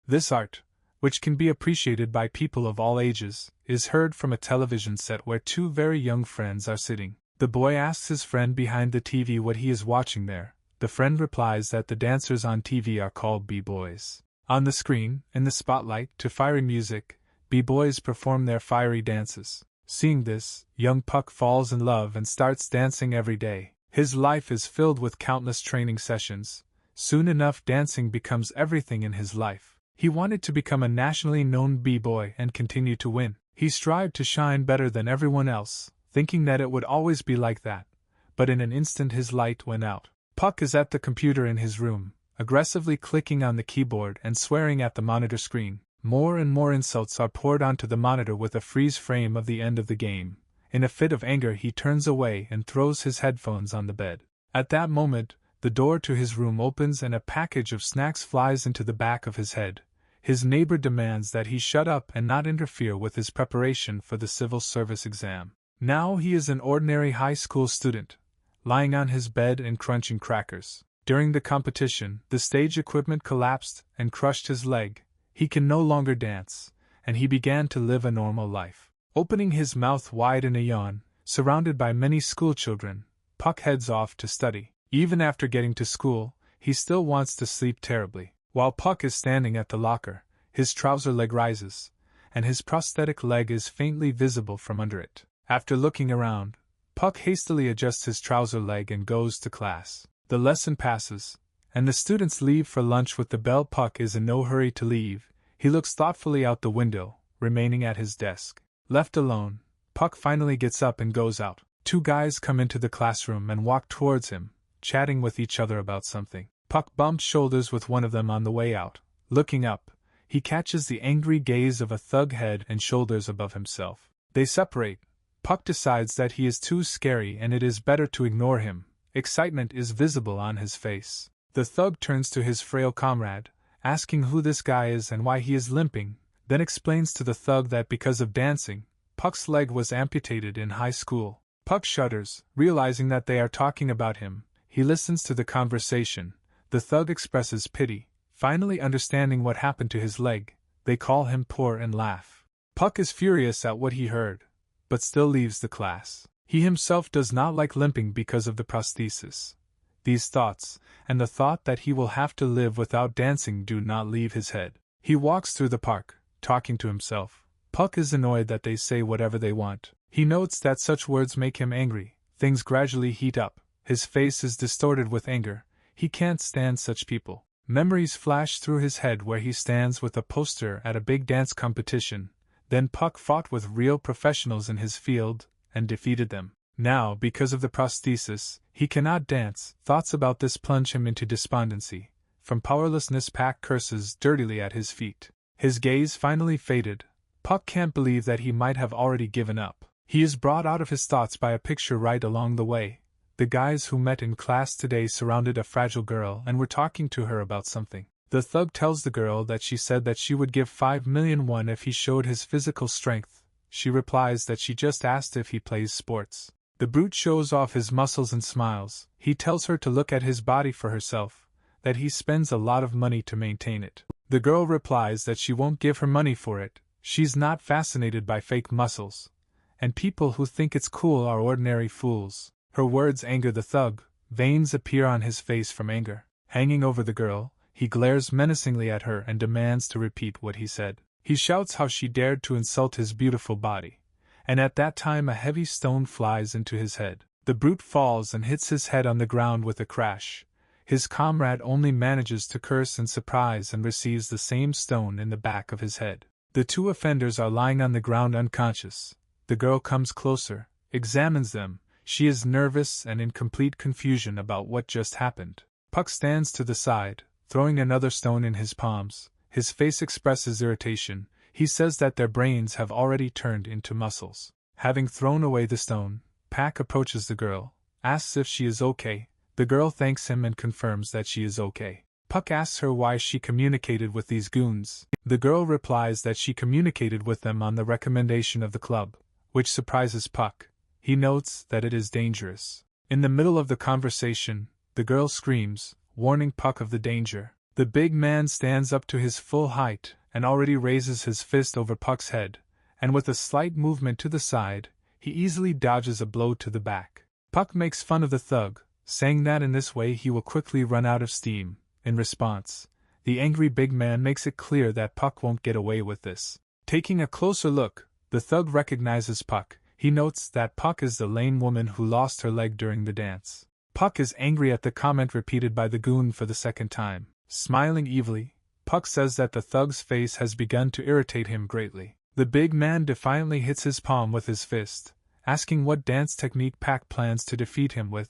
This art, which can be appreciated by people of all ages, is heard from a television set where two very young friends are sitting. The boy asks his friend behind the TV what he is watching there. The friend replies that the dancers on TV are called b-boys. On the screen, in the spotlight, to fiery music, b-boys perform their fiery dances. Seeing this, young Puck falls in love and starts dancing every day. His life is filled with countless training sessions. Soon enough, dancing becomes everything in his life. He wanted to become a nationally known b-boy and continue to win. He strived to shine better than everyone else, thinking that it would always be like that. But in an instant his light went out. Puck is at the computer in his room, aggressively clicking on the keyboard and swearing at the monitor screen. More and more insults are poured onto the monitor with a freeze frame of the end of the game. In a fit of anger he turns away and throws his headphones on the bed. At that moment, the door to his room opens and a package of snacks flies into the back of his head. His neighbor demands that he shut up and not interfere with his preparation for the civil service exam. Now he is an ordinary high school student, lying on his bed and crunching crackers. During the competition, the stage equipment collapsed and crushed his leg. He can no longer dance, and he began to live a normal life. Opening his mouth wide in a yawn, surrounded by many schoolchildren, Puck heads off to study. Even after getting to school, he still wants to sleep terribly. While Puck is standing at the locker, his trouser leg rises, and his prosthetic leg is faintly visible from under it. After looking around, Puck hastily adjusts his trouser leg and goes to class. The lesson passes, and the students leave for lunch with the bell. Puck is in no hurry to leave. He looks thoughtfully out the window, remaining at his desk. Left alone, Puck finally gets up and goes out. Two guys come into the classroom and walk towards him, chatting with each other about something. Puck bumps shoulders with one of them on the way out. Looking up, he catches the angry gaze of a thug head and shoulders above himself. They separate. Puck decides that he is too scary and it is better to ignore him. Excitement is visible on his face. The thug turns to his frail comrade, asking who this guy is and why he is limping, then explains to the thug that because of dancing, Puck's leg was amputated in high school. Puck shudders, realizing that they are talking about him. He listens to the conversation. The thug expresses pity, finally understanding what happened to his leg. They call him poor and laugh. Puck is furious at what he heard, but still leaves the class. He himself does not like limping because of the prosthesis. These thoughts, and the thought that he will have to live without dancing, do not leave his head. He walks through the park, talking to himself. Puck is annoyed that they say whatever they want. He notes that such words make him angry. Things gradually heat up. His face is distorted with anger. He can't stand such people. Memories flash through his head where he stands with a poster at a big dance competition. Then Puck fought with real professionals in his field and defeated them. Now, because of the prosthesis, he cannot dance. Thoughts about this plunge him into despondency. From powerlessness, Puck curses dirtily at his feet. His gaze finally faded. Puck can't believe that he might have already given up. He is brought out of his thoughts by a picture right along the way. The guys who met in class today surrounded a fragile girl and were talking to her about something. The thug tells the girl that she said that she would give 5 million won if he showed his physical strength. She replies that she just asked if he plays sports. The brute shows off his muscles and smiles. He tells her to look at his body for herself, that he spends a lot of money to maintain it. The girl replies that she won't give her money for it. She's not fascinated by fake muscles, and people who think it's cool are ordinary fools. Her words anger the thug. Veins appear on his face from anger. Hanging over the girl, he glares menacingly at her and demands to repeat what he said. He shouts how she dared to insult his beautiful body, and at that time a heavy stone flies into his head. The brute falls and hits his head on the ground with a crash. His comrade only manages to curse in surprise and receives the same stone in the back of his head. The two offenders are lying on the ground unconscious. The girl comes closer, examines them. She is nervous and in complete confusion about what just happened. Puck stands to the side, throwing another stone in his palms. His face expresses irritation. He says that their brains have already turned into muscles. Having thrown away the stone, Puck approaches the girl, asks if she is okay. The girl thanks him and confirms that she is okay. Puck asks her why she communicated with these goons. The girl replies that she communicated with them on the recommendation of the club, which surprises Puck. He notes that it is dangerous. In the middle of the conversation, the girl screams, warning Puck of the danger. The big man stands up to his full height and already raises his fist over Puck's head, and with a slight movement to the side, he easily dodges a blow to the back. Puck makes fun of the thug, saying that in this way he will quickly run out of steam. In response, the angry big man makes it clear that Puck won't get away with this. Taking a closer look, the thug recognizes Puck. He notes that Puck is the lame woman who lost her leg during the dance. Puck is angry at the comment repeated by the goon for the second time. Smiling evilly, Puck says that the thug's face has begun to irritate him greatly. The big man defiantly hits his palm with his fist, asking what dance technique Puck plans to defeat him with.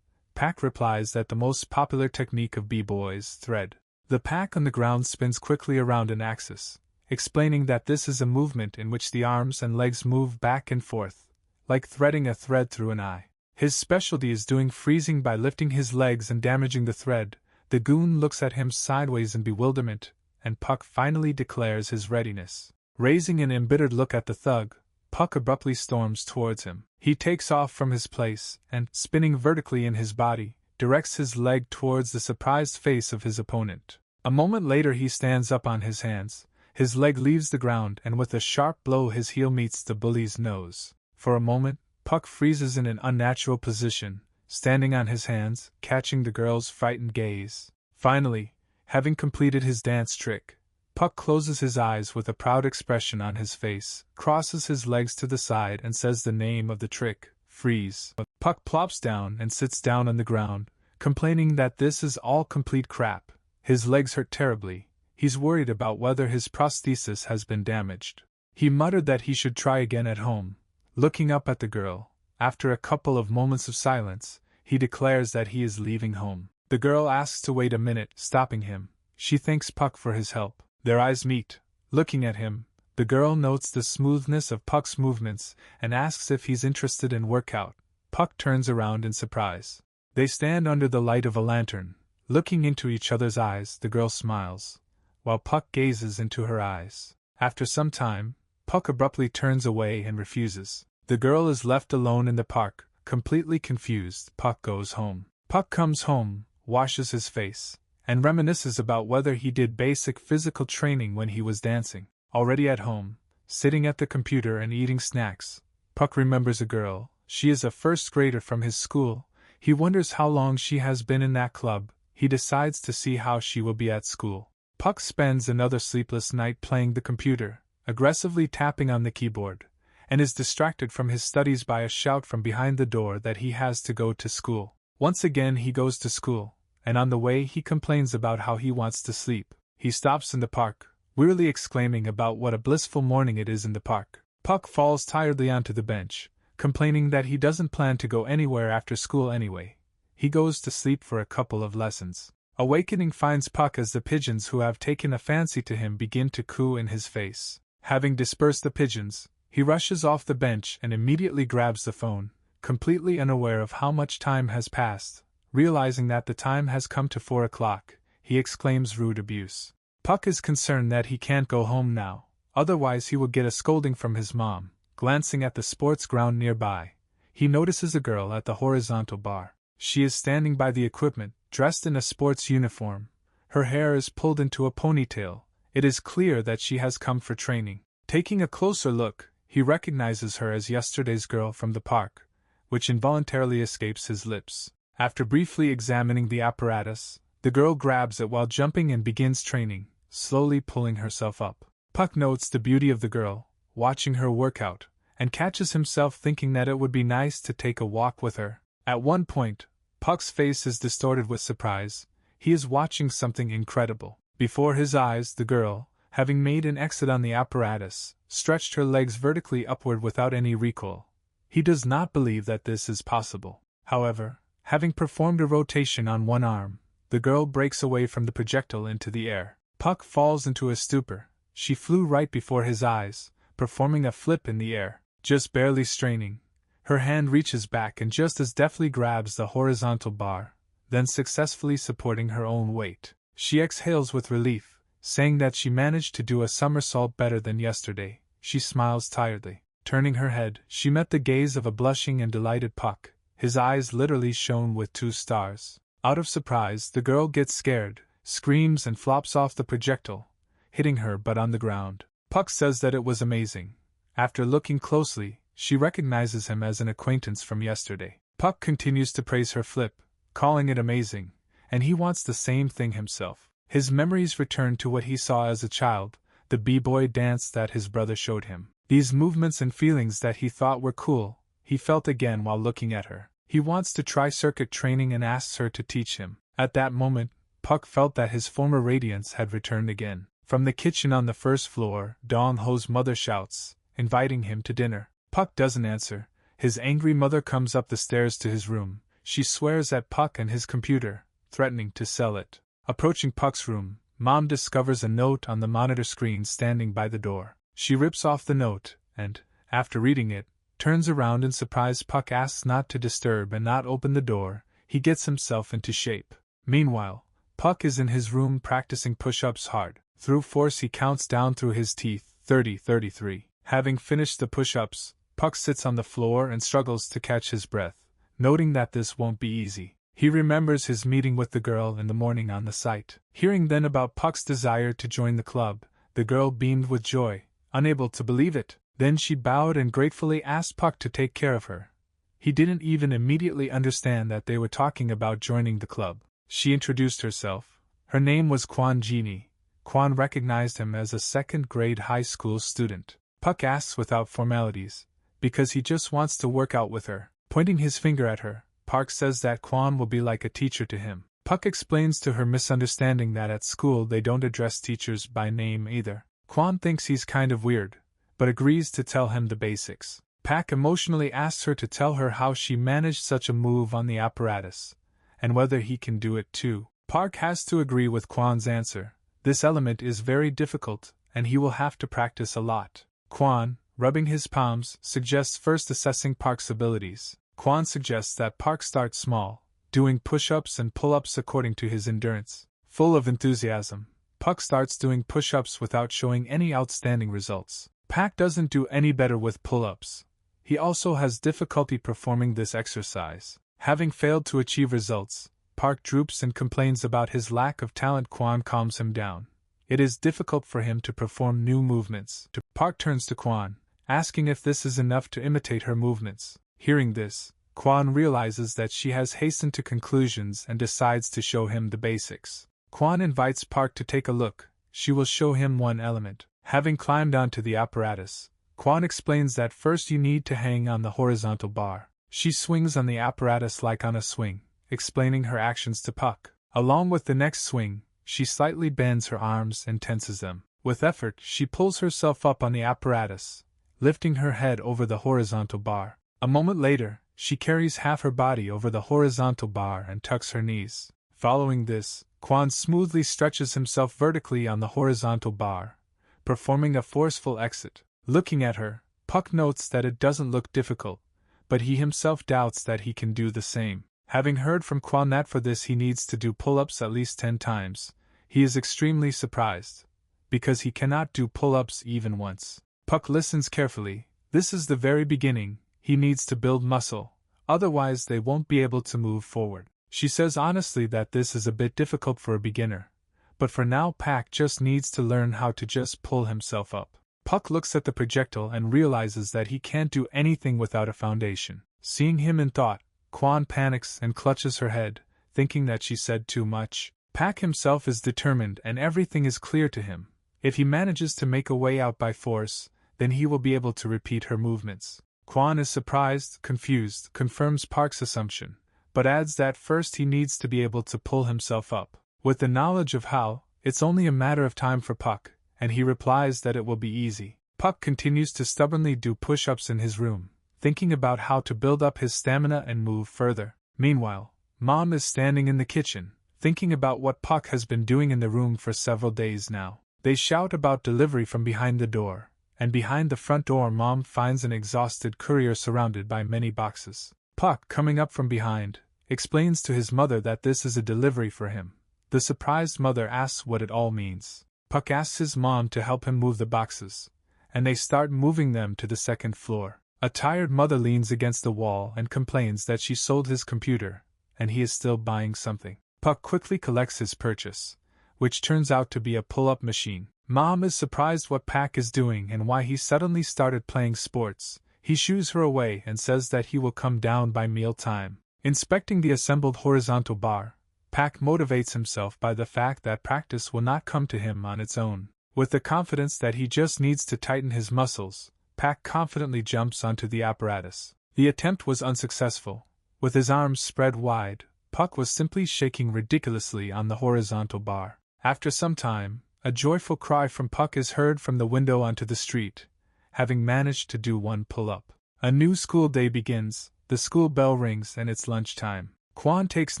Puck replies that the most popular technique of b-boys, thread. The Puck on the ground spins quickly around an axis, explaining that this is a movement in which the arms and legs move back and forth, like threading a thread through an eye. His specialty is doing freezing by lifting his legs and damaging the thread. The goon looks at him sideways in bewilderment, and Puck finally declares his readiness. Raising an embittered look at the thug, Puck abruptly storms towards him. He takes off from his place and, spinning vertically in his body, directs his leg towards the surprised face of his opponent. A moment later he stands up on his hands, his leg leaves the ground and with a sharp blow his heel meets the bully's nose. For a moment, Puck freezes in an unnatural position, standing on his hands, catching the girl's frightened gaze. Finally, having completed his dance trick, Puck closes his eyes with a proud expression on his face, crosses his legs to the side and says the name of the trick, freeze. Puck plops down and sits down on the ground, complaining that this is all complete crap. His legs hurt terribly. He's worried about whether his prosthesis has been damaged. He muttered that he should try again at home. Looking up at the girl, after a couple of moments of silence, he declares that he is leaving home. The girl asks to wait a minute, stopping him. She thanks Puck for his help. Their eyes meet. Looking at him, the girl notes the smoothness of Puck's movements and asks if he's interested in workout. Puck turns around in surprise. They stand under the light of a lantern. Looking into each other's eyes, the girl smiles, while Puck gazes into her eyes. After some time, Puck abruptly turns away and refuses. The girl is left alone in the park, completely confused. Puck goes home. Puck comes home, washes his face, and reminisces about whether he did basic physical training when he was dancing. Already at home, sitting at the computer and eating snacks, Puck remembers a girl. She is a first grader from his school. He wonders how long she has been in that club. He decides to see how she will be at school. Puck spends another sleepless night playing the computer, aggressively tapping on the keyboard, and is distracted from his studies by a shout from behind the door that he has to go to school. Once again he goes to school, and on the way he complains about how he wants to sleep. He stops in the park, wearily exclaiming about what a blissful morning it is in the park. Puck falls tiredly onto the bench, complaining that he doesn't plan to go anywhere after school anyway. He goes to sleep for a couple of lessons. Awakening finds Puck as the pigeons who have taken a fancy to him begin to coo in his face. Having dispersed the pigeons, he rushes off the bench and immediately grabs the phone, completely unaware of how much time has passed. Realizing that the time has come to 4 o'clock, he exclaims rude abuse. Puck is concerned that he can't go home now, otherwise he will get a scolding from his mom. Glancing at the sports ground nearby, he notices a girl at the horizontal bar. She is standing by the equipment, dressed in a sports uniform. Her hair is pulled into a ponytail. It is clear that she has come for training. Taking a closer look, he recognizes her as yesterday's girl from the park, which involuntarily escapes his lips. After briefly examining the apparatus, the girl grabs it while jumping and begins training, slowly pulling herself up. Puck notes the beauty of the girl, watching her workout, and catches himself thinking that it would be nice to take a walk with her. At one point, Puck's face is distorted with surprise. He is watching something incredible. Before his eyes, the girl, having made an exit on the apparatus, stretched her legs vertically upward without any recoil. He does not believe that this is possible. However, having performed a rotation on one arm, the girl breaks away from the projectile into the air. Puck falls into a stupor. She flew right before his eyes, performing a flip in the air. Just barely straining, her hand reaches back and just as deftly grabs the horizontal bar, then successfully supporting her own weight. She exhales with relief, saying that she managed to do a somersault better than yesterday. She smiles tiredly. Turning her head, she met the gaze of a blushing and delighted Puck. His eyes literally shone with 2 stars. Out of surprise, the girl gets scared, screams and flops off the projectile, hitting her butt on the ground. Puck says that it was amazing. After looking closely, she recognizes him as an acquaintance from yesterday. Puck continues to praise her flip, calling it amazing, and he wants the same thing himself. His memories return to what he saw as a child, the b-boy dance that his brother showed him. These movements and feelings that he thought were cool, he felt again while looking at her. He wants to try circuit training and asks her to teach him. At that moment, Puck felt that his former radiance had returned again. From the kitchen on the first floor, Dong Ho's mother shouts, inviting him to dinner. Puck doesn't answer. His angry mother comes up the stairs to his room. She swears at Puck and his computer, threatening to sell it. Approaching Puck's room, Mom discovers a note on the monitor screen standing by the door. She rips off the note, and, after reading it, turns around in surprise. Puck asks not to disturb and not open the door. He gets himself into shape. Meanwhile, Puck is in his room practicing push-ups hard. Through force he counts down through his teeth, 30, 33. Having finished the push-ups, Puck sits on the floor and struggles to catch his breath, noting that this won't be easy. He remembers his meeting with the girl in the morning on the site. Hearing then about Puck's desire to join the club, the girl beamed with joy, unable to believe it. Then she bowed and gratefully asked Puck to take care of her. He didn't even immediately understand that they were talking about joining the club. She introduced herself. Her name was Kwon Genie. Kwon recognized him as a second-grade high school student. Puck asks without formalities, because he just wants to work out with her. Pointing his finger at her, Park says that Kwon will be like a teacher to him. Puck explains to her misunderstanding that at school they don't address teachers by name either. Kwon thinks he's kind of weird, but agrees to tell him the basics. Pak emotionally asks her to tell her how she managed such a move on the apparatus, and whether he can do it too. Park has to agree with Kwon's answer. This element is very difficult, and he will have to practice a lot. Kwon, rubbing his palms, suggests first assessing Park's abilities. Kwon suggests that Park start small, doing push-ups and pull-ups according to his endurance. Full of enthusiasm, Puck starts doing push-ups without showing any outstanding results. Pak doesn't do any better with pull-ups. He also has difficulty performing this exercise. Having failed to achieve results, Park droops and complains about his lack of talent. Kwon calms him down. It is difficult for him to perform new movements. Park turns to Kwon, asking if this is enough to imitate her movements. Hearing this, Kwon realizes that she has hastened to conclusions and decides to show him the basics. Kwon invites Park to take a look. She will show him one element. Having climbed onto the apparatus, Kwon explains that first you need to hang on the horizontal bar. She swings on the apparatus like on a swing, explaining her actions to Puck. Along with the next swing, she slightly bends her arms and tenses them. With effort, she pulls herself up on the apparatus, lifting her head over the horizontal bar. A moment later, she carries half her body over the horizontal bar and tucks her knees. Following this, Kwon smoothly stretches himself vertically on the horizontal bar, performing a forceful exit. Looking at her, Puck notes that it doesn't look difficult, but he himself doubts that he can do the same. Having heard from Kwon that for this he needs to do pull-ups at least 10 times, he is extremely surprised, because he cannot do pull-ups even once. Puck listens carefully. This is the very beginning. He needs to build muscle, otherwise they won't be able to move forward. She says honestly that this is a bit difficult for a beginner, but for now Pak just needs to learn how to just pull himself up. Puck looks at the projectile and realizes that he can't do anything without a foundation. Seeing him in thought, Kwon panics and clutches her head, thinking that she said too much. Pak himself is determined and everything is clear to him. If he manages to make a way out by force, then he will be able to repeat her movements. Kwon is surprised, confused, confirms Park's assumption, but adds that first he needs to be able to pull himself up. With the knowledge of how, it's only a matter of time for Puck, and he replies that it will be easy. Puck continues to stubbornly do push-ups in his room, thinking about how to build up his stamina and move further. Meanwhile, Mom is standing in the kitchen, thinking about what Puck has been doing in the room for several days now. They shout about delivery from behind the door, and behind the front door Mom finds an exhausted courier surrounded by many boxes. Puck, coming up from behind, explains to his mother that this is a delivery for him. The surprised mother asks what it all means. Puck asks his mom to help him move the boxes, and they start moving them to the second floor. A tired mother leans against the wall and complains that she sold his computer, and he is still buying something. Puck quickly collects his purchase, which turns out to be a pull-up machine. Mom is surprised what Pak is doing and why he suddenly started playing sports. He shoos her away and says that he will come down by meal time. Inspecting the assembled horizontal bar, Pak motivates himself by the fact that practice will not come to him on its own. With the confidence that he just needs to tighten his muscles, Pak confidently jumps onto the apparatus. The attempt was unsuccessful. With his arms spread wide, Puck was simply shaking ridiculously on the horizontal bar. After some time, a joyful cry from Puck is heard from the window onto the street, having managed to do one pull-up. A new school day begins, the school bell rings and it's lunchtime. Kwan takes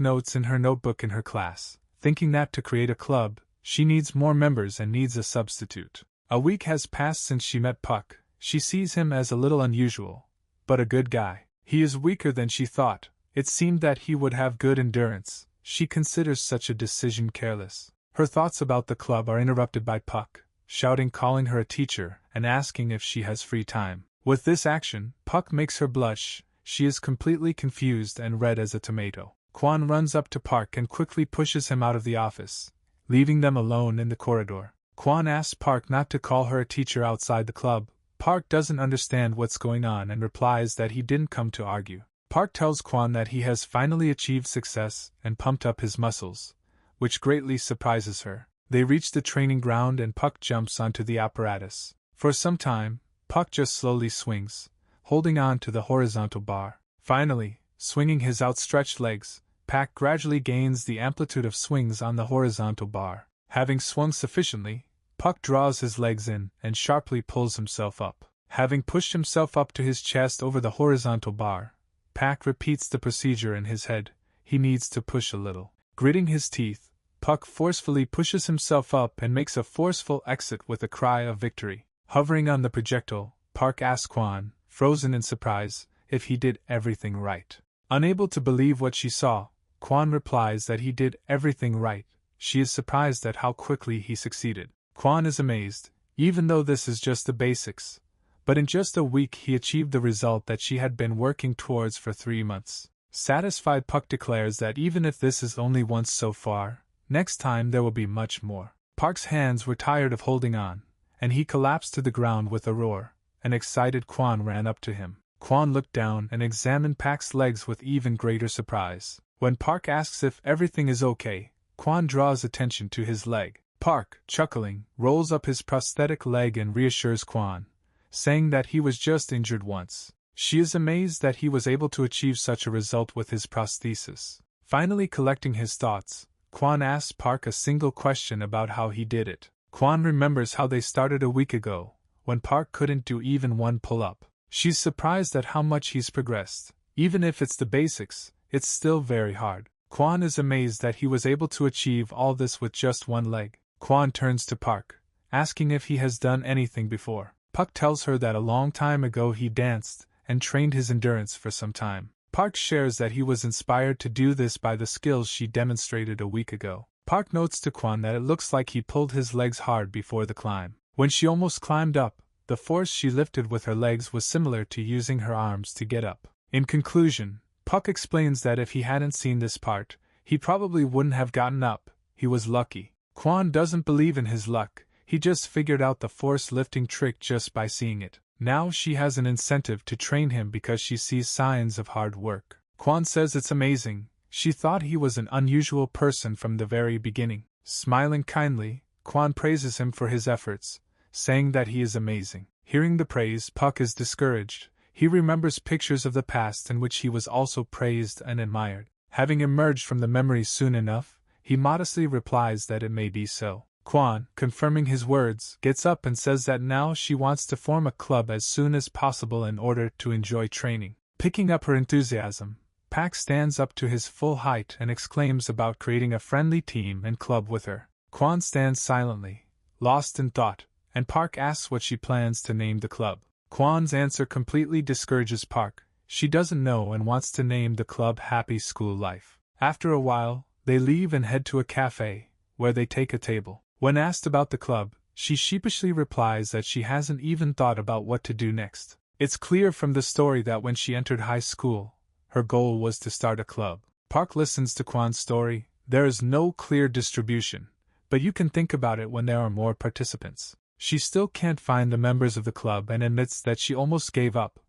notes in her notebook in her class, thinking that to create a club, she needs more members and needs a substitute. A week has passed since she met Puck. She sees him as a little unusual, but a good guy. He is weaker than she thought. It seemed that he would have good endurance. She considers such a decision careless. Her thoughts about the club are interrupted by Puck, shouting, calling her a teacher, and asking if she has free time. With this action, Puck makes her blush. She is completely confused and red as a tomato. Kwan runs up to Park and quickly pushes him out of the office, leaving them alone in the corridor. Kwan asks Park not to call her a teacher outside the club. Park doesn't understand what's going on and replies that he didn't come to argue. Park tells Kwan that he has finally achieved success and pumped up his muscles, which greatly surprises her. They reach the training ground and Puck jumps onto the apparatus. For some time, Puck just slowly swings, holding on to the horizontal bar. Finally, swinging his outstretched legs, Pak gradually gains the amplitude of swings on the horizontal bar. Having swung sufficiently, Puck draws his legs in and sharply pulls himself up. Having pushed himself up to his chest over the horizontal bar, Pak repeats the procedure in his head. He needs to push a little. Gritting his teeth, Puck forcefully pushes himself up and makes a forceful exit with a cry of victory. Hovering on the projectile, Park asks Kwan, frozen in surprise, if he did everything right. Unable to believe what she saw, Kwan replies that he did everything right. She is surprised at how quickly he succeeded. Kwan is amazed, even though this is just the basics. But in just a week he achieved the result that she had been working towards for 3 months. Satisfied, Puck declares that even if this is only once so far, next time there will be much more. Park's hands were tired of holding on, and he collapsed to the ground with a roar. An excited Kwan ran up to him. Kwan looked down and examined Pak's legs with even greater surprise. When Park asks if everything is okay, Kwan draws attention to his leg. Park, chuckling, rolls up his prosthetic leg and reassures Kwan, saying that he was just injured once. She is amazed that he was able to achieve such a result with his prosthesis. Finally collecting his thoughts, Kwan asks Park a single question about how he did it. Kwan remembers how they started a week ago, when Park couldn't do even one pull-up. She's surprised at how much he's progressed. Even if it's the basics, it's still very hard. Kwan is amazed that he was able to achieve all this with just one leg. Kwan turns to Park, asking if he has done anything before. Puck tells her that a long time ago he danced and trained his endurance for some time. Park shares that he was inspired to do this by the skills she demonstrated a week ago. Park notes to Kwan that it looks like he pulled his legs hard before the climb. When she almost climbed up, the force she lifted with her legs was similar to using her arms to get up. In conclusion, Puck explains that if he hadn't seen this part, he probably wouldn't have gotten up. He was lucky. Kwan doesn't believe in his luck. He just figured out the force lifting trick just by seeing it. Now she has an incentive to train him because she sees signs of hard work. Kwan says it's amazing. She thought he was an unusual person from the very beginning. Smiling kindly, Kwan praises him for his efforts, saying that he is amazing. Hearing the praise, Puck is discouraged. He remembers pictures of the past in which he was also praised and admired. Having emerged from the memories soon enough, he modestly replies that it may be so. Kwan, confirming his words, gets up and says that now she wants to form a club as soon as possible in order to enjoy training. Picking up her enthusiasm, Pak stands up to his full height and exclaims about creating a friendly team and club with her. Kwan stands silently, lost in thought, and Park asks what she plans to name the club. Kwan's answer completely discourages Park. She doesn't know and wants to name the club Happy School Life. After a while, they leave and head to a cafe, where they take a table. When asked about the club, she sheepishly replies that she hasn't even thought about what to do next. It's clear from the story that when she entered high school, her goal was to start a club. Park listens to Kwan's story. There is no clear distribution. but you can think about it when there are more participants. She still can't find the members of the club and admits that she almost gave up,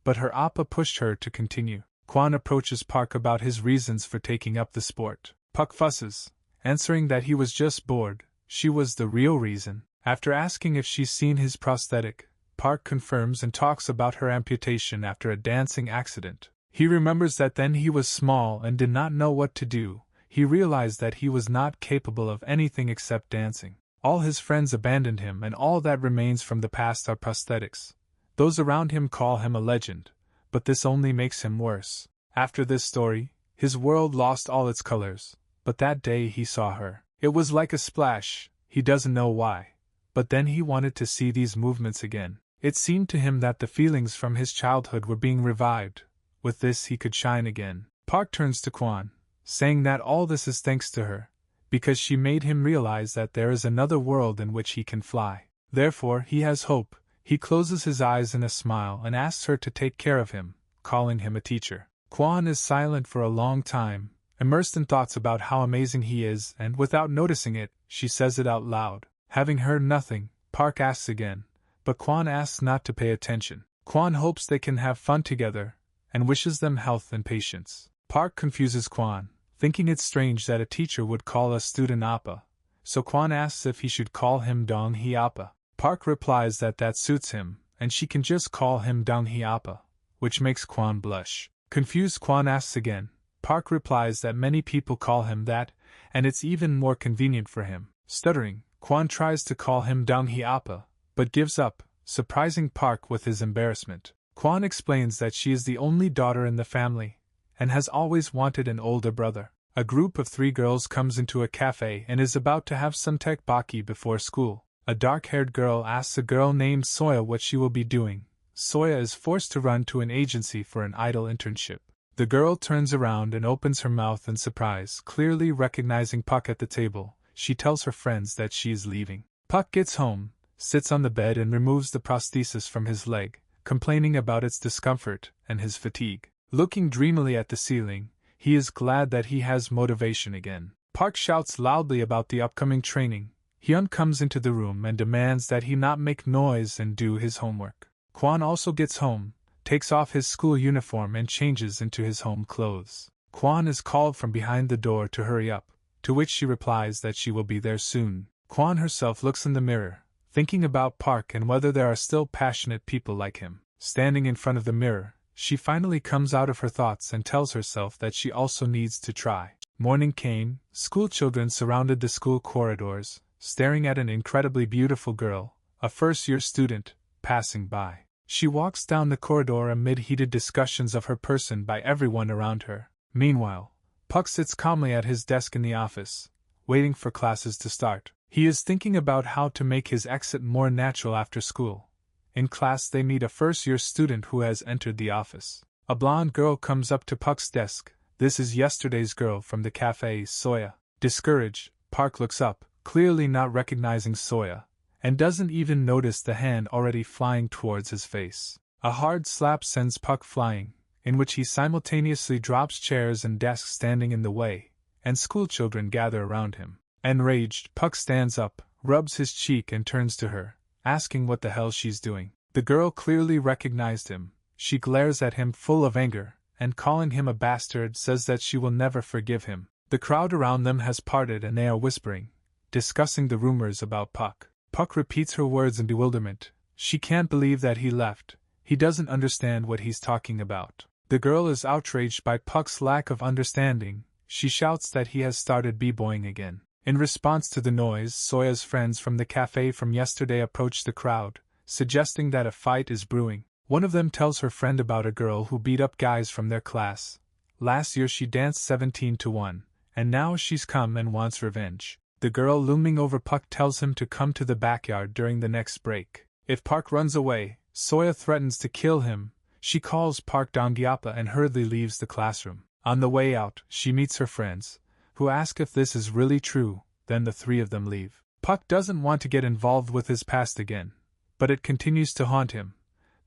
but her appa pushed her to continue. Kwon approaches Park about his reasons for taking up the sport. Puck fusses, answering that he was just bored. She was the real reason. After asking if she's seen his prosthetic, Park confirms and talks about her amputation after a dancing accident. He remembers that then he was small and did not know what to do. He realized that he was not capable of anything except dancing. All his friends abandoned him, and all that remains from the past are prosthetics. Those around him call him a legend, but this only makes him worse. After this story, his world lost all its colors, but that day he saw her. It was like a splash, he doesn't know why, but then he wanted to see these movements again. It seemed to him that the feelings from his childhood were being revived. With this he could shine again. Park turns to Kwon, saying that all this is thanks to her, because she made him realize that there is another world in which he can fly. Therefore he has hope. He closes his eyes in a smile and asks her to take care of him, calling him a teacher. Kwon is silent for a long time, immersed in thoughts about how amazing he is, and without noticing it, she says it out loud. Having heard nothing, Park asks again, but Kwon asks not to pay attention. Kwon hopes they can have fun together, and wishes them health and patience. Park confuses Kwon, thinking it strange that a teacher would call a student Appa, so Kwon asks if he should call him Dong Hee Appa. Park replies that suits him, and she can just call him Dong Hee Appa, which makes Kwon blush. Confused, Kwon asks again. Park replies that many people call him that, and it's even more convenient for him. Stuttering, Kwon tries to call him Dong Hee Appa, but gives up, surprising Park with his embarrassment. Kwon explains that she is the only daughter in the family, and has always wanted an older brother. A group of 3 girls comes into a cafe and is about to have some tteokbokki before school. A dark-haired girl asks a girl named Soya what she will be doing. Soya is forced to run to an agency for an idol internship. The girl turns around and opens her mouth in surprise, clearly recognizing Puck at the table. She tells her friends that she is leaving. Puck gets home, sits on the bed and removes the prosthesis from his leg, complaining about its discomfort and his fatigue. Looking dreamily at the ceiling, he is glad that he has motivation again. Park shouts loudly about the upcoming training. Hyun comes into the room and demands that he not make noise and do his homework. Kwon also gets home, takes off his school uniform and changes into his home clothes. Kwon is called from behind the door to hurry up, to which she replies that she will be there soon. Kwon herself looks in the mirror, thinking about Park and whether there are still passionate people like him. Standing in front of the mirror, she finally comes out of her thoughts and tells herself that she also needs to try. Morning came, school children surrounded the school corridors, staring at an incredibly beautiful girl, a first-year student, passing by. She walks down the corridor amid heated discussions of her person by everyone around her. Meanwhile, Puck sits calmly at his desk in the office, waiting for classes to start. He is thinking about how to make his exit more natural after school. In class they meet a first-year student who has entered the office. A blonde girl comes up to Puck's desk. This is yesterday's girl from the cafe, Soya. Discouraged, Park looks up, clearly not recognizing Soya, and doesn't even notice the hand already flying towards his face. A hard slap sends Puck flying, in which he simultaneously drops chairs and desks standing in the way, and schoolchildren gather around him. Enraged, Puck stands up, rubs his cheek and turns to her, asking what the hell she's doing. The girl clearly recognized him. She glares at him full of anger, and calling him a bastard says that she will never forgive him. The crowd around them has parted and they are whispering, discussing the rumors about Puck. Puck repeats her words in bewilderment. She can't believe that he left. He doesn't understand what he's talking about. The girl is outraged by Puck's lack of understanding. She shouts that he has started b-boying again. In response to the noise, Soya's friends from the cafe from yesterday approach the crowd, suggesting that a fight is brewing. One of them tells her friend about a girl who beat up guys from their class. Last year she danced 17-1, and now she's come and wants revenge. The girl looming over Puck tells him to come to the backyard during the next break. If Park runs away, Soya threatens to kill him. She calls Park Donggyapa and hurriedly leaves the classroom. On the way out, she meets her friends, who ask if this is really true. Then the 3 of them leave. Puck doesn't want to get involved with his past again, but it continues to haunt him.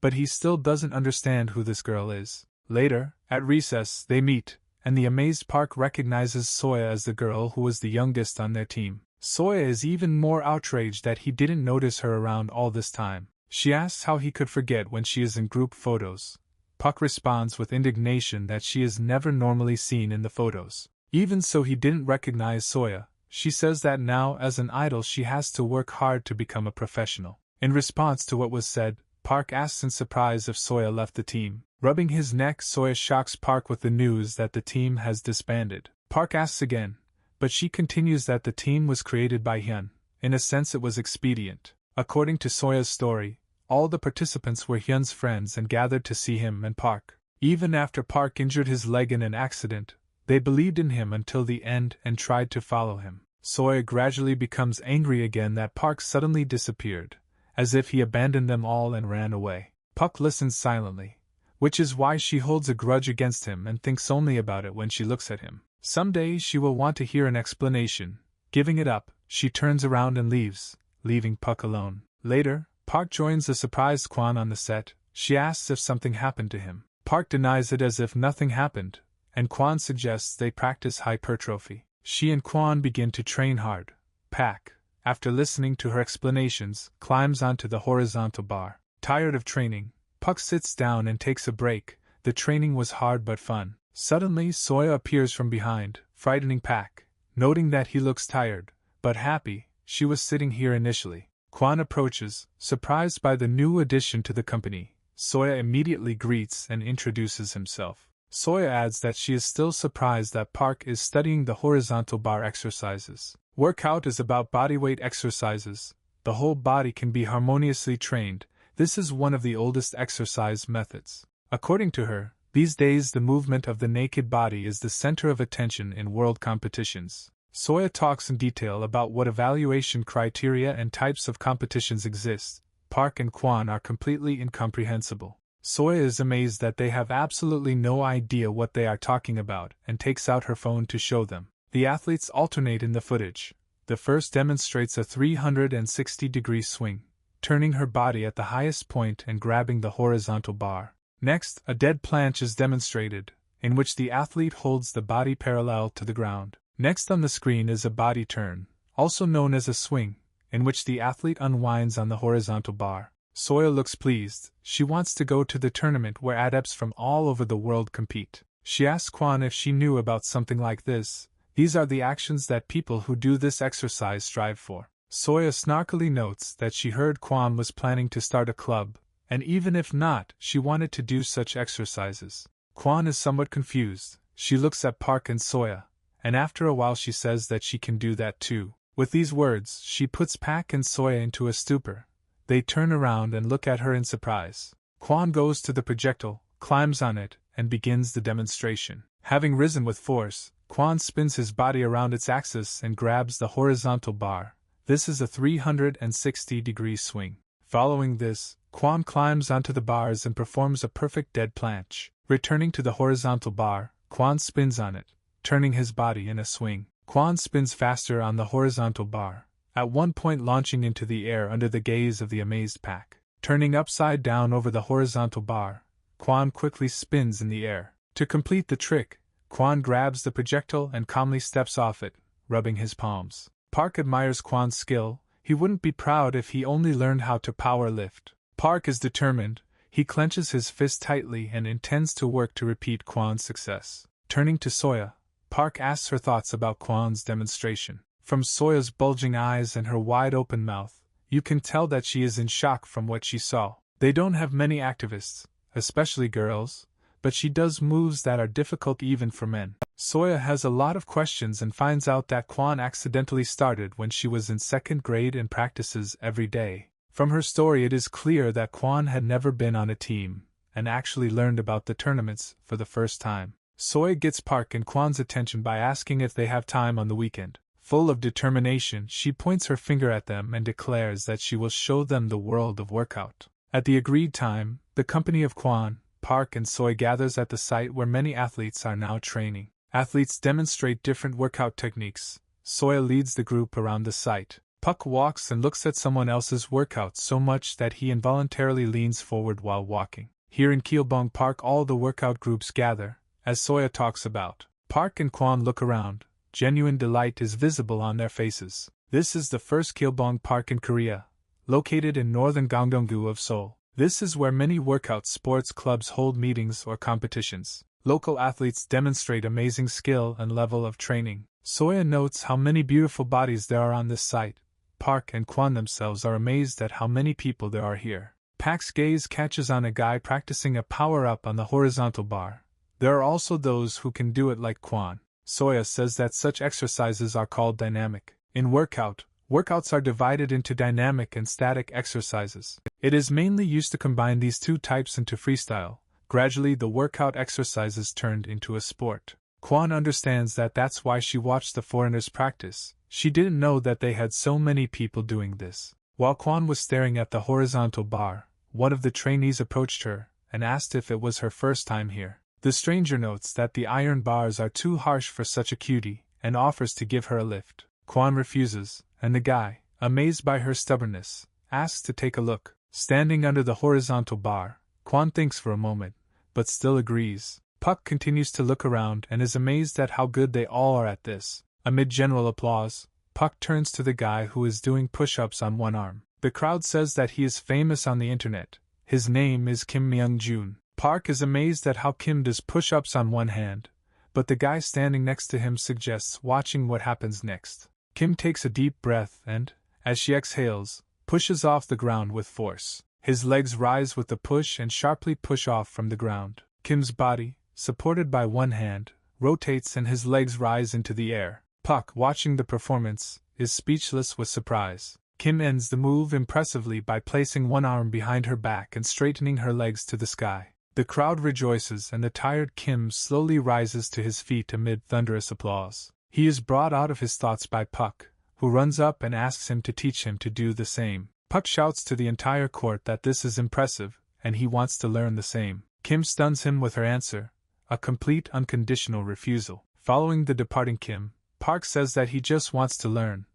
But he still doesn't understand who this girl is. Later, at recess, they meet, and the amazed Park recognizes Soya as the girl who was the youngest on their team. Soya is even more outraged that he didn't notice her around all this time. She asks how he could forget when she is in group photos. Puck responds with indignation that she is never normally seen in the photos. Even so, he didn't recognize Soya. She says that now, as an idol, she has to work hard to become a professional. In response to what was said, Park asks in surprise if Soya left the team. Rubbing his neck, Soya shocks Park with the news that the team has disbanded. Park asks again, but she continues that the team was created by Hyun. In a sense, it was expedient. According to Soya's story, all the participants were Hyun's friends and gathered to see him and Park. Even after Park injured his leg in an accident, they believed in him until the end and tried to follow him. Soya gradually becomes angry again that Park suddenly disappeared, as if he abandoned them all and ran away. Puck listens silently, which is why she holds a grudge against him and thinks only about it when she looks at him. Someday she will want to hear an explanation. Giving it up, she turns around and leaves, leaving Puck alone. Later, Park joins the surprised Kwon on the set. She asks if something happened to him. Park denies it as if nothing happened, and Kwon suggests they practice hypertrophy. She and Kwon begin to train hard. Pak, after listening to her explanations, climbs onto the horizontal bar. Tired of training, Puck sits down and takes a break. The training was hard but fun. Suddenly, Soya appears from behind, frightening Pak. Noting that he looks tired, but happy, she was sitting here initially. Kwon approaches, surprised by the new addition to the company. Soya immediately greets and introduces himself. Soya adds that she is still surprised that Park is studying the horizontal bar exercises. Workout is about bodyweight exercises. The whole body can be harmoniously trained. This is one of the oldest exercise methods. According to her, these days the movement of the naked body is the center of attention in world competitions. Soya talks in detail about what evaluation criteria and types of competitions exist. Park and Kwon are completely incomprehensible. Soya is amazed that they have absolutely no idea what they are talking about and takes out her phone to show them. The athletes alternate in the footage. The first demonstrates a 360-degree swing, turning her body at the highest point and grabbing the horizontal bar. Next, a dead planche is demonstrated, in which the athlete holds the body parallel to the ground. Next on the screen is a body turn, also known as a swing, in which the athlete unwinds on the horizontal bar. Soya looks pleased. She wants to go to the tournament where adepts from all over the world compete. She asks Kwon if she knew about something like this. These are the actions that people who do this exercise strive for. Soya snarkily notes that she heard Kwon was planning to start a club, and even if not, she wanted to do such exercises. Kwon is somewhat confused. She looks at Park and Soya, and after a while she says that she can do that too. With these words, she puts Pak and Soya into a stupor. They turn around and look at her in surprise. Kwon goes to the projectile, climbs on it, and begins the demonstration. Having risen with force, Kwon spins his body around its axis and grabs the horizontal bar. This is a 360-degree swing. Following this, Kwon climbs onto the bars and performs a perfect dead planche. Returning to the horizontal bar, Kwon spins on it, turning his body in a swing. Kwon spins faster on the horizontal bar, at one point launching into the air under the gaze of the amazed Pak. Turning upside down over the horizontal bar, Kwon quickly spins in the air. To complete the trick, Kwon grabs the projectile and calmly steps off it, rubbing his palms. Park admires Kwon's skill. He wouldn't be proud if he only learned how to power lift. Park is determined. He clenches his fist tightly and intends to work to repeat Kwon's success. Turning to Soya, Park asks her thoughts about Kwon's demonstration. From Soya's bulging eyes and her wide-open mouth, you can tell that she is in shock from what she saw. They don't have many activists, especially girls, but she does moves that are difficult even for men. Soya has a lot of questions and finds out that Kwon accidentally started when she was in second grade and practices every day. From her story it is clear that Kwon had never been on a team, and actually learned about the tournaments for the first time. Soya gets Park and Kwon's attention by asking if they have time on the weekend. Full of determination, she points her finger at them and declares that she will show them the world of workout. At the agreed time, the company of Kwon, Park and Soya gathers at the site where many athletes are now training. Athletes demonstrate different workout techniques. Soya leads the group around the site. Puck walks and looks at someone else's workout so much that he involuntarily leans forward while walking. Here in Gyeongbong Park all the workout groups gather, as Soya talks about. Park and Kwon look around. Genuine delight is visible on their faces. This is the first Gilbong Park in Korea, located in northern Gangdong-gu of Seoul. This is where many workout sports clubs hold meetings or competitions. Local athletes demonstrate amazing skill and level of training. Soya notes how many beautiful bodies there are on this site. Park and Kwon themselves are amazed at how many people there are here. Park's gaze catches on a guy practicing a power-up on the horizontal bar. There are also those who can do it like Kwon. Soya says that such exercises are called dynamic. In workouts are divided into dynamic and static exercises. It is mainly used to combine these two types into freestyle. Gradually the workout exercises turned into a sport. Kwon understands that that's why she watched the foreigners practice. She didn't know that they had so many people doing this. While Kwon was staring at the horizontal bar, one of the trainees approached her and asked if it was her first time here. The stranger notes that the iron bars are too harsh for such a cutie and offers to give her a lift. Kwon refuses, and the guy, amazed by her stubbornness, asks to take a look. Standing under the horizontal bar, Kwon thinks for a moment, but still agrees. Puck continues to look around and is amazed at how good they all are at this. Amid general applause, Puck turns to the guy who is doing push-ups on one arm. The crowd says that he is famous on the internet. His name is Kim Myung-jun. Park is amazed at how Kim does push-ups on one hand, but the guy standing next to him suggests watching what happens next. Kim takes a deep breath and, as she exhales, pushes off the ground with force. His legs rise with the push and sharply push off from the ground. Kim's body, supported by one hand, rotates and his legs rise into the air. Puck, watching the performance, is speechless with surprise. Kim ends the move impressively by placing one arm behind her back and straightening her legs to the sky. The crowd rejoices and the tired Kim slowly rises to his feet amid thunderous applause. He is brought out of his thoughts by Puck, who runs up and asks him to teach him to do the same. Puck shouts to the entire court that this is impressive, and he wants to learn the same. Kim stuns him with her answer, a complete unconditional refusal. Following the departing Kim, Park says that he just wants to learn,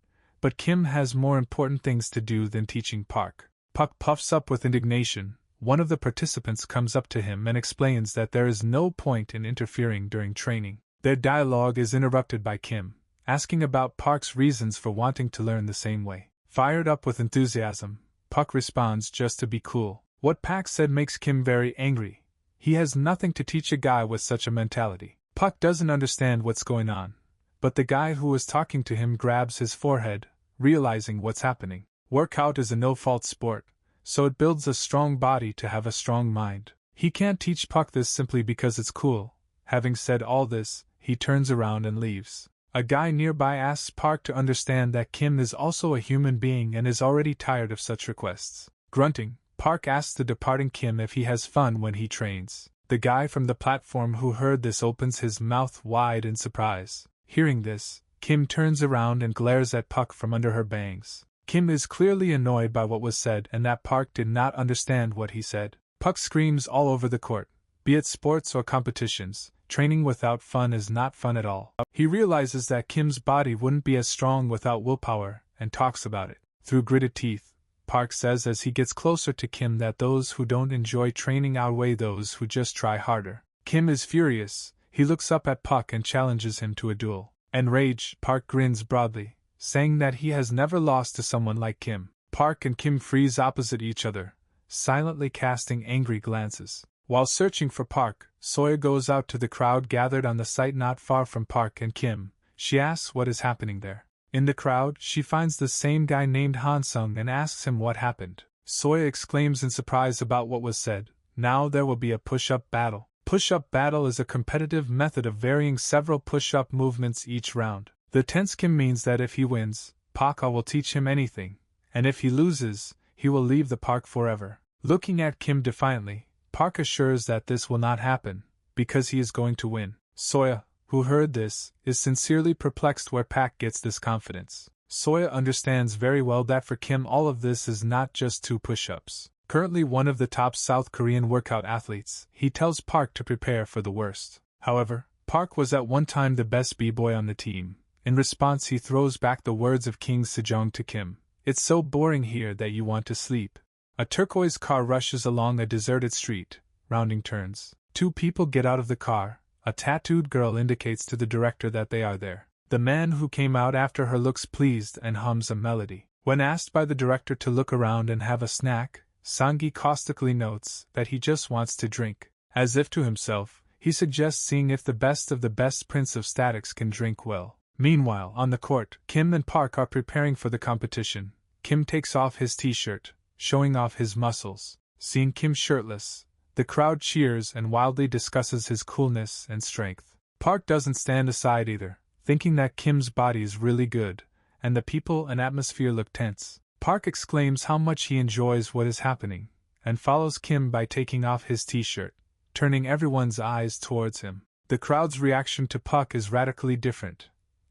but Kim has more important things to do than teaching Park. Puck puffs up with indignation. One of the participants comes up to him and explains that there is no point in interfering during training. Their dialogue is interrupted by Kim, asking about Park's reasons for wanting to learn the same way. Fired up with enthusiasm, Puck responds just to be cool. What Park said makes Kim very angry. He has nothing to teach a guy with such a mentality. Puck doesn't understand what's going on, but the guy who is talking to him grabs his forehead, realizing what's happening. Workout is a no-fault sport, so it builds a strong body to have a strong mind. He can't teach Puck this simply because it's cool. Having said all this, he turns around and leaves. A guy nearby asks Park to understand that Kim is also a human being and is already tired of such requests. Grunting, Park asks the departing Kim if he has fun when he trains. The guy from the platform who heard this opens his mouth wide in surprise. Hearing this, Kim turns around and glares at Puck from under her bangs. Kim is clearly annoyed by what was said and that Park did not understand what he said. Puck screams all over the court. Be it sports or competitions, training without fun is not fun at all. He realizes that Kim's body wouldn't be as strong without willpower, and talks about it. Through gritted teeth, Park says as he gets closer to Kim that those who don't enjoy training outweigh those who just try harder. Kim is furious. He looks up at Puck and challenges him to a duel. Enraged, Park grins broadly, saying that he has never lost to someone like Kim. Park and Kim freeze opposite each other, silently casting angry glances. While searching for Park, Soya goes out to the crowd gathered on the site not far from Park and Kim. She asks what is happening there. In the crowd, she finds the same guy named Han-sung and asks him what happened. Soya exclaims in surprise about what was said. Now there will be a push-up battle. Push-up battle is a competitive method of varying several push-up movements each round. The tense Kim means that if he wins, Park will teach him anything, and if he loses, he will leave the park forever. Looking at Kim defiantly, Park assures that this will not happen, because he is going to win. Soya, who heard this, is sincerely perplexed where Park gets this confidence. Soya understands very well that for Kim all of this is not just 2 push-ups. Currently one of the top South Korean workout athletes, he tells Park to prepare for the worst. However, Park was at one time the best b-boy on the team. In response he throws back the words of King Sejong to Kim. It's so boring here that you want to sleep. A turquoise car rushes along a deserted street, rounding turns. 2 people get out of the car. A tattooed girl indicates to the director that they are there. The man who came out after her looks pleased and hums a melody. When asked by the director to look around and have a snack, Sangi caustically notes that he just wants to drink. As if to himself, he suggests seeing if the best of the best Prince of Statics can drink well. Meanwhile, on the court, Kim and Park are preparing for the competition. Kim takes off his t-shirt, showing off his muscles. Seeing Kim shirtless, the crowd cheers and wildly discusses his coolness and strength. Park doesn't stand aside either, thinking that Kim's body is really good, and the people and atmosphere look tense. Park exclaims how much he enjoys what is happening, and follows Kim by taking off his t-shirt, turning everyone's eyes towards him. The crowd's reaction to Park is radically different.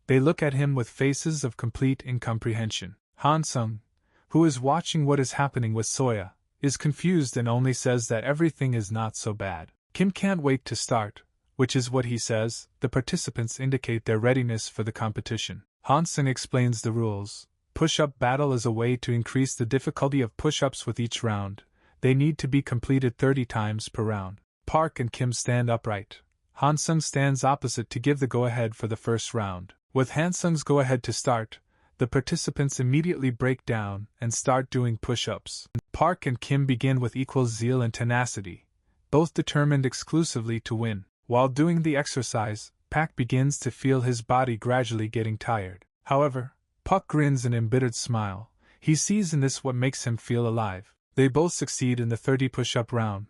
They look at him with faces of complete incomprehension. Han-sung, who is watching what is happening with Soya, is confused and only says that everything is not so bad. Kim can't wait to start, which is what he says. The participants indicate their readiness for the competition. Han-sung explains the rules. Push-up battle is a way to increase the difficulty of push-ups with each round. They need to be completed 30 times per round. Park and Kim stand upright. Han-sung stands opposite to give the go-ahead for the first round. With Han-sung's go-ahead to start, the participants immediately break down and start doing push-ups. Park and Kim begin with equal zeal and tenacity, both determined exclusively to win. While doing the exercise, Park begins to feel his body gradually getting tired. However, Park grins an embittered smile. He sees in this what makes him feel alive. They both succeed in the 30 push-up round,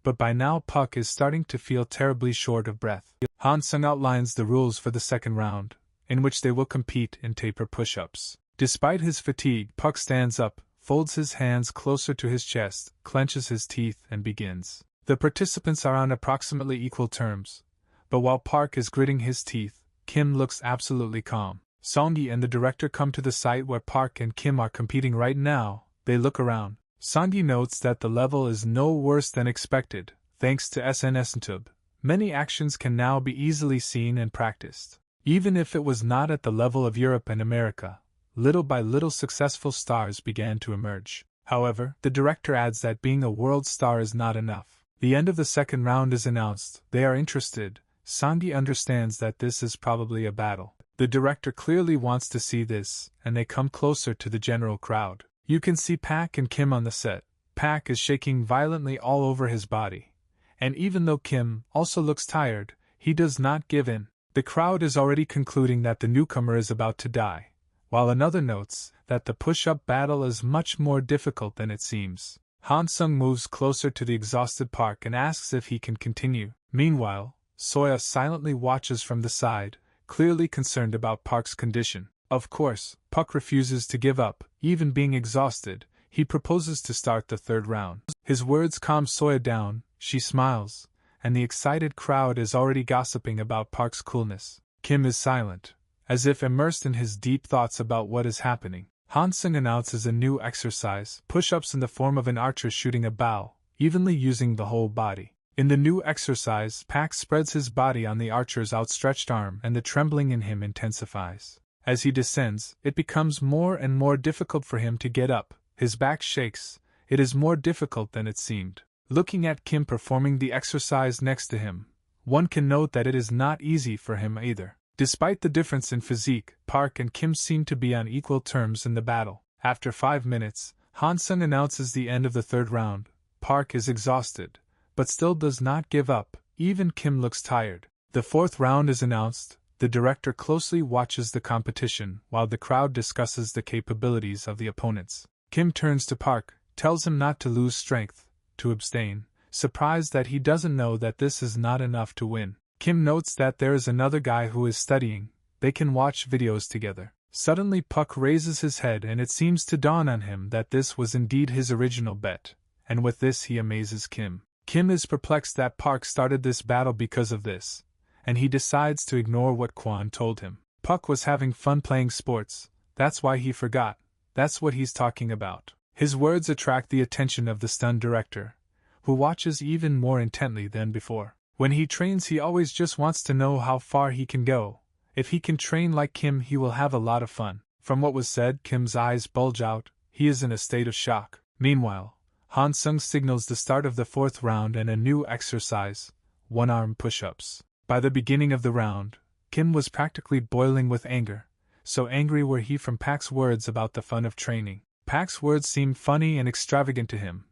but by now Park is starting to feel terribly short of breath. Han-sung outlines the rules for the second round, in which they will compete in taper push-ups. Despite his fatigue, Park stands up, folds his hands closer to his chest, clenches his teeth, and begins. The participants are on approximately equal terms, but while Park is gritting his teeth, Kim looks absolutely calm. Songyi and the director come to the site where Park and Kim are competing right now. They look around. Songyi notes that the level is no worse than expected. Thanks to SNSNTube, many actions can now be easily seen and practiced. Even if it was not at the level of Europe and America, little by little successful stars began to emerge. However, the director adds that being a world star is not enough. The end of the second round is announced. They are interested. Songyi understands that this is probably a battle. The director clearly wants to see this, and they come closer to the general crowd. You can see Park and Kim on the set. Park is shaking violently all over his body, and even though Kim also looks tired, he does not give in. The crowd is already concluding that the newcomer is about to die, while another notes that the push-up battle is much more difficult than it seems. Han-sung moves closer to the exhausted Park and asks if he can continue. Meanwhile, Soya silently watches from the side, clearly concerned about Park's condition. Of course, Park refuses to give up. Even being exhausted, he proposes to start the third round. His words calm Soya down. She smiles, and the excited crowd is already gossiping about Park's coolness. Kim is silent, as if immersed in his deep thoughts about what is happening. Han-sung announces a new exercise, push-ups in the form of an archer shooting a bow, evenly using the whole body. In the new exercise, Park spreads his body on the archer's outstretched arm and the trembling in him intensifies. As he descends, it becomes more and more difficult for him to get up. His back shakes. It is more difficult than it seemed. Looking at Kim performing the exercise next to him, one can note that it is not easy for him either. Despite the difference in physique, Park and Kim seem to be on equal terms in the battle. After 5 minutes, Han-sung announces the end of the third round. Park is exhausted, but still does not give up. Even Kim looks tired. The fourth round is announced. The director closely watches the competition while the crowd discusses the capabilities of the opponents. Kim turns to Park, tells him not to lose strength, to abstain, surprised that he doesn't know that this is not enough to win. Kim notes that there is another guy who is studying. They can watch videos together. Suddenly Park raises his head and it seems to dawn on him that this was indeed his original bet, and with this he amazes Kim. Kim is perplexed that Park started this battle because of this, and he decides to ignore what Kwon told him. Park was having fun playing sports, that's why he forgot, that's what he's talking about. His words attract the attention of the stunned director, who watches even more intently than before. When he trains he always just wants to know how far he can go. If he can train like Kim he will have a lot of fun. From what was said, Kim's eyes bulge out, he is in a state of shock. Meanwhile, Han-sung signals the start of the fourth round and a new exercise, one-arm push-ups. By the beginning of the round, Kim was practically boiling with anger. So angry were he from Park's words about the fun of training. Park's words seemed funny and extravagant to him,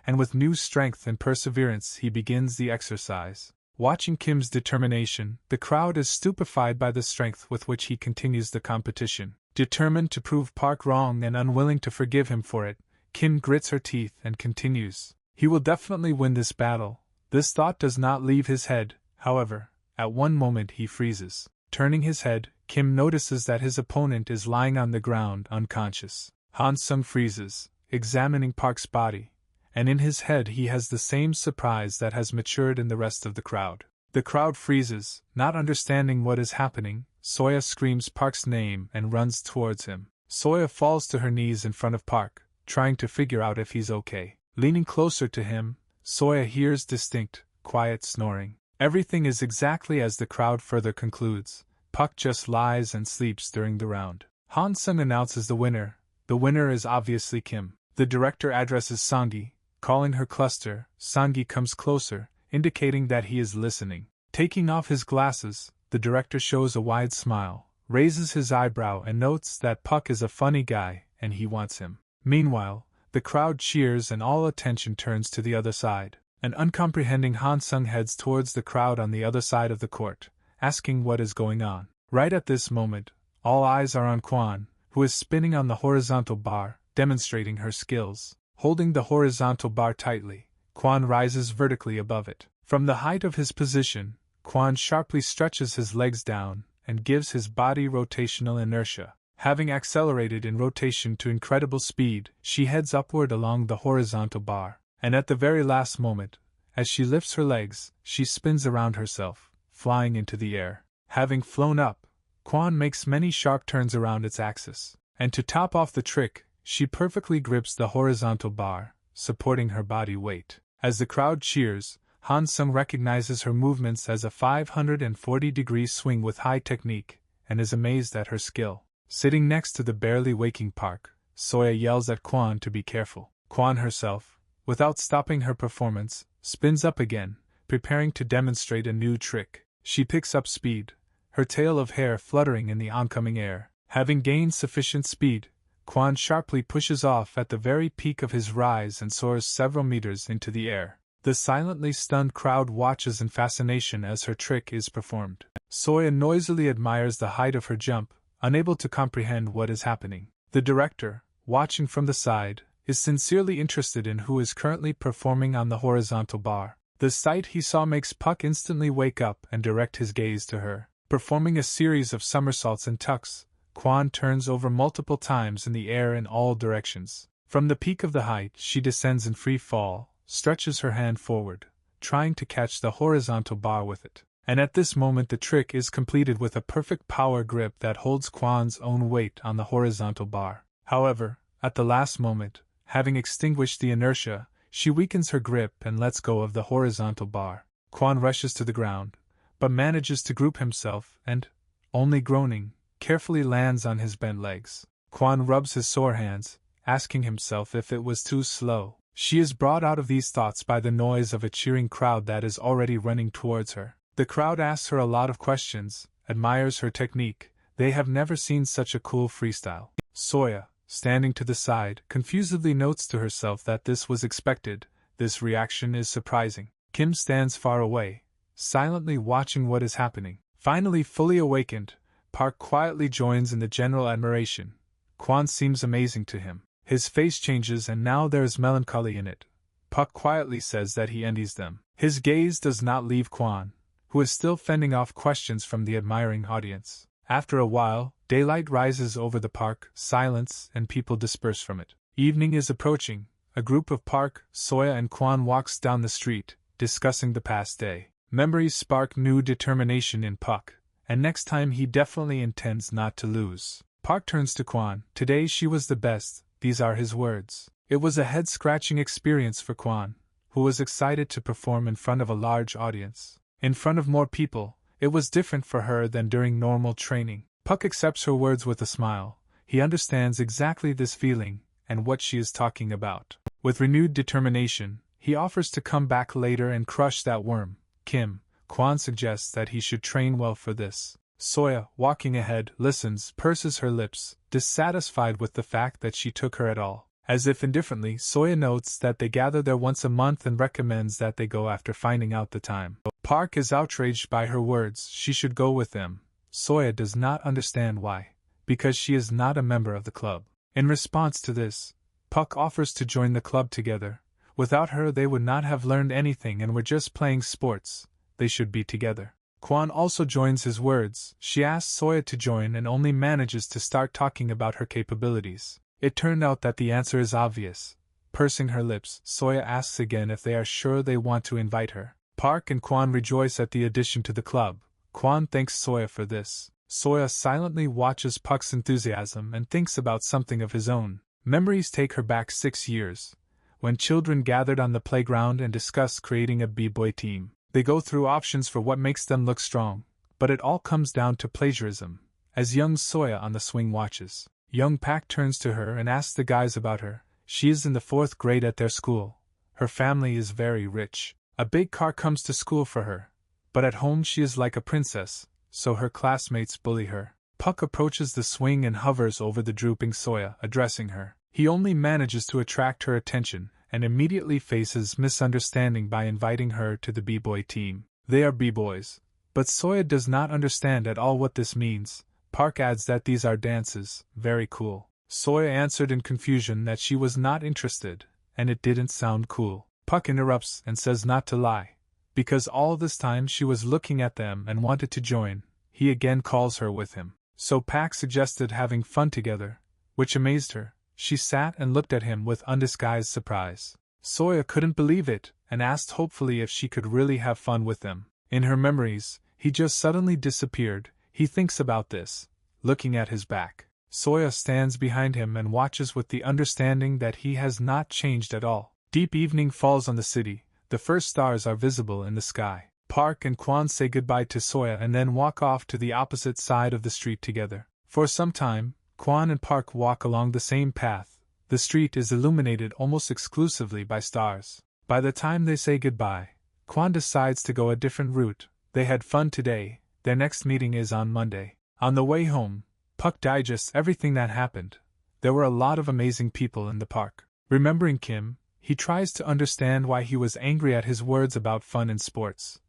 and with new strength and perseverance he begins the exercise. Watching Kim's determination, the crowd is stupefied by the strength with which he continues the competition. Determined to prove Park wrong and unwilling to forgive him for it, Kim grits her teeth and continues. He will definitely win this battle. This thought does not leave his head, however. At one moment he freezes. Turning his head, Kim notices that his opponent is lying on the ground unconscious. Han-sung freezes, examining Park's body, and in his head he has the same surprise that has matured in the rest of the crowd. The crowd freezes, not understanding what is happening. Soya screams Park's name and runs towards him. Soya falls to her knees in front of Park, trying to figure out if he's okay. Leaning closer to him, Soya hears distinct, quiet snoring. Everything is exactly as the crowd further concludes. Park just lies and sleeps during the round. Han-sung announces the winner. The winner is obviously Kim. The director addresses Songi, calling her cluster. Songi comes closer, indicating that he is listening. Taking off his glasses, the director shows a wide smile, raises his eyebrow and notes that Park is a funny guy and he wants him. Meanwhile, the crowd cheers and all attention turns to the other side. An uncomprehending Han-sung heads towards the crowd on the other side of the court, asking what is going on. Right at this moment, all eyes are on Kwon, who is spinning on the horizontal bar, demonstrating her skills. Holding the horizontal bar tightly, Kwon rises vertically above it. From the height of his position, Kwon sharply stretches his legs down and gives his body rotational inertia. Having accelerated in rotation to incredible speed, she heads upward along the horizontal bar, and at the very last moment, as she lifts her legs, she spins around herself, flying into the air. Having flown up, Kwon makes many sharp turns around its axis, and to top off the trick, she perfectly grips the horizontal bar, supporting her body weight. As the crowd cheers, Han-sung recognizes her movements as a 540-degree swing with high technique, and is amazed at her skill. Sitting next to the barely waking Park, Soya yells at Kwon to be careful. Kwon herself, without stopping her performance, spins up again, preparing to demonstrate a new trick. She picks up speed, her tail of hair fluttering in the oncoming air. Having gained sufficient speed, Kwon sharply pushes off at the very peak of his rise and soars several meters into the air. The silently stunned crowd watches in fascination as her trick is performed. Soya noisily admires the height of her jump, unable to comprehend what is happening. The director, watching from the side, is sincerely interested in who is currently performing on the horizontal bar. The sight he saw makes Puck instantly wake up and direct his gaze to her. Performing a series of somersaults and tucks, Kwon turns over multiple times in the air in all directions. From the peak of the height, she descends in free fall, stretches her hand forward, trying to catch the horizontal bar with it. And at this moment the trick is completed with a perfect power grip that holds Kwon's own weight on the horizontal bar. However, at the last moment, having extinguished the inertia, she weakens her grip and lets go of the horizontal bar. Kwon rushes to the ground, but manages to group himself and, only groaning, carefully lands on his bent legs. Kwon rubs his sore hands, asking himself if it was too slow. She is brought out of these thoughts by the noise of a cheering crowd that is already running towards her. The crowd asks her a lot of questions, admires her technique. They have never seen such a cool freestyle. Soya, standing to the side, confusedly notes to herself that this was expected. This reaction is surprising. Kim stands far away, silently watching what is happening. Finally fully awakened, Park quietly joins in the general admiration. Kwon seems amazing to him. His face changes and now there is melancholy in it. Puck quietly says that he envies them. His gaze does not leave Kwon, who is still fending off questions from the admiring audience. After a while, daylight rises over the park, silence, and people disperse from it. Evening is approaching. A group of Park, Soya and Kwon walks down the street, discussing the past day. Memories spark new determination in Puck, and next time he definitely intends not to lose. Park turns to Kwon. Today she was the best, these are his words. It was a head-scratching experience for Kwon, who was excited to perform in front of a large audience. In front of more people, it was different for her than during normal training. Puck accepts her words with a smile. He understands exactly this feeling, and what she is talking about. With renewed determination, he offers to come back later and crush that worm. Kwon suggests that he should train well for this. Soya, walking ahead, listens, purses her lips, dissatisfied with the fact that she took her at all. As if indifferently, Soya notes that they gather there once a month and recommends that they go after finding out the time. Park is outraged by her words. She should go with them. Soya does not understand why. Because she is not a member of the club. In response to this, Puck offers to join the club together. Without her they would not have learned anything and were just playing sports. They should be together. Kwon also joins his words. She asks Soya to join and only manages to start talking about her capabilities. It turned out that the answer is obvious. Pursing her lips, Soya asks again if they are sure they want to invite her. Park and Kwon rejoice at the addition to the club. Kwon thanks Soya for this. Soya silently watches Puck's enthusiasm and thinks about something of his own. Memories take her back 6 years, when children gathered on the playground and discussed creating a b-boy team. They go through options for what makes them look strong, but it all comes down to plagiarism. As young Soya on the swing watches, young Pak turns to her and asks the guys about her. She is in the 4th grade at their school. Her family is very rich. A big car comes to school for her, but at home she is like a princess, so her classmates bully her. Puck approaches the swing and hovers over the drooping Soya, addressing her. He only manages to attract her attention, and immediately faces misunderstanding by inviting her to the b-boy team. They are b-boys, but Soya does not understand at all what this means. Park adds that these are dances, very cool. Soya answered in confusion that she was not interested, and it didn't sound cool. Puck interrupts and says not to lie, because all this time she was looking at them and wanted to join. He again calls her with him. So Pak suggested having fun together, which amazed her. She sat and looked at him with undisguised surprise. Soya couldn't believe it, and asked hopefully if she could really have fun with him. In her memories, he just suddenly disappeared. He thinks about this, looking at his back. Soya stands behind him and watches with the understanding that he has not changed at all. Deep evening falls on the city. The first stars are visible in the sky. Park and Kwon say goodbye to Soya and then walk off to the opposite side of the street together. For some time, Kwon and Park walk along the same path. The street is illuminated almost exclusively by stars. By the time they say goodbye, Kwon decides to go a different route. They had fun today. Their next meeting is on Monday. On the way home, Puck digests everything that happened. There were a lot of amazing people in the park. Remembering Kim, he tries to understand why he was angry at his words about fun in sports.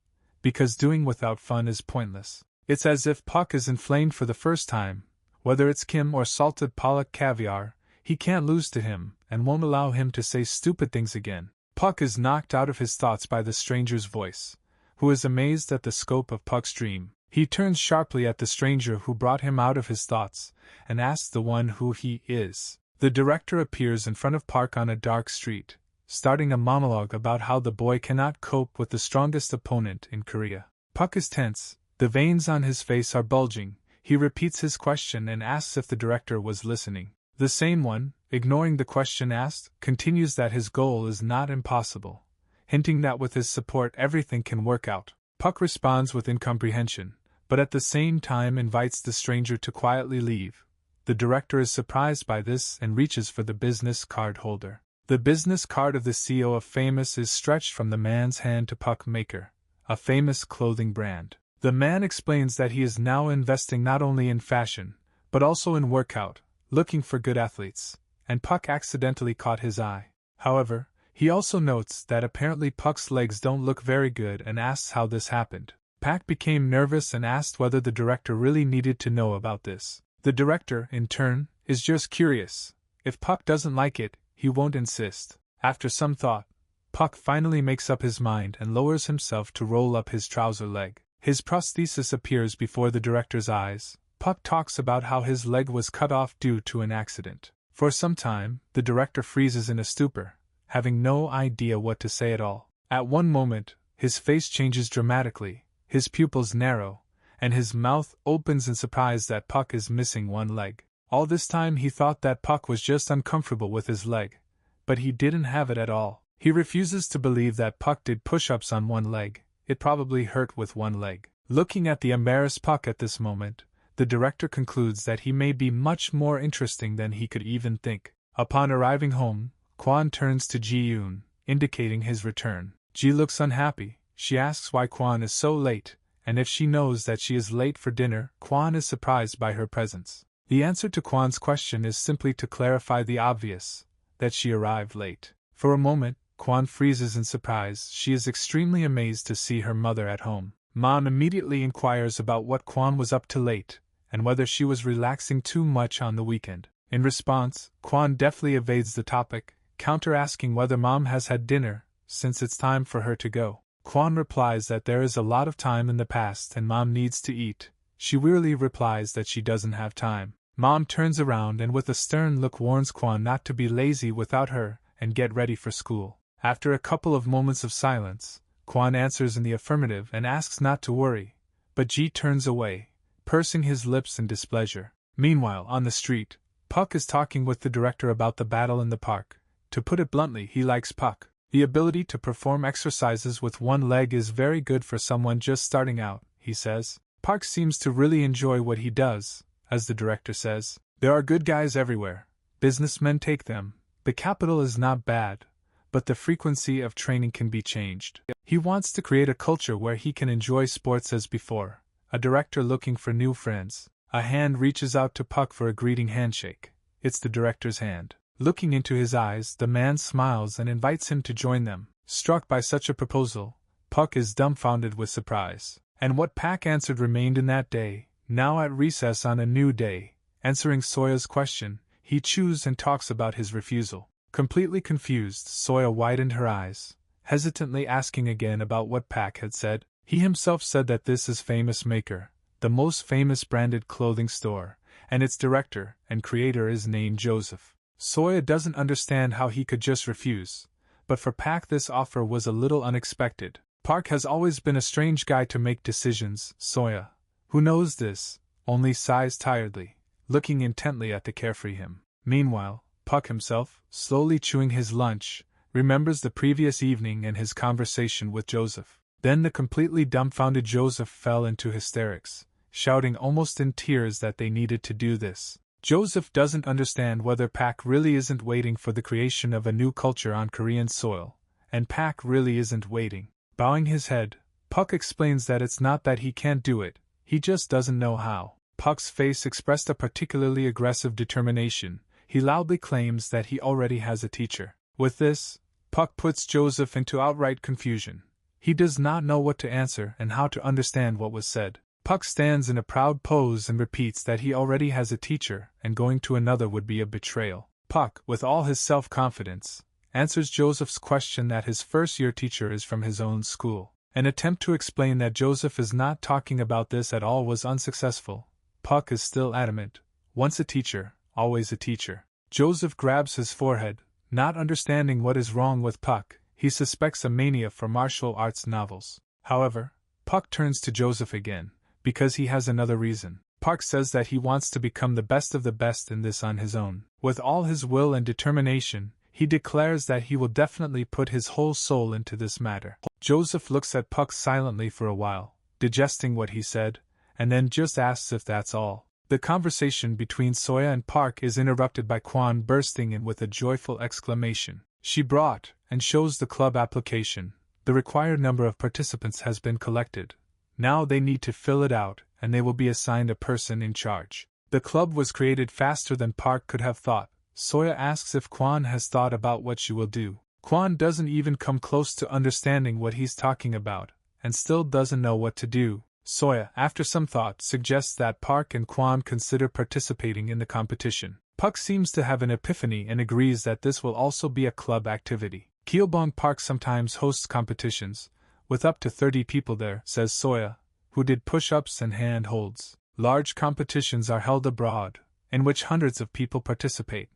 Because doing without fun is pointless. It's as if Puck is inflamed for the first time. Whether it's Kim or salted pollock caviar, he can't lose to him, and won't allow him to say stupid things again. Puck is knocked out of his thoughts by the stranger's voice, who is amazed at the scope of Puck's dream. He turns sharply at the stranger who brought him out of his thoughts, and asks the one who he is. The director appears in front of Park on a dark street, starting a monologue about how the boy cannot cope with the strongest opponent in Korea. Puck is tense, the veins on his face are bulging. He repeats his question and asks if the director was listening. The same one, ignoring the question asked, continues that his goal is not impossible, hinting that with his support everything can work out. Puck responds with incomprehension, but at the same time invites the stranger to quietly leave. The director is surprised by this and reaches for the business card holder. The business card of the CEO of Famous is stretched from the man's hand to Puck Maker, a famous clothing brand. The man explains that he is now investing not only in fashion, but also in workout, looking for good athletes, and Puck accidentally caught his eye. However, he also notes that apparently Puck's legs don't look very good and asks how this happened. Pak became nervous and asked whether the director really needed to know about this. The director, in turn, is just curious. If Puck doesn't like it, he won't insist. After some thought, Puck finally makes up his mind and lowers himself to roll up his trouser leg. His prosthesis appears before the director's eyes. Puck talks about how his leg was cut off due to an accident. For some time, the director freezes in a stupor, having no idea what to say at all. At one moment, his face changes dramatically, his pupils narrow, and his mouth opens in surprise that Puck is missing one leg. All this time he thought that Puck was just uncomfortable with his leg, but he didn't have it at all. He refuses to believe that Puck did push-ups on one leg. It probably hurt with one leg. Looking at the embarrassed Puck at this moment, the director concludes that he may be much more interesting than he could even think. Upon arriving home, Kwon turns to Ji-yoon, indicating his return. Ji looks unhappy. She asks why Kwon is so late, and if she knows that she is late for dinner, Kwon is surprised by her presence. The answer to Kwon's question is simply to clarify the obvious, that she arrived late. For a moment, Kwon freezes in surprise. She is extremely amazed to see her mother at home. Mom immediately inquires about what Kwon was up to late, and whether she was relaxing too much on the weekend. In response, Kwon deftly evades the topic, counter-asking whether Mom has had dinner, since it's time for her to go. Kwon replies that there is a lot of time in the past and Mom needs to eat. She wearily replies that she doesn't have time. Mom turns around and with a stern look warns Kwon not to be lazy without her and get ready for school. After a couple of moments of silence, Kwon answers in the affirmative and asks not to worry, but Ji turns away, pursing his lips in displeasure. Meanwhile, on the street, Puck is talking with the director about the battle in the park. To put it bluntly, he likes Puck. The ability to perform exercises with one leg is very good for someone just starting out, he says. Park seems to really enjoy what he does, as the director says. There are good guys everywhere. Businessmen take them. The capital is not bad, but the frequency of training can be changed. He wants to create a culture where he can enjoy sports as before. A director looking for new friends. A hand reaches out to Puck for a greeting handshake. It's the director's hand. Looking into his eyes, the man smiles and invites him to join them. Struck by such a proposal, Puck is dumbfounded with surprise. And what Pak answered remained in that day, now at recess on a new day. Answering Soya's question, he chews and talks about his refusal. Completely confused, Soya widened her eyes, hesitantly asking again about what Pak had said. He himself said that this is Famous Maker, the most famous branded clothing store, and its director and creator is named Joseph. Soya doesn't understand how he could just refuse, but for Pak this offer was a little unexpected. Park has always been a strange guy to make decisions. Soya, who knows this, only sighs tiredly, looking intently at the carefree him. Meanwhile, Puck himself, slowly chewing his lunch, remembers the previous evening and his conversation with Joseph. Then the completely dumbfounded Joseph fell into hysterics, shouting almost in tears that they needed to do this. Joseph doesn't understand whether Pak really isn't waiting for the creation of a new culture on Korean soil, and Pak really isn't waiting. Bowing his head, Puck explains that it's not that he can't do it, he just doesn't know how. Puck's face expressed a particularly aggressive determination. He loudly claims that he already has a teacher. With this, Puck puts Joseph into outright confusion. He does not know what to answer and how to understand what was said. Puck stands in a proud pose and repeats that he already has a teacher and going to another would be a betrayal. Puck, with all his self-confidence, answers Joseph's question that his first-year teacher is from his own school. An attempt to explain that Joseph is not talking about this at all was unsuccessful. Puck is still adamant. Once a teacher, always a teacher. Joseph grabs his forehead, not understanding what is wrong with Puck. He suspects a mania for martial arts novels. However, Puck turns to Joseph again, because he has another reason. Puck says that he wants to become the best of the best in this on his own. With all his will and determination, he declares that he will definitely put his whole soul into this matter. Joseph looks at Puck silently for a while, digesting what he said, and then just asks if that's all. The conversation between Soya and Park is interrupted by Kwon bursting in with a joyful exclamation. She brought and shows the club application. The required number of participants has been collected. Now they need to fill it out, and they will be assigned a person in charge. The club was created faster than Park could have thought. Soya asks if Kwon has thought about what she will do. Kwon doesn't even come close to understanding what he's talking about, and still doesn't know what to do. Soya, after some thought, suggests that Park and Kwon consider participating in the competition. Puck seems to have an epiphany and agrees that this will also be a club activity. Gyeobong Park sometimes hosts competitions, with up to 30 people there, says Soya, who did push-ups and hand-holds. Large competitions are held abroad, in which hundreds of people participate,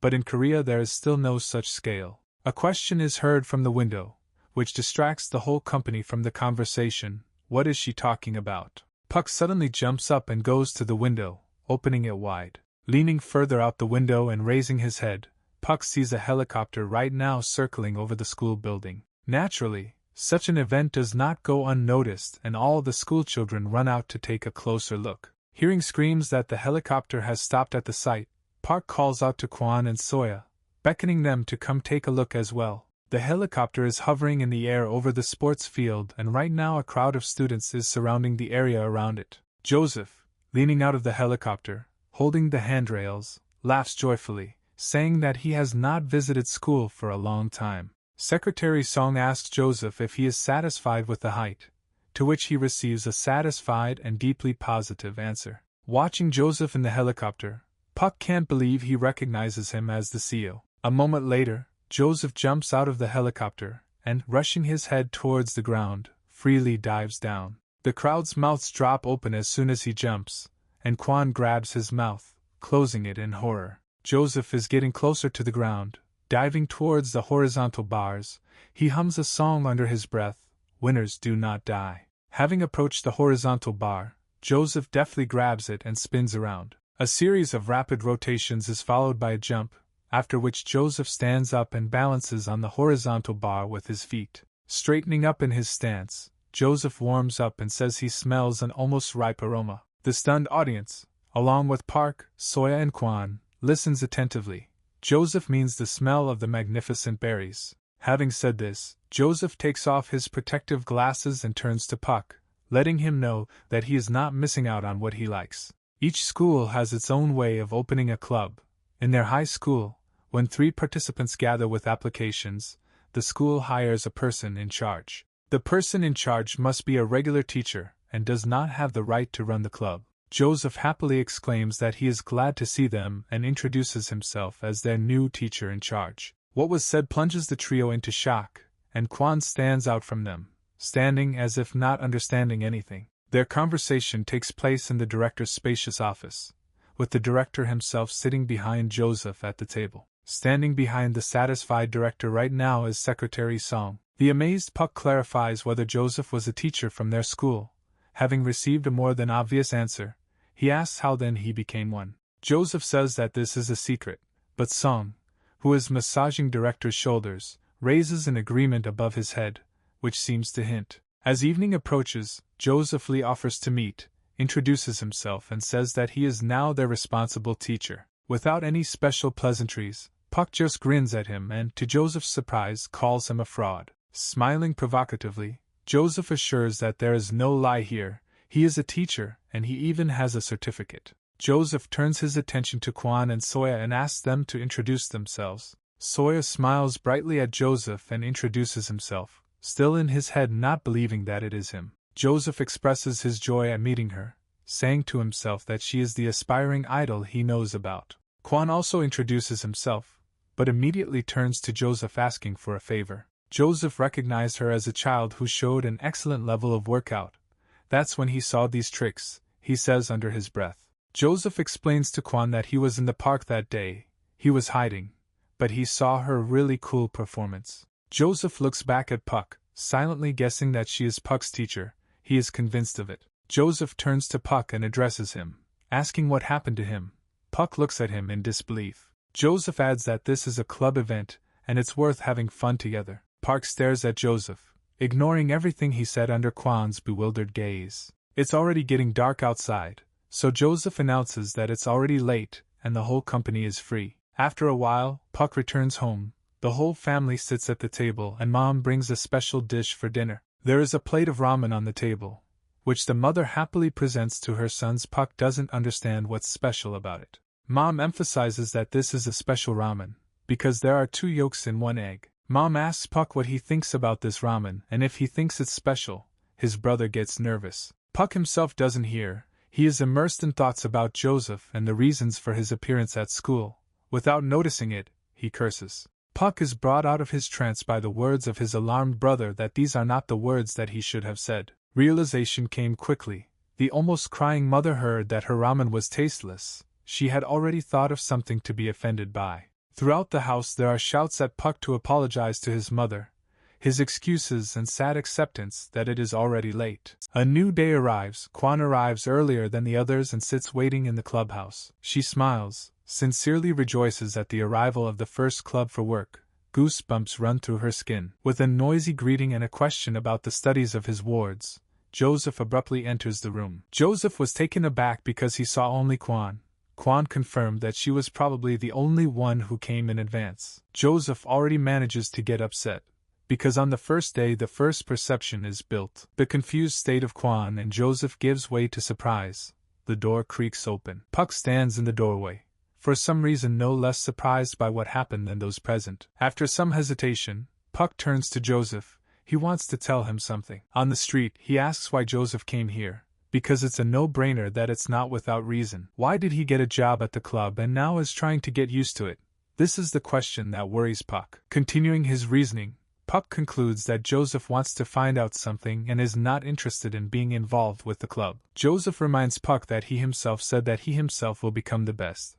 but in Korea there is still no such scale. A question is heard from the window, which distracts the whole company from the conversation. What is she talking about? Puck suddenly jumps up and goes to the window, opening it wide. Leaning further out the window and raising his head, Puck sees a helicopter right now circling over the school building. Naturally, such an event does not go unnoticed and all the schoolchildren run out to take a closer look. Hearing screams that the helicopter has stopped at the site, Park calls out to Kwon and Soya, beckoning them to come take a look as well. The helicopter is hovering in the air over the sports field, and right now a crowd of students is surrounding the area around it. Joseph, leaning out of the helicopter, holding the handrails, laughs joyfully, saying that he has not visited school for a long time. Secretary Song asks Joseph if he is satisfied with the height, to which he receives a satisfied and deeply positive answer. Watching Joseph in the helicopter, Puck can't believe he recognizes him as the CEO. A moment later, Joseph jumps out of the helicopter and, rushing his head towards the ground, freely dives down. The crowd's mouths drop open as soon as he jumps, and Kwon grabs his mouth, closing it in horror. Joseph is getting closer to the ground, diving towards the horizontal bars. He hums a song under his breath, "Winners do not die." Having approached the horizontal bar, Joseph deftly grabs it and spins around. A series of rapid rotations is followed by a jump, after which Joseph stands up and balances on the horizontal bar with his feet. Straightening up in his stance, Joseph warms up and says he smells an almost ripe aroma. The stunned audience, along with Park, Soya and Kwon, listens attentively. Joseph means the smell of the magnificent berries. Having said this, Joseph takes off his protective glasses and turns to Puck, letting him know that he is not missing out on what he likes. Each school has its own way of opening a club. In their high school, when 3 participants gather with applications, the school hires a person in charge. The person in charge must be a regular teacher and does not have the right to run the club. Joseph happily exclaims that he is glad to see them and introduces himself as their new teacher in charge. What was said plunges the trio into shock, and Kwon stands out from them, standing as if not understanding anything. Their conversation takes place in the director's spacious office, with the director himself sitting behind Joseph at the table. Standing behind the satisfied director right now is Secretary Song. The amazed Puck clarifies whether Joseph was a teacher from their school. Having received a more than obvious answer, he asks how then he became one. Joseph says that this is a secret, but Song, who is massaging director's shoulders, raises an agreement above his head, which seems to hint. As evening approaches, Joseph Lee offers to meet, introduces himself and says that he is now their responsible teacher. Without any special pleasantries, Puck just grins at him and, to Joseph's surprise, calls him a fraud. Smiling provocatively, Joseph assures that there is no lie here, he is a teacher, and he even has a certificate. Joseph turns his attention to Kwon and Soya and asks them to introduce themselves. Soya smiles brightly at Joseph and introduces himself, still in his head not believing that it is him. Joseph expresses his joy at meeting her, saying to himself that she is the aspiring idol he knows about. Kwon also introduces himself, but immediately turns to Joseph asking for a favor. Joseph recognized her as a child who showed an excellent level of workout. That's when he saw these tricks, he says under his breath. Joseph explains to Kwon that he was in the park that day. He was hiding, but he saw her really cool performance. Joseph looks back at Puck, silently guessing that she is Puck's teacher. He is convinced of it. Joseph turns to Puck and addresses him, asking what happened to him. Puck looks at him in disbelief. Joseph adds that this is a club event, and it's worth having fun together. Park stares at Joseph, ignoring everything he said under Kwon's bewildered gaze. It's already getting dark outside, so Joseph announces that it's already late and the whole company is free. After a while, Puck returns home. The whole family sits at the table and Mom brings a special dish for dinner. There is a plate of ramen on the table, which the mother happily presents to her sons. Puck doesn't understand what's special about it. Mom emphasizes that this is a special ramen, because there are 2 yolks in 1 egg. Mom asks Puck what he thinks about this ramen, and if he thinks it's special. His brother gets nervous. Puck himself doesn't hear. He is immersed in thoughts about Joseph and the reasons for his appearance at school. Without noticing it, he curses. Puck is brought out of his trance by the words of his alarmed brother that these are not the words that he should have said. Realization came quickly. The almost crying mother heard that her ramen was tasteless. She had already thought of something to be offended by. Throughout the house there are shouts at Puck to apologize to his mother, his excuses and sad acceptance that it is already late. A new day arrives. Kwon arrives earlier than the others and sits waiting in the clubhouse. She smiles, sincerely rejoices at the arrival of the first club for work. Goosebumps run through her skin. With a noisy greeting and a question about the studies of his wards, Joseph abruptly enters the room. Joseph was taken aback because he saw only Kwon. Kwan confirmed that she was probably the only one who came in advance. Joseph already manages to get upset, because on the first day the first perception is built. The confused state of Kwan and Joseph gives way to surprise. The door creaks open. Puck stands in the doorway, for some reason no less surprised by what happened than those present. After some hesitation, Puck turns to Joseph. He wants to tell him something. On the street, he asks why Joseph came here, because it's a no-brainer that it's not without reason. Why did he get a job at the club and now is trying to get used to it? This is the question that worries Puck. Continuing his reasoning, Puck concludes that Joseph wants to find out something and is not interested in being involved with the club. Joseph reminds Puck that he himself said that he himself will become the best.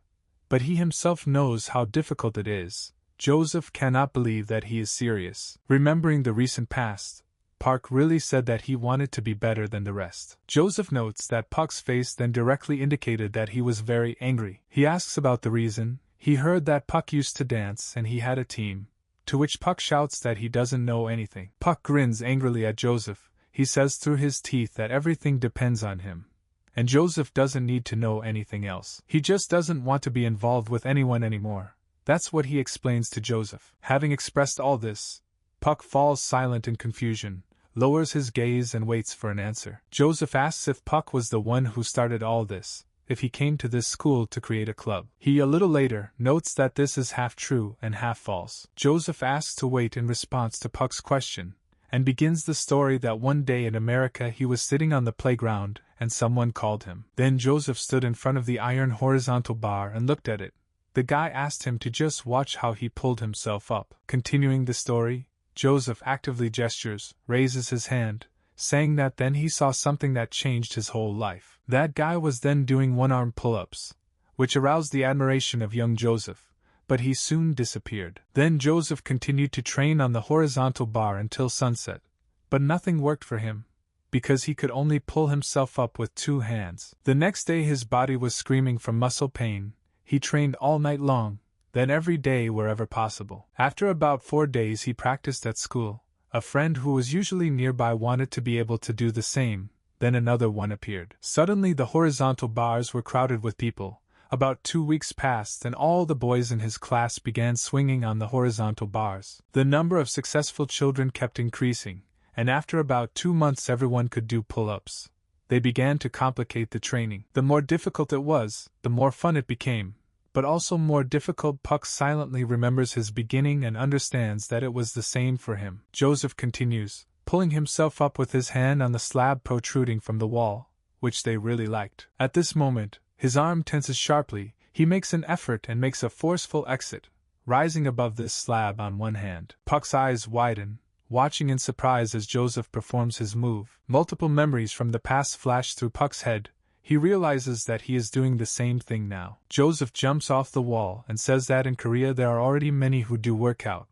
But he himself knows how difficult it is. Joseph cannot believe that he is serious. Remembering the recent past, Puck really said that he wanted to be better than the rest. Joseph notes that Puck's face then directly indicated that he was very angry. He asks about the reason. He heard that Puck used to dance and he had a team, to which Puck shouts that he doesn't know anything. Puck grins angrily at Joseph. He says through his teeth that everything depends on him, and Joseph doesn't need to know anything else. He just doesn't want to be involved with anyone anymore. That's what he explains to Joseph. Having expressed all this, Puck falls silent in confusion, lowers his gaze and waits for an answer. Joseph asks if Puck was the one who started all this, if he came to this school to create a club. He a little later notes that this is half true and half false. Joseph asks to wait in response to Puck's question, and begins the story that one day in America he was sitting on the playground and someone called him. Then Joseph stood in front of the iron horizontal bar and looked at it. The guy asked him to just watch how he pulled himself up. Continuing the story, Joseph actively gestures, raises his hand, saying that then he saw something that changed his whole life. That guy was then doing one-arm pull-ups, which aroused the admiration of young Joseph, but he soon disappeared. Then Joseph continued to train on the horizontal bar until sunset, but nothing worked for him, because he could only pull himself up with 2 hands. The next day his body was screaming from muscle pain. He trained all night long, then every day wherever possible. After about 4 days he practiced at school. A friend who was usually nearby wanted to be able to do the same, then another one appeared. Suddenly the horizontal bars were crowded with people. About 2 weeks passed and all the boys in his class began swinging on the horizontal bars. The number of successful children kept increasing, and after about 2 months everyone could do pull-ups. They began to complicate the training. The more difficult it was, the more fun it became, but also more difficult. Puck silently remembers his beginning and understands that it was the same for him. Joseph continues, pulling himself up with his hand on the slab protruding from the wall, which they really liked. At this moment, his arm tenses sharply. He makes an effort and makes a forceful exit, rising above this slab on one hand. Puck's eyes widen, watching in surprise as Joseph performs his move. Multiple memories from the past flash through Puck's head. He realizes that he is doing the same thing now. Joseph jumps off the wall and says that in Korea there are already many who do workout,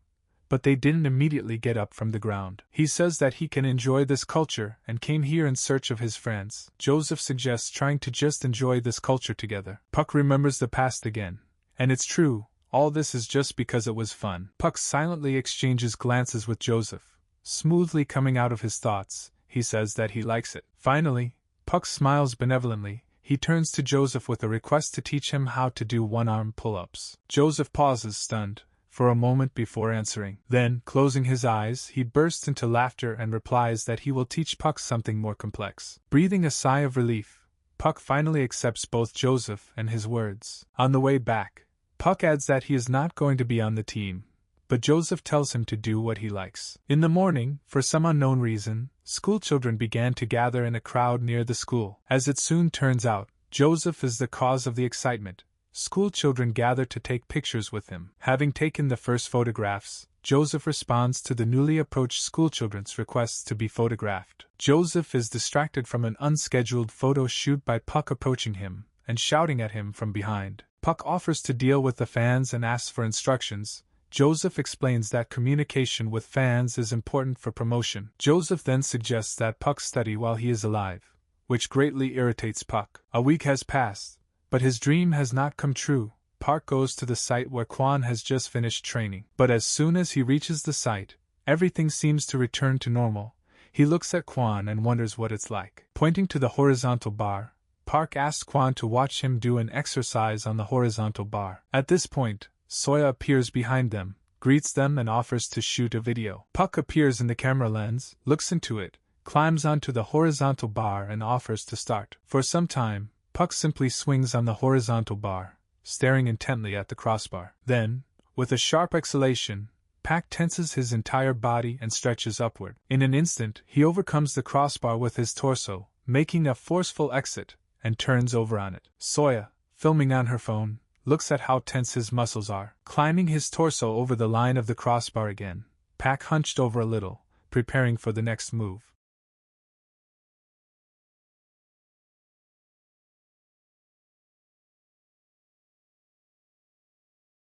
but they didn't immediately get up from the ground. He says that he can enjoy this culture and came here in search of his friends. Joseph suggests trying to just enjoy this culture together. Puck remembers the past again. And it's true, all this is just because it was fun. Puck silently exchanges glances with Joseph. Smoothly coming out of his thoughts, he says that he likes it. Finally, Puck smiles benevolently. He turns to Joseph with a request to teach him how to do one-arm pull-ups. Joseph pauses stunned for a moment before answering. Then, closing his eyes, he bursts into laughter and replies that he will teach Puck something more complex. Breathing a sigh of relief, Puck finally accepts both Joseph and his words. On the way back, Puck adds that he is not going to be on the team, but Joseph tells him to do what he likes. In the morning, for some unknown reason, schoolchildren began to gather in a crowd near the school. As it soon turns out, Joseph is the cause of the excitement. Schoolchildren gather to take pictures with him. Having taken the first photographs, Joseph responds to the newly approached schoolchildren's requests to be photographed. Joseph is distracted from an unscheduled photo shoot by Puck approaching him and shouting at him from behind. Puck offers to deal with the fans and asks for instructions. Joseph explains that communication with fans is important for promotion. Joseph then suggests that Puck study while he is alive, which greatly irritates Puck. A week has passed, but his dream has not come true. Puck goes to the site where Kwan has just finished training. But as soon as he reaches the site, everything seems to return to normal. He looks at Kwan and wonders what it's like. Pointing to the horizontal bar, Park asks Kwon to watch him do an exercise on the horizontal bar. At this point, Soya appears behind them, greets them and offers to shoot a video. Puck appears in the camera lens, looks into it, climbs onto the horizontal bar and offers to start. For some time, Puck simply swings on the horizontal bar, staring intently at the crossbar. Then, with a sharp exhalation, Pak tenses his entire body and stretches upward. In an instant, he overcomes the crossbar with his torso, making a forceful exit, and turns over on it. Soya, filming on her phone, looks at how tense his muscles are. Climbing his torso over the line of the crossbar again, Pak hunched over a little, preparing for the next move.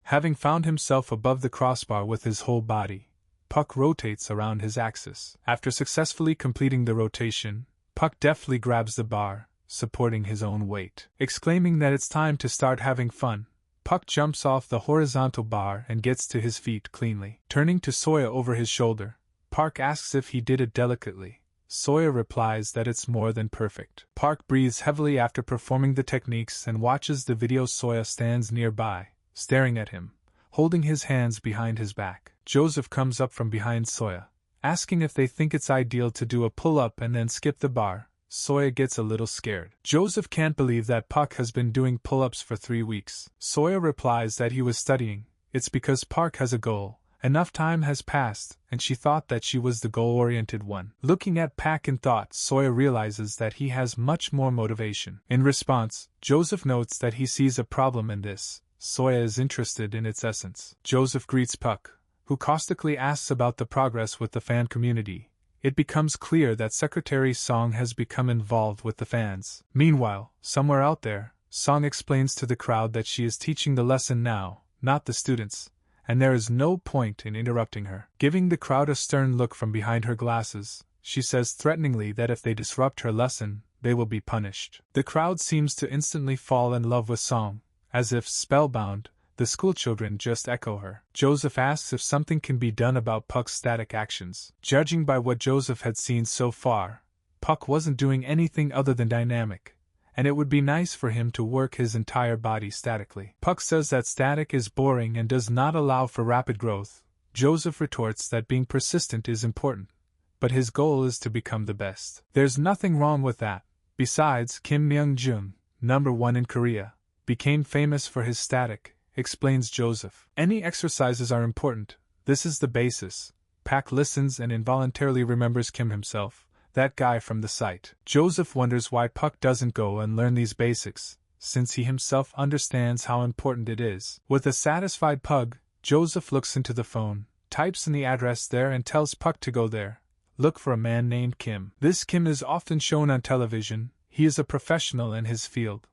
Having found himself above the crossbar with his whole body, Puck rotates around his axis. After successfully completing the rotation, Puck deftly grabs the bar, supporting his own weight. Exclaiming that it's time to start having fun, Puck jumps off the horizontal bar and gets to his feet cleanly. Turning to Soya over his shoulder, Park asks if he did it delicately. Soya replies that it's more than perfect. Park breathes heavily after performing the techniques and watches the video. Soya stands nearby, staring at him, holding his hands behind his back. Joseph comes up from behind Soya, asking if they think it's ideal to do a pull-up and then skip the bar. Soya gets a little scared. Joseph can't believe that Puck has been doing pull-ups for 3 weeks. Soya replies that he was studying. It's because Park has a goal. Enough time has passed, and she thought that she was the goal-oriented one. Looking at Pak in thought, Soya realizes that he has much more motivation. In response, Joseph notes that he sees a problem in this. Soya is interested in its essence. Joseph greets Puck, who caustically asks about the progress with the fan community. It becomes clear that Secretary Song has become involved with the fans. Meanwhile, somewhere out there, Song explains to the crowd that she is teaching the lesson now, not the students, and there is no point in interrupting her. Giving the crowd a stern look from behind her glasses, she says threateningly that if they disrupt her lesson, they will be punished. The crowd seems to instantly fall in love with Song. As if spellbound, the schoolchildren just echo her. Joseph asks if something can be done about Puck's static actions. Judging by what Joseph had seen so far, Puck wasn't doing anything other than dynamic, and it would be nice for him to work his entire body statically. Puck says that static is boring and does not allow for rapid growth. Joseph retorts that being persistent is important, but his goal is to become the best. There's nothing wrong with that. Besides, Kim Myung-jun, #1 in Korea, became famous for his static, explains Joseph. Any exercises are important, this is the basis. Pak listens and involuntarily remembers Kim himself, that guy from the site. Joseph wonders why Puck doesn't go and learn these basics, since he himself understands how important it is. With a satisfied Puck, Joseph looks into the phone, types in the address there and tells Puck to go there. Look for a man named Kim. This Kim is often shown on television, he is a professional in his field.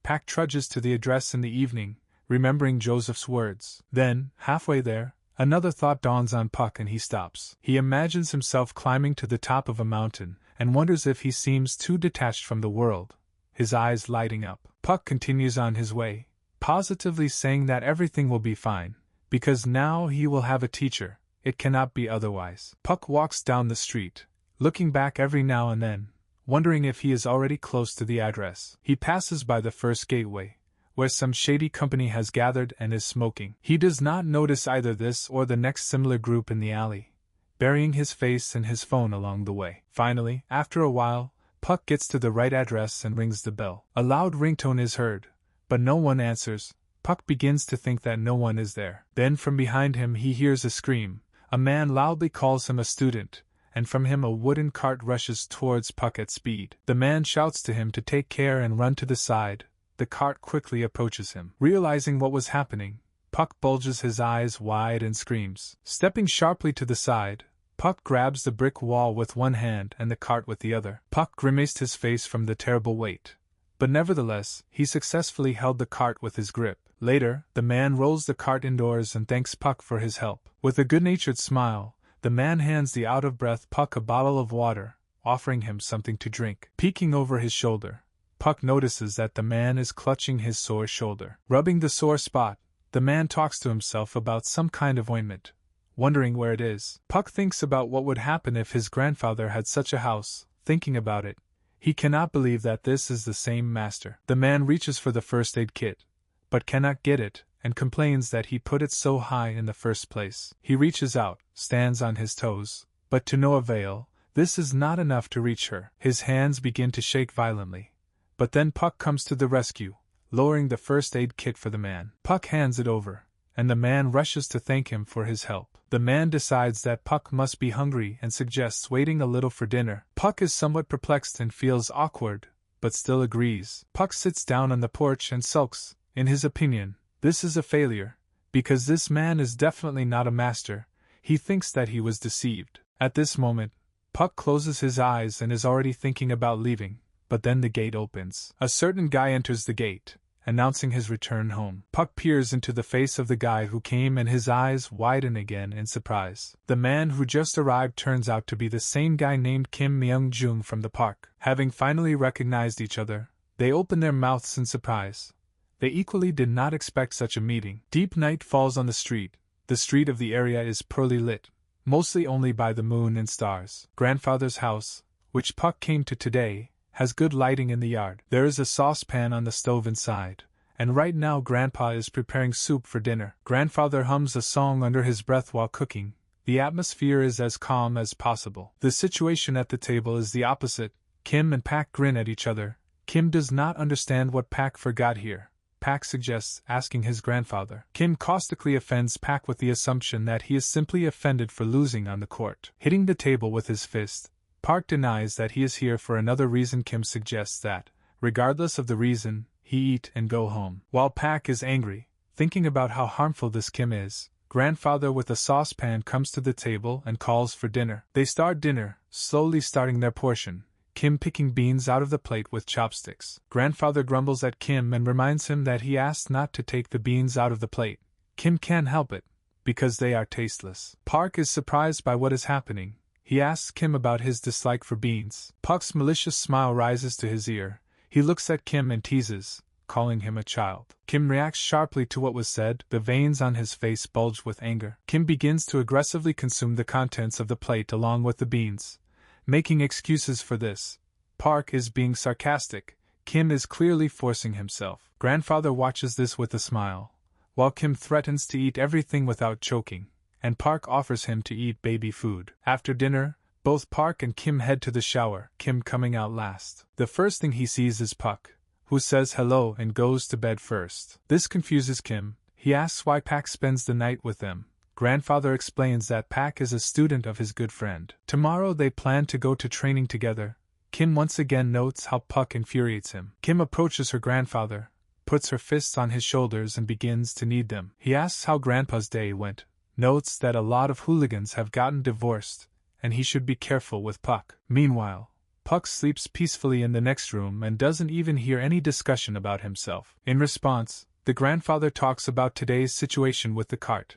Pak trudges to the address in the evening, remembering Joseph's words. Then, halfway there, another thought dawns on Puck and he stops. He imagines himself climbing to the top of a mountain, and wonders if he seems too detached from the world, his eyes lighting up. Puck continues on his way, positively saying that everything will be fine, because now he will have a teacher, it cannot be otherwise. Puck walks down the street, looking back every now and then, wondering if he is already close to the address. He passes by the first gateway, where some shady company has gathered and is smoking. He does not notice either this or the next similar group in the alley, burying his face in his phone along the way. Finally, after a while, Puck gets to the right address and rings the bell. A loud ringtone is heard, but no one answers. Puck begins to think that no one is there. Then from behind him he hears a scream. A man loudly calls him a student, and from him a wooden cart rushes towards Puck at speed. The man shouts to him to take care and run to the side. The cart quickly approaches him. Realizing what was happening, Puck bulges his eyes wide and screams. Stepping sharply to the side, Puck grabs the brick wall with one hand and the cart with the other. Puck grimaced his face from the terrible weight, but nevertheless, he successfully held the cart with his grip. Later, the man rolls the cart indoors and thanks Puck for his help. With a good-natured smile, the man hands the out-of-breath Puck a bottle of water, offering him something to drink. Peeking over his shoulder, Puck notices that the man is clutching his sore shoulder. Rubbing the sore spot, the man talks to himself about some kind of ointment, wondering where it is. Puck thinks about what would happen if his grandfather had such a house. Thinking about it, He cannot believe that this is the same master. The man reaches for the first aid kit, but cannot get it, and complains that he put it so high in the first place. He reaches out, stands on his toes, but to no avail. This is not enough to reach her. His hands begin to shake violently. But then Puck comes to the rescue, lowering the first aid kit for the man. Puck hands it over, and the man rushes to thank him for his help. The man decides that Puck must be hungry and suggests waiting a little for dinner. Puck is somewhat perplexed and feels awkward, but still agrees. Puck sits down on the porch and sulks. In his opinion, this is a failure, because this man is definitely not a master. He thinks that he was deceived. At this moment, Puck closes his eyes and is already thinking about leaving, but then the gate opens. A certain guy enters the gate, announcing his return home. Puck peers into the face of the guy who came and his eyes widen again in surprise. The man who just arrived turns out to be the same guy named Kim Myung-jung from the park. Having finally recognized each other, they open their mouths in surprise. They equally did not expect such a meeting. Deep night falls on the street. The street of the area is poorly lit, mostly only by the moon and stars. Grandfather's house, which Puck came to today, has good lighting in the yard. There is a saucepan on the stove inside, and right now Grandpa is preparing soup for dinner. Grandfather hums a song under his breath while cooking. The atmosphere is as calm as possible. The situation at the table is the opposite. Kim and Pak grin at each other. Kim does not understand what Pak forgot here. Pak suggests asking his grandfather. Kim caustically offends Pak with the assumption that he is simply offended for losing on the court. Hitting the table with his fist, Park denies that he is here for another reason. Kim suggests that, regardless of the reason, he eat and go home. While Pak is angry, thinking about how harmful this Kim is, Grandfather with a saucepan comes to the table and calls for dinner. They start dinner, slowly starting their portion, Kim picking beans out of the plate with chopsticks. Grandfather grumbles at Kim and reminds him that he asked not to take the beans out of the plate. Kim can't help it, because they are tasteless. Park is surprised by what is happening. He asks Kim about his dislike for beans. Puck's malicious smile rises to his ear. He looks at Kim and teases, calling him a child. Kim reacts sharply to what was said. The veins on his face bulge with anger. Kim begins to aggressively consume the contents of the plate along with the beans, making excuses for this. Park is being sarcastic. Kim is clearly forcing himself. Grandfather watches this with a smile, while Kim threatens to eat everything without choking, and Park offers him to eat baby food. After dinner, both Park and Kim head to the shower, Kim coming out last. The first thing he sees is Puck, who says hello and goes to bed first. This confuses Kim. He asks why Pak spends the night with them. Grandfather explains that Pak is a student of his good friend. Tomorrow they plan to go to training together. Kim once again notes how Puck infuriates him. Kim approaches her grandfather, puts her fists on his shoulders and begins to knead them. He asks how Grandpa's day went, notes that a lot of hooligans have gotten divorced, and he should be careful with Puck. Meanwhile, Puck sleeps peacefully in the next room and doesn't even hear any discussion about himself. In response, the grandfather talks about today's situation with the cart.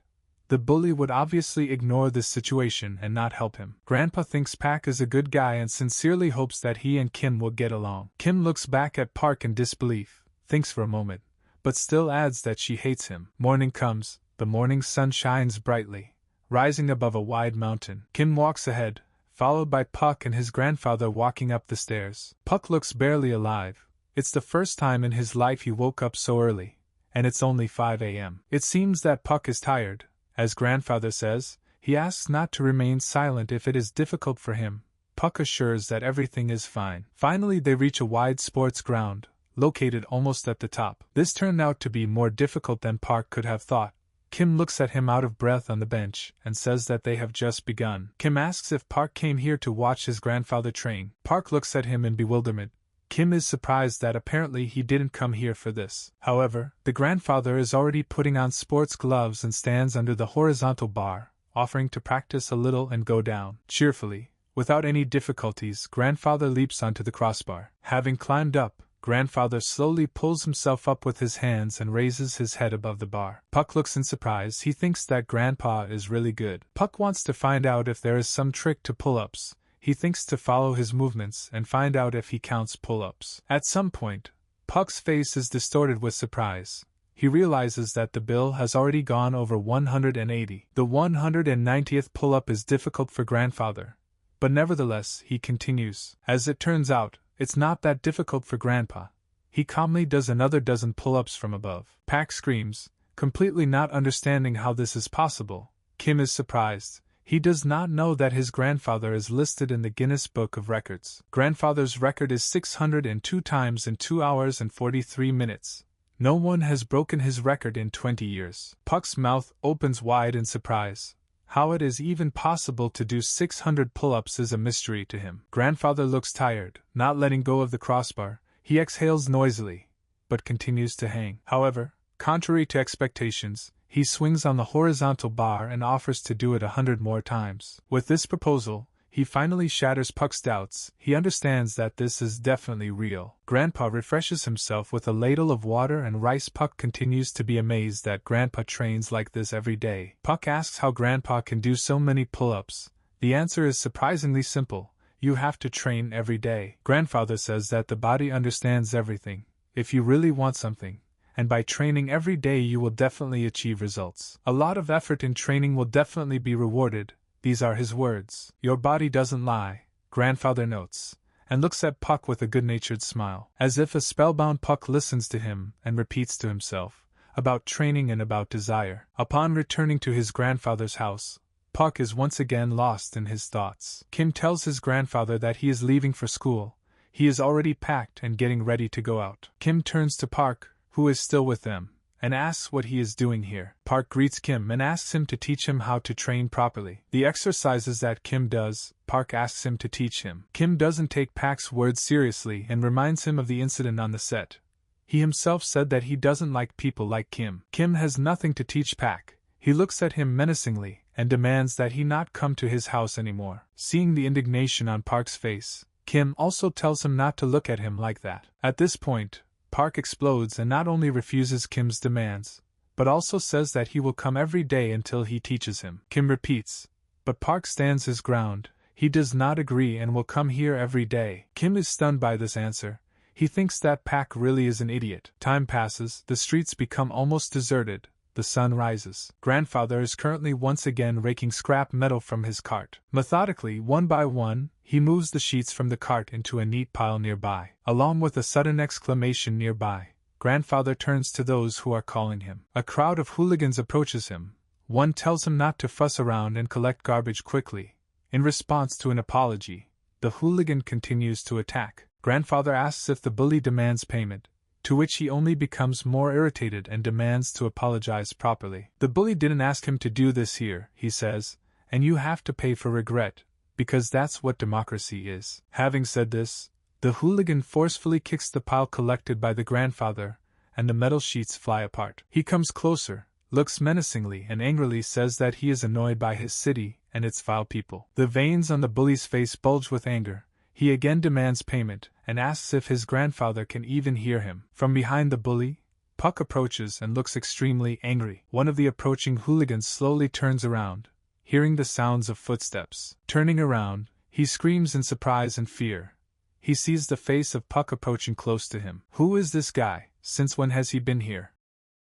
The bully would obviously ignore this situation and not help him. Grandpa thinks Pak is a good guy and sincerely hopes that he and Kim will get along. Kim looks back at Park in disbelief, thinks for a moment, but still adds that she hates him. Morning comes. The morning sun shines brightly, rising above a wide mountain. Kim walks ahead, followed by Puck and his grandfather walking up the stairs. Puck looks barely alive. It's the first time in his life he woke up so early, and it's only 5 a.m. It seems that Puck is tired. As grandfather says, he asks not to remain silent if it is difficult for him. Puck assures that everything is fine. Finally they reach a wide sports ground, located almost at the top. This turned out to be more difficult than Park could have thought. Kim looks at him out of breath on the bench and says that they have just begun. Kim asks if Park came here to watch his grandfather train. Park looks at him in bewilderment. Kim is surprised that apparently he didn't come here for this. However, the grandfather is already putting on sports gloves and stands under the horizontal bar, offering to practice a little and go down. Cheerfully, without any difficulties, grandfather leaps onto the crossbar. Having climbed up, grandfather slowly pulls himself up with his hands and raises his head above the bar. Puck looks in surprise. He thinks that grandpa is really good. Puck wants to find out if there is some trick to pull-ups. He thinks to follow his movements and find out if he counts pull-ups. At some point, Puck's face is distorted with surprise. He realizes that the bill has already gone over 180. The 190th pull-up is difficult for grandfather, but nevertheless he continues. As it turns out, It's not that difficult for Grandpa. He calmly does another dozen pull-ups from above. Pak screams, completely not understanding how this is possible. Kim is surprised. He does not know that his grandfather is listed in the Guinness Book of Records. Grandfather's record is 602 times in 2 hours and 43 minutes. No one has broken his record in 20 years. Puck's mouth opens wide in surprise. How it is even possible to do 600 pull-ups is a mystery to him. Grandfather looks tired, not letting go of the crossbar. He exhales noisily, but continues to hang. However, contrary to expectations, he swings on the horizontal bar and offers to do it 100 more times. With this proposal, he finally shatters Puck's doubts. He understands that this is definitely real. Grandpa refreshes himself with a ladle of water and rice. Puck continues to be amazed that Grandpa trains like this every day. Puck asks how Grandpa can do so many pull-ups. The answer is surprisingly simple. You have to train every day. Grandfather says that the body understands everything. If you really want something, and by training every day you will definitely achieve results. A lot of effort in training will definitely be rewarded. These are his words. Your body doesn't lie, Grandfather notes, and looks at Puck with a good-natured smile. As if a spellbound, Puck listens to him and repeats to himself, about training and about desire. Upon returning to his grandfather's house, Puck is once again lost in his thoughts. Kim tells his grandfather that he is leaving for school. He is already packed and getting ready to go out. Kim turns to Park, who is still with them, and asks what he is doing here. Park greets Kim and asks him to teach him how to train properly. The exercises that Kim does, Park asks him to teach him. Kim doesn't take Park's words seriously and reminds him of the incident on the set. He himself said that he doesn't like people like Kim. Kim has nothing to teach Park. He looks at him menacingly and demands that he not come to his house anymore. Seeing the indignation on Park's face, Kim also tells him not to look at him like that. At this point, Park explodes and not only refuses Kim's demands, but also says that he will come every day until he teaches him. Kim repeats, but Park stands his ground. He does not agree and will come here every day. Kim is stunned by this answer. He thinks that Park really is an idiot. Time passes, the streets become almost deserted. The sun rises. Grandfather is currently once again raking scrap metal from his cart. Methodically, one by one, he moves the sheets from the cart into a neat pile nearby. Along with a sudden exclamation nearby, Grandfather turns to those who are calling him. A crowd of hooligans approaches him. One tells him not to fuss around and collect garbage quickly. In response to an apology, the hooligan continues to attack. Grandfather asks if the bully demands payment, to which he only becomes more irritated and demands to apologize properly. The bully didn't ask him to do this here, he says, and you have to pay for regret, because that's what democracy is. Having said this, the hooligan forcefully kicks the pile collected by the grandfather, and the metal sheets fly apart. He comes closer, looks menacingly and angrily says that he is annoyed by his city and its vile people. The veins on the bully's face bulge with anger. He again demands payment, and asks if his grandfather can even hear him. From behind the bully, Puck approaches and looks extremely angry. One of the approaching hooligans slowly turns around, hearing the sounds of footsteps. Turning around, he screams in surprise and fear. He sees the face of Puck approaching close to him. Who is this guy? Since when has he been here?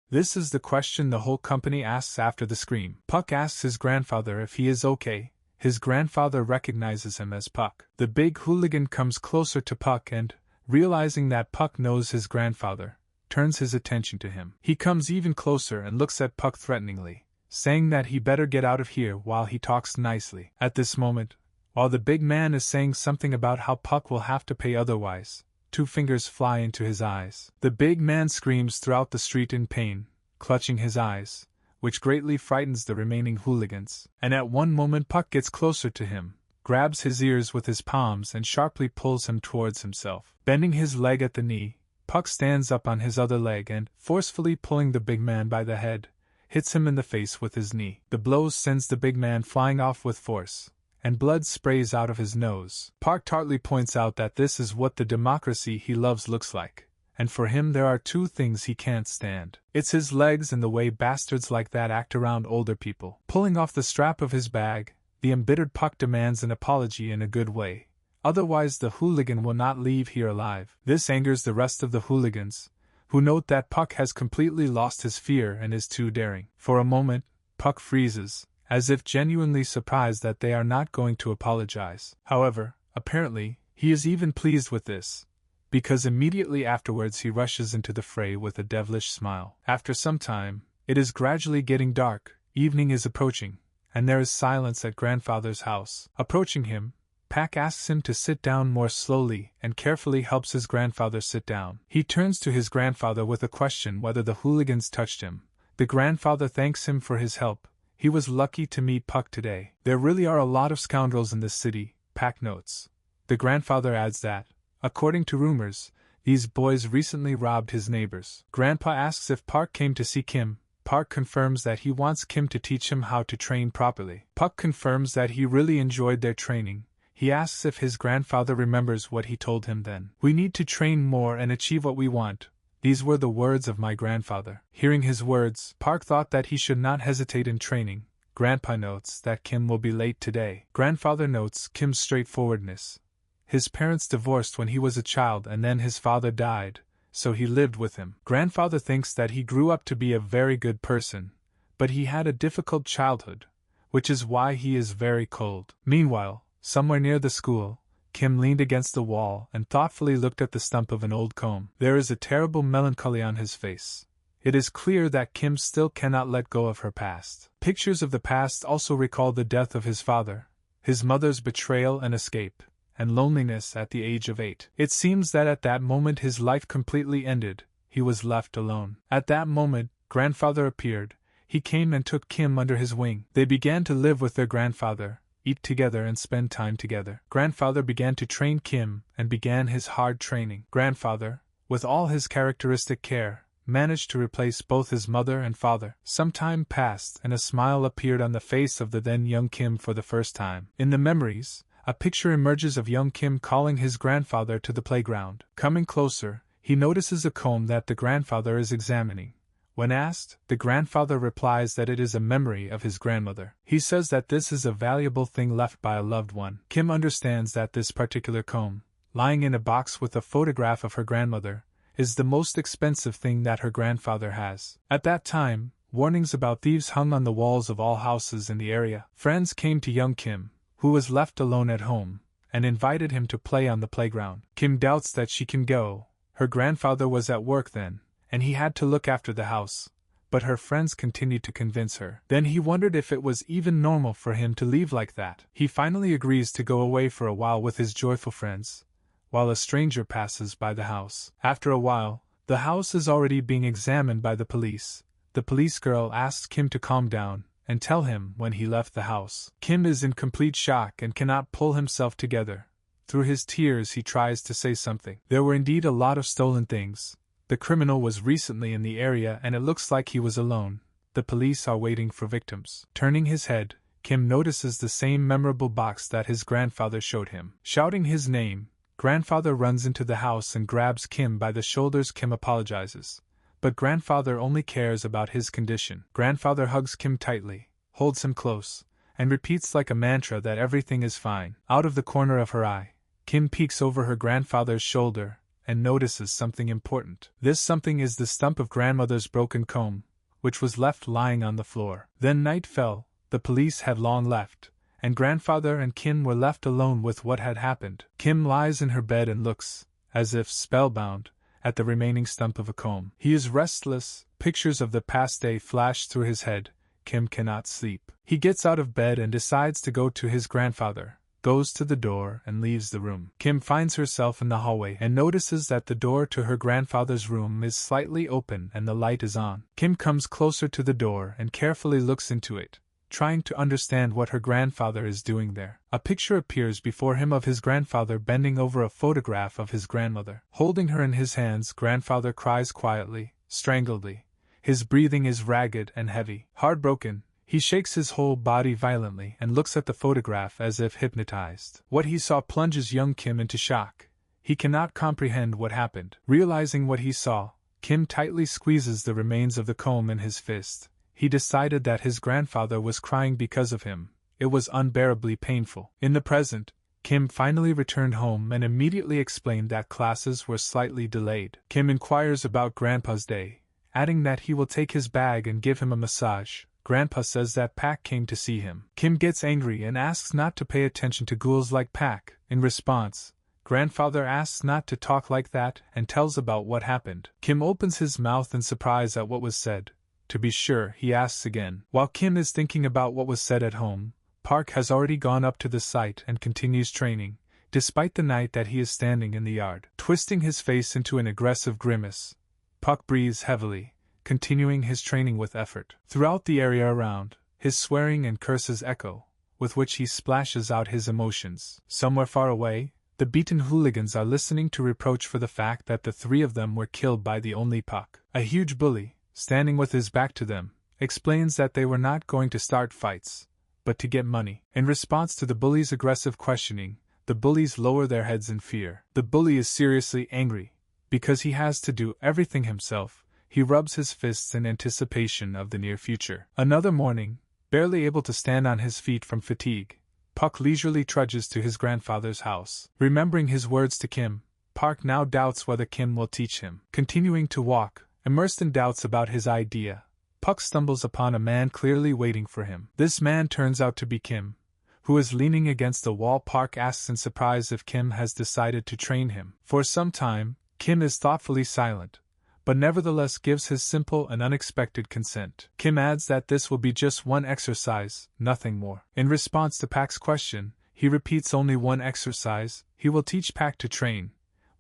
This is the question the whole company asks after the scream. Puck asks his grandfather if he is okay. His grandfather recognizes him as Puck. The big hooligan comes closer to Puck and, realizing that Puck knows his grandfather, turns his attention to him. He comes even closer and looks at Puck threateningly, saying that he better get out of here while he talks nicely. At this moment, while the big man is saying something about how Puck will have to pay otherwise, 2 fingers fly into his eyes. The big man screams throughout the street in pain, clutching his eyes, which greatly frightens the remaining hooligans. And at one moment Puck gets closer to him, grabs his ears with his palms and sharply pulls him towards himself. Bending his leg at the knee, Puck stands up on his other leg and, forcefully pulling the big man by the head, hits him in the face with his knee. The blow sends the big man flying off with force, and blood sprays out of his nose. Puck tartly points out that this is what the democracy he loves looks like. And for him there are 2 things he can't stand. It's his legs and the way bastards like that act around older people. Pulling off the strap of his bag, the embittered Puck demands an apology in a good way. Otherwise the hooligan will not leave here alive. This angers the rest of the hooligans, who note that Puck has completely lost his fear and is too daring. For a moment, Puck freezes, as if genuinely surprised that they are not going to apologize. However, apparently, He is even pleased with this, because immediately afterwards he rushes into the fray with a devilish smile. After some time, it is gradually getting dark, evening is approaching, and there is silence at grandfather's house. Approaching him, Pak asks him to sit down more slowly and carefully helps his grandfather sit down. He turns to his grandfather with a question whether the hooligans touched him. The grandfather thanks him for his help. He was lucky to meet Puck today. There really are a lot of scoundrels in this city, Pak notes. The grandfather adds that, according to rumors, these boys recently robbed his neighbors. Grandpa asks if Park came to see Kim. Park confirms that he wants Kim to teach him how to train properly. Puck confirms that he really enjoyed their training. He asks if his grandfather remembers what he told him then. We need to train more and achieve what we want. These were the words of my grandfather. Hearing his words, Park thought that he should not hesitate in training. Grandpa notes that Kim will be late today. Grandfather notes Kim's straightforwardness. His parents divorced when he was a child and then his father died, so he lived with him. Grandfather thinks that he grew up to be a very good person, but he had a difficult childhood, which is why he is very cold. Meanwhile, somewhere near the school, Kim leaned against the wall and thoughtfully looked at the stump of an old comb. There is a terrible melancholy on his face. It is clear that Kim still cannot let go of her past. Pictures of the past also recall the death of his father, his mother's betrayal and escape, and loneliness at the age of 8. It seems that at that moment his life completely ended. He was left alone. At that moment, grandfather appeared. He came and took Kim under his wing. They began to live with their grandfather, eat together and spend time together. Grandfather began to train Kim and began his hard training. Grandfather, with all his characteristic care, managed to replace both his mother and father. Some time passed and a smile appeared on the face of the then young Kim for the first time. In the memories, a picture emerges of young Kim calling his grandfather to the playground. Coming closer, he notices a comb that the grandfather is examining. When asked, the grandfather replies that it is a memory of his grandmother. He says that this is a valuable thing left by a loved one. Kim understands that this particular comb, lying in a box with a photograph of her grandmother, is the most expensive thing that her grandfather has. At that time, warnings about thieves hung on the walls of all houses in the area. Friends came to young Kim, who was left alone at home, and invited him to play on the playground. Kim doubts that she can go. Her grandfather was at work then, and he had to look after the house, but her friends continued to convince her. Then he wondered if it was even normal for him to leave like that. He finally agrees to go away for a while with his joyful friends, while a stranger passes by the house. After a while, the house is already being examined by the police. The police girl asks Kim to calm down and tell him when he left the house. Kim is in complete shock and cannot pull himself together. Through his tears he tries to say something. There were indeed a lot of stolen things. The criminal was recently in the area and it looks like he was alone. The police are waiting for victims. Turning his head, Kim notices the same memorable box that his grandfather showed him. Shouting his name, grandfather runs into the house and grabs Kim by the shoulders. Kim apologizes, but grandfather only cares about his condition. Grandfather hugs Kim tightly, holds him close, and repeats like a mantra that everything is fine. Out of the corner of her eye, Kim peeks over her grandfather's shoulder and notices something important. This something is the stump of grandmother's broken comb, which was left lying on the floor. Then night fell, the police had long left, and grandfather and Kim were left alone with what had happened. Kim lies in her bed and looks, as if spellbound, at the remaining stump of a comb. He is restless, pictures of the past day flash through his head. Kim cannot sleep. He gets out of bed and decides to go to his grandfather, goes to the door and leaves the room. Kim finds herself in the hallway and notices that the door to her grandfather's room is slightly open and the light is on. Kim comes closer to the door and carefully looks into it, trying to understand what her grandfather is doing there. A picture appears before him of his grandfather bending over a photograph of his grandmother. Holding her in his hands, grandfather cries quietly, strangledly. His breathing is ragged and heavy. Heartbroken, he shakes his whole body violently and looks at the photograph as if hypnotized. What he saw plunges young Kim into shock. He cannot comprehend what happened. Realizing what he saw, Kim tightly squeezes the remains of the comb in his fist. He decided that his grandfather was crying because of him. It was unbearably painful. In the present, Kim finally returned home and immediately explained that classes were slightly delayed. Kim inquires about Grandpa's day, adding that he will take his bag and give him a massage. Grandpa says that Pak came to see him. Kim gets angry and asks not to pay attention to ghouls like Pak. In response, Grandfather asks not to talk like that and tells about what happened. Kim opens his mouth in surprise at what was said. To be sure, he asks again. While Kim is thinking about what was said at home, Park has already gone up to the site and continues training, despite the night that he is standing in the yard. Twisting his face into an aggressive grimace, Puck breathes heavily, continuing his training with effort. Throughout the area around, his swearing and curses echo, with which he splashes out his emotions. Somewhere far away, the beaten hooligans are listening to reproach for the fact that the three of them were killed by the only Puck. A huge bully, standing with his back to them, explains that they were not going to start fights, but to get money. In response to the bully's aggressive questioning, the bullies lower their heads in fear. The bully is seriously angry. Because he has to do everything himself, he rubs his fists in anticipation of the near future. Another morning, barely able to stand on his feet from fatigue, Puck leisurely trudges to his grandfather's house. Remembering his words to Kim, Park now doubts whether Kim will teach him. Continuing to walk, immersed in doubts about his idea, Puck stumbles upon a man clearly waiting for him. This man turns out to be Kim, who is leaning against the wall. Park asks in surprise if Kim has decided to train him. For some time, Kim is thoughtfully silent, but nevertheless gives his simple and unexpected consent. Kim adds that this will be just one exercise, nothing more. In response to Pak's question, he repeats only one exercise. He will teach Pak to train.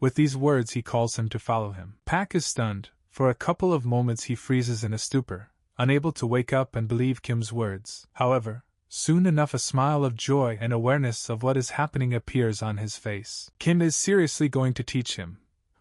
With these words he calls him to follow him. Pak is stunned. For a couple of moments he freezes in a stupor, unable to wake up and believe Kim's words. However, soon enough a smile of joy and awareness of what is happening appears on his face. Kim is seriously going to teach him,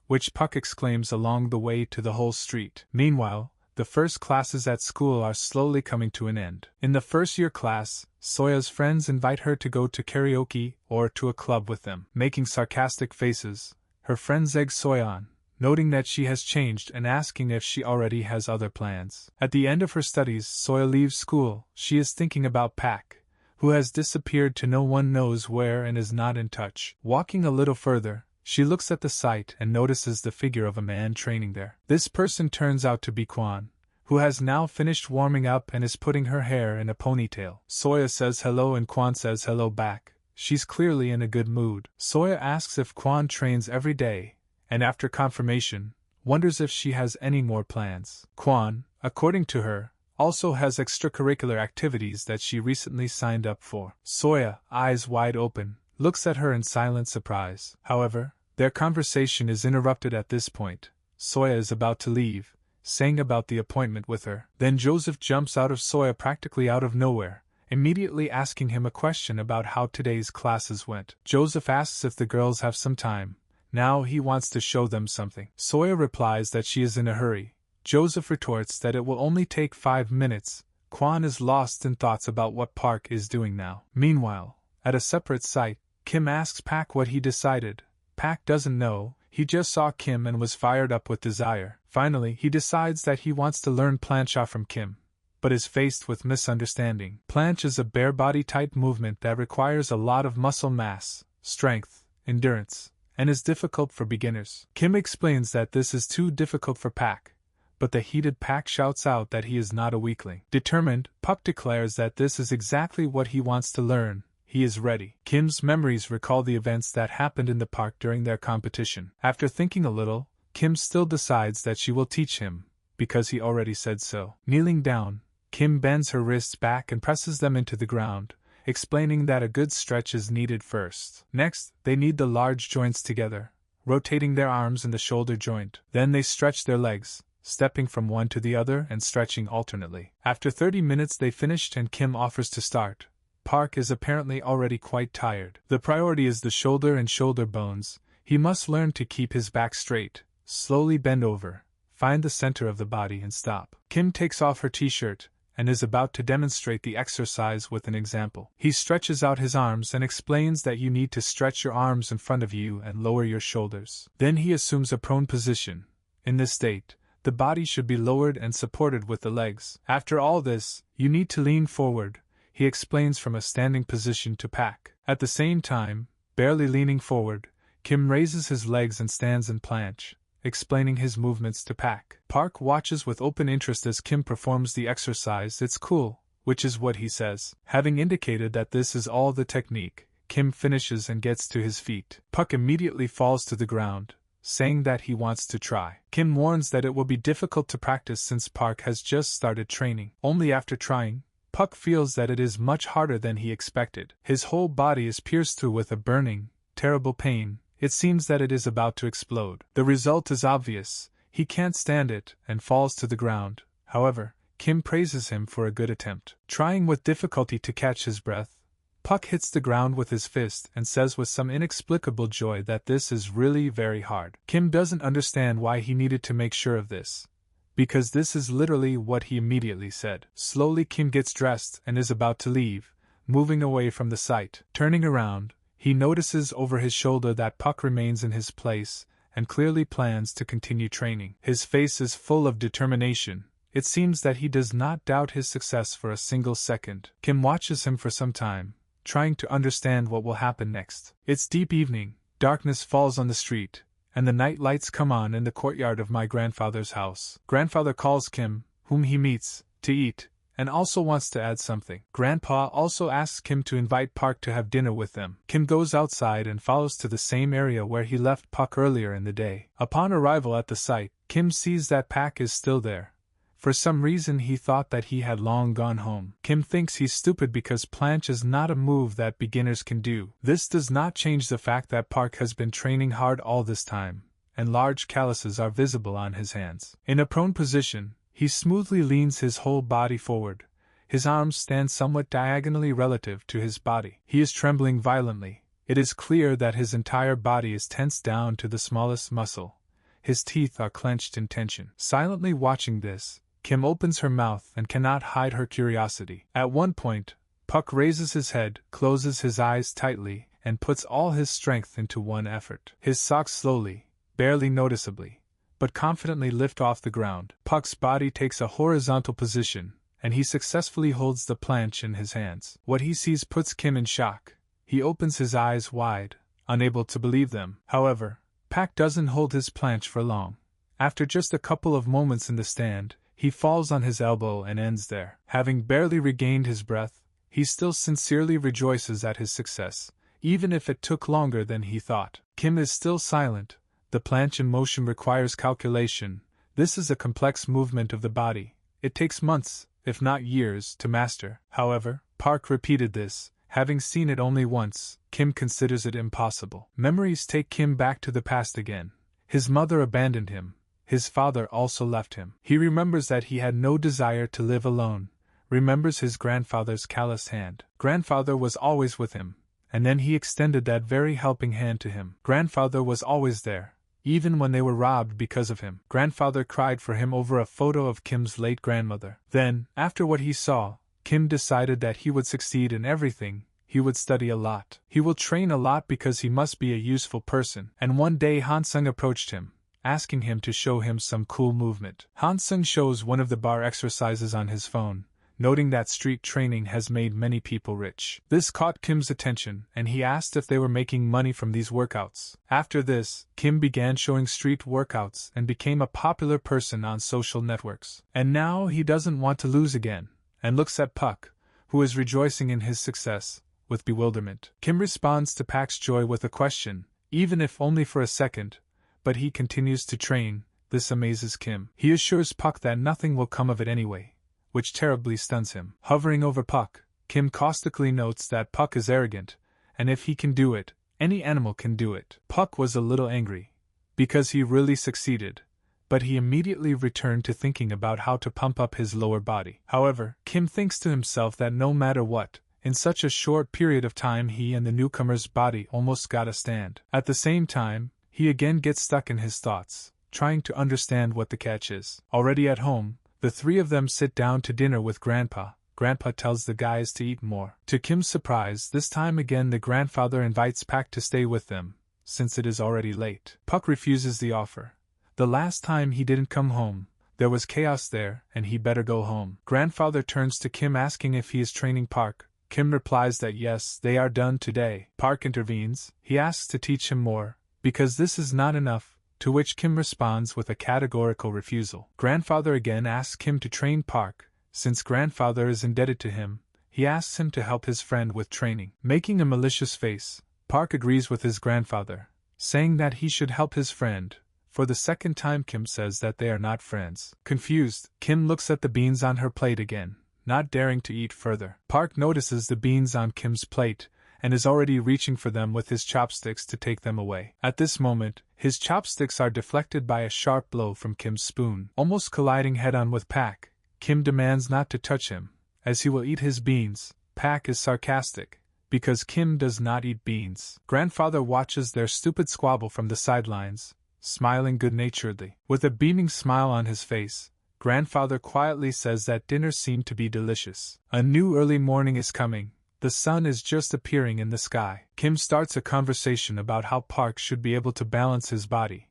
which Puck exclaims along the way to the whole street. Meanwhile, the first classes at school are slowly coming to an end. In the first-year class, Soya's friends invite her to go to karaoke or to a club with them. Making sarcastic faces, her friends egg Soya on, noting that she has changed and asking if she already has other plans. At the end of her studies, Soya leaves school. She is thinking about Pak, who has disappeared to no one knows where and is not in touch. Walking a little further, she looks at the site and notices the figure of a man training there. This person turns out to be Kwan, who has now finished warming up and is putting her hair in a ponytail. Soya says hello and Kwan says hello back. She's clearly in a good mood. Soya asks if Kwan trains every day, and after confirmation, wonders if she has any more plans. Kwan, according to her, also has extracurricular activities that she recently signed up for. Soya, eyes wide open, looks at her in silent surprise. However, their conversation is interrupted at this point. Soya is about to leave, saying about the appointment with her. Then Joseph jumps out of Soya practically out of nowhere, immediately asking him a question about how today's classes went. Joseph asks if the girls have some time. Now he wants to show them something. Soya replies that she is in a hurry. Joseph retorts that it will only take 5 minutes. Kwan is lost in thoughts about what Park is doing now. Meanwhile, at a separate site, Kim asks Pak what he decided. Pak doesn't know, he just saw Kim and was fired up with desire. Finally, he decides that he wants to learn plancha from Kim, but is faced with misunderstanding. Planche is a bare-body type movement that requires a lot of muscle mass, strength, endurance, and is difficult for beginners. Kim explains that this is too difficult for Pak, but the heated Pak shouts out that he is not a weakling. Determined, Puck declares that this is exactly what he wants to learn. He is ready. Kim's memories recall the events that happened in the park during their competition. After thinking a little, Kim still decides that she will teach him, because he already said so. Kneeling down, Kim bends her wrists back and presses them into the ground, explaining that a good stretch is needed first. Next, they knead the large joints together, rotating their arms in the shoulder joint. Then they stretch their legs, stepping from one to the other and stretching alternately. After 30 minutes they finished and Kim offers to start. Park is apparently already quite tired. The priority is the shoulder and shoulder bones. He must learn to keep his back straight, slowly bend over, find the center of the body and stop. Kim takes off her t-shirt, and is about to demonstrate the exercise with an example. He stretches out his arms and explains that you need to stretch your arms in front of you and lower your shoulders. Then he assumes a prone position. In this state, the body should be lowered and supported with the legs. After all this, you need to lean forward, he explains from a standing position to Pak. At the same time, barely leaning forward, Kim raises his legs and stands in planche, explaining his movements to Pak. Park watches with open interest as Kim performs the exercise. It's cool, which is what he says. Having indicated that this is all the technique, Kim finishes and gets to his feet. Puck immediately falls to the ground, saying that he wants to try. Kim warns that it will be difficult to practice since Park has just started training. Only after trying, Puck feels that it is much harder than he expected. His whole body is pierced through with a burning, terrible pain. It seems that it is about to explode. The result is obvious. He can't stand it and falls to the ground. However, Kim praises him for a good attempt. Trying with difficulty to catch his breath, Puck hits the ground with his fist and says with some inexplicable joy that this is really very hard. Kim doesn't understand why he needed to make sure of this, because this is literally what he immediately said. Slowly Kim gets dressed and is about to leave, moving away from the site. Turning around, he notices over his shoulder that Puck remains in his place and clearly plans to continue training. His face is full of determination. It seems that he does not doubt his success for a single second. Kim watches him for some time, trying to understand what will happen next. It's deep evening, darkness falls on the street, and the night lights come on in the courtyard of my grandfather's house. Grandfather calls Kim, whom he meets, to eat, and also wants to add something. Grandpa also asks Kim to invite Park to have dinner with them. Kim goes outside and follows to the same area where he left Puck earlier in the day. Upon arrival at the site, Kim sees that Park is still there. For some reason he thought that he had long gone home. Kim thinks he's stupid because planche is not a move that beginners can do. This does not change the fact that Park has been training hard all this time, and large calluses are visible on his hands. In a prone position, he smoothly leans his whole body forward. His arms stand somewhat diagonally relative to his body. He is trembling violently. It is clear that his entire body is tensed down to the smallest muscle. His teeth are clenched in tension. Silently watching this, Kim opens her mouth and cannot hide her curiosity. At one point, Puck raises his head, closes his eyes tightly, and puts all his strength into one effort. His socks slowly, barely noticeably, but confidently lift off the ground. Puck's body takes a horizontal position, and he successfully holds the planche in his hands. What he sees puts Kim in shock. He opens his eyes wide, unable to believe them. However, Puck doesn't hold his planche for long. After just a couple of moments in the stand, he falls on his elbow and ends there. Having barely regained his breath, he still sincerely rejoices at his success, even if it took longer than he thought. Kim is still silent. The planche in motion requires calculation. This is a complex movement of the body. It takes months, if not years, to master. However, Park repeated this. Having seen it only once, Kim considers it impossible. Memories take Kim back to the past again. His mother abandoned him. His father also left him. He remembers that he had no desire to live alone. Remembers his grandfather's calloused hand. Grandfather was always with him, and then he extended that very helping hand to him. Grandfather was always there, even when they were robbed because of him. Grandfather cried for him over a photo of Kim's late grandmother. Then, after what he saw, Kim decided that he would succeed in everything. He would study a lot. He will train a lot because he must be a useful person. And one day Hansung approached him, asking him to show him some cool movement. Hansung shows one of the bar exercises on his phone, noting that street training has made many people rich. This caught Kim's attention, and he asked if they were making money from these workouts. After this, Kim began showing street workouts and became a popular person on social networks. And now he doesn't want to lose again, and looks at Puck, who is rejoicing in his success, with bewilderment. Kim responds to Puck's joy with a question, even if only for a second, but he continues to train. This amazes Kim. He assures Puck that nothing will come of it anyway, which terribly stuns him. Hovering over Puck, Kim caustically notes that Puck is arrogant, and if he can do it, any animal can do it. Puck was a little angry, because he really succeeded, but he immediately returned to thinking about how to pump up his lower body. However, Kim thinks to himself that no matter what, in such a short period of time he and the newcomer's body almost got a stand. At the same time, he again gets stuck in his thoughts, trying to understand what the catch is. Already at home, the three of them sit down to dinner with Grandpa. Grandpa tells the guys to eat more. To Kim's surprise, this time again the grandfather invites Puck to stay with them, since it is already late. Puck refuses the offer. The last time he didn't come home, there was chaos there, and he better go home. Grandfather turns to Kim asking if he is training Puck. Kim replies that yes, they are done today. Puck intervenes. He asks to teach him more, because this is not enough, to which Kim responds with a categorical refusal. Grandfather again asks Kim to train Puck. Since grandfather is indebted to him, He asks him to help his friend with training. Making a malicious face, Park agrees with his grandfather, saying that he should help his friend. For the second time, Kim says that they are not friends. Confused, Kim looks at the beans on her plate again, not daring to eat further. Park notices the beans on Kim's plate and is already reaching for them with his chopsticks to take them away. At this moment, his chopsticks are deflected by a sharp blow from Kim's spoon. Almost colliding head-on with Park, Kim demands not to touch him, as he will eat his beans. Park is sarcastic, because Kim does not eat beans. Grandfather watches their stupid squabble from the sidelines, smiling good-naturedly. With a beaming smile on his face, Grandfather quietly says that dinner seemed to be delicious. A new early morning is coming. The sun is just appearing in the sky. Kim starts a conversation about how Park should be able to balance his body,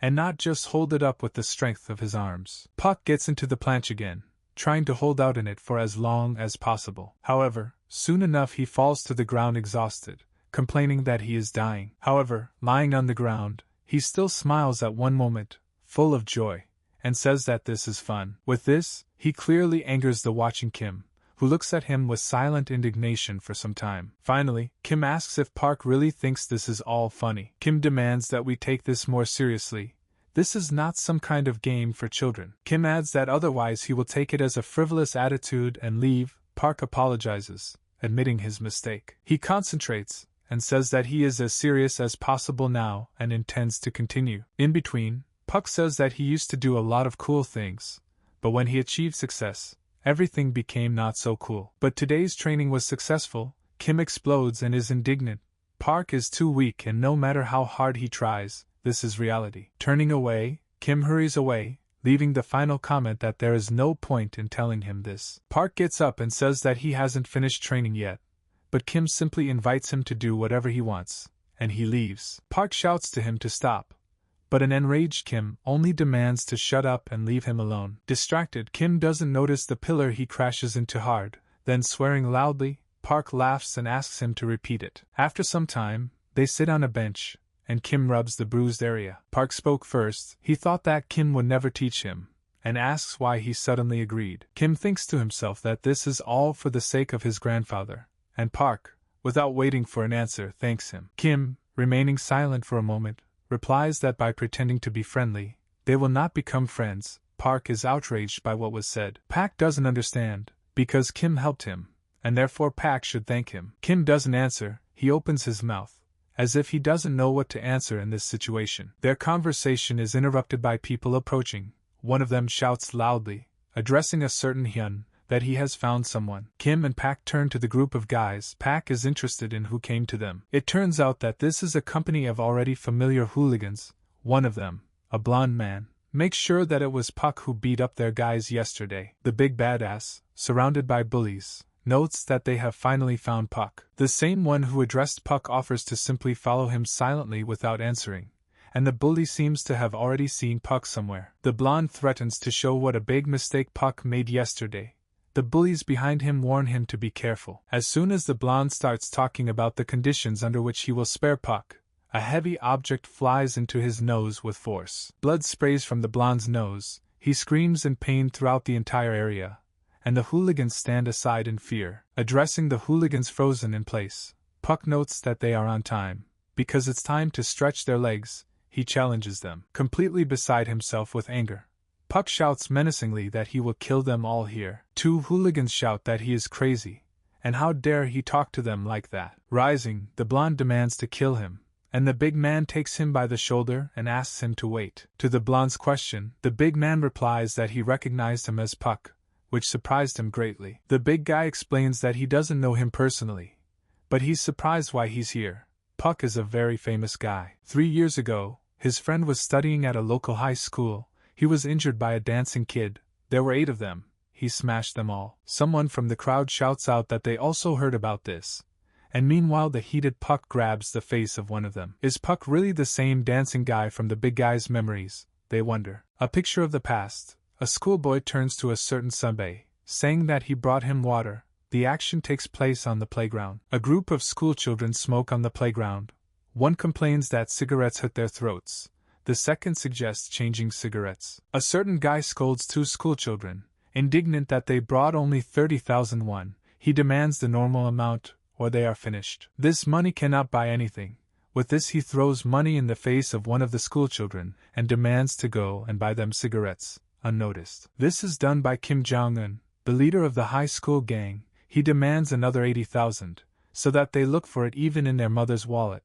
and not just hold it up with the strength of his arms. Park gets into the planche again, trying to hold out in it for as long as possible. However, soon enough he falls to the ground exhausted, complaining that he is dying. However, lying on the ground, he still smiles at one moment, full of joy, and says that this is fun. With this, he clearly angers the watching Kim, who looks at him with silent indignation for some time. Finally, Kim asks if Park really thinks this is all funny. Kim demands that we take this more seriously. This is not some kind of game for children. Kim adds that otherwise he will take it as a frivolous attitude and leave. Park apologizes, admitting his mistake. He concentrates, and says that he is as serious as possible now and intends to continue. In between, Puck says that he used to do a lot of cool things, but when he achieved success, everything became not so cool. But today's training was successful. Kim explodes and is indignant. Park is too weak, and no matter how hard he tries, this is reality. Turning away, Kim hurries away, leaving the final comment that there is no point in telling him this. Park gets up and says that he hasn't finished training yet, but Kim simply invites him to do whatever he wants, and he leaves. Park shouts to him to stop, but an enraged Kim only demands to shut up and leave him alone. Distracted, Kim doesn't notice the pillar he crashes into hard, then swearing loudly, Park laughs and asks him to repeat it. After some time, they sit on a bench, and Kim rubs the bruised area. Park spoke first. He thought that Kim would never teach him, and asks why he suddenly agreed. Kim thinks to himself that this is all for the sake of his grandfather, and Park, without waiting for an answer, thanks him. Kim, remaining silent for a moment, replies that by pretending to be friendly, they will not become friends. Park is outraged by what was said. Park doesn't understand, because Kim helped him, and therefore Park should thank him. Kim doesn't answer. He opens his mouth, as if he doesn't know what to answer in this situation. Their conversation is interrupted by people approaching. One of them shouts loudly, addressing a certain Hyun, that he has found someone. Kim and Park turn to the group of guys. Park is interested in who came to them. It turns out that this is a company of already familiar hooligans. One of them, a blonde man, makes sure that it was Puck who beat up their guys yesterday. The big badass, surrounded by bullies, notes that they have finally found Puck. The same one who addressed Puck offers to simply follow him silently without answering, and the bully seems to have already seen Puck somewhere. The blonde threatens to show what a big mistake Puck made yesterday. The bullies behind him warn him to be careful. As soon as the blonde starts talking about the conditions under which he will spare Puck, a heavy object flies into his nose with force. Blood sprays from the blonde's nose. He screams in pain throughout the entire area, and the hooligans stand aside in fear. Addressing the hooligans frozen in place, Puck notes that they are on time, because it's time to stretch their legs. He challenges them. Completely beside himself with anger, Puck shouts menacingly that he will kill them all here. Two hooligans shout that he is crazy, and how dare he talk to them like that. Rising, the blonde demands to kill him, and the big man takes him by the shoulder and asks him to wait. To the blonde's question, the big man replies that he recognized him as Puck, which surprised him greatly. The big guy explains that he doesn't know him personally, but he's surprised why he's here. Puck is a very famous guy. 3 years ago, his friend was studying at a local high school. He was injured by a dancing kid. There were 8 of them. He smashed them all. Someone from the crowd shouts out that they also heard about this, and meanwhile the heated Puck grabs the face of one of them. Is Puck really the same dancing guy from the big guy's memories? They wonder. A picture of the past. A schoolboy turns to a certain Sunbei, saying that he brought him water. The action takes place on the playground. A group of schoolchildren smoke on the playground. One complains that cigarettes hurt their throats. The second suggests changing cigarettes. A certain guy scolds 2 schoolchildren, indignant that they brought only 30,000 won. He demands the normal amount, or they are finished. This money cannot buy anything. With this he throws money in the face of one of the schoolchildren and demands to go and buy them cigarettes, unnoticed. This is done by Kim Jong-un, the leader of the high school gang. He demands another 80,000, so that they look for it even in their mother's wallet.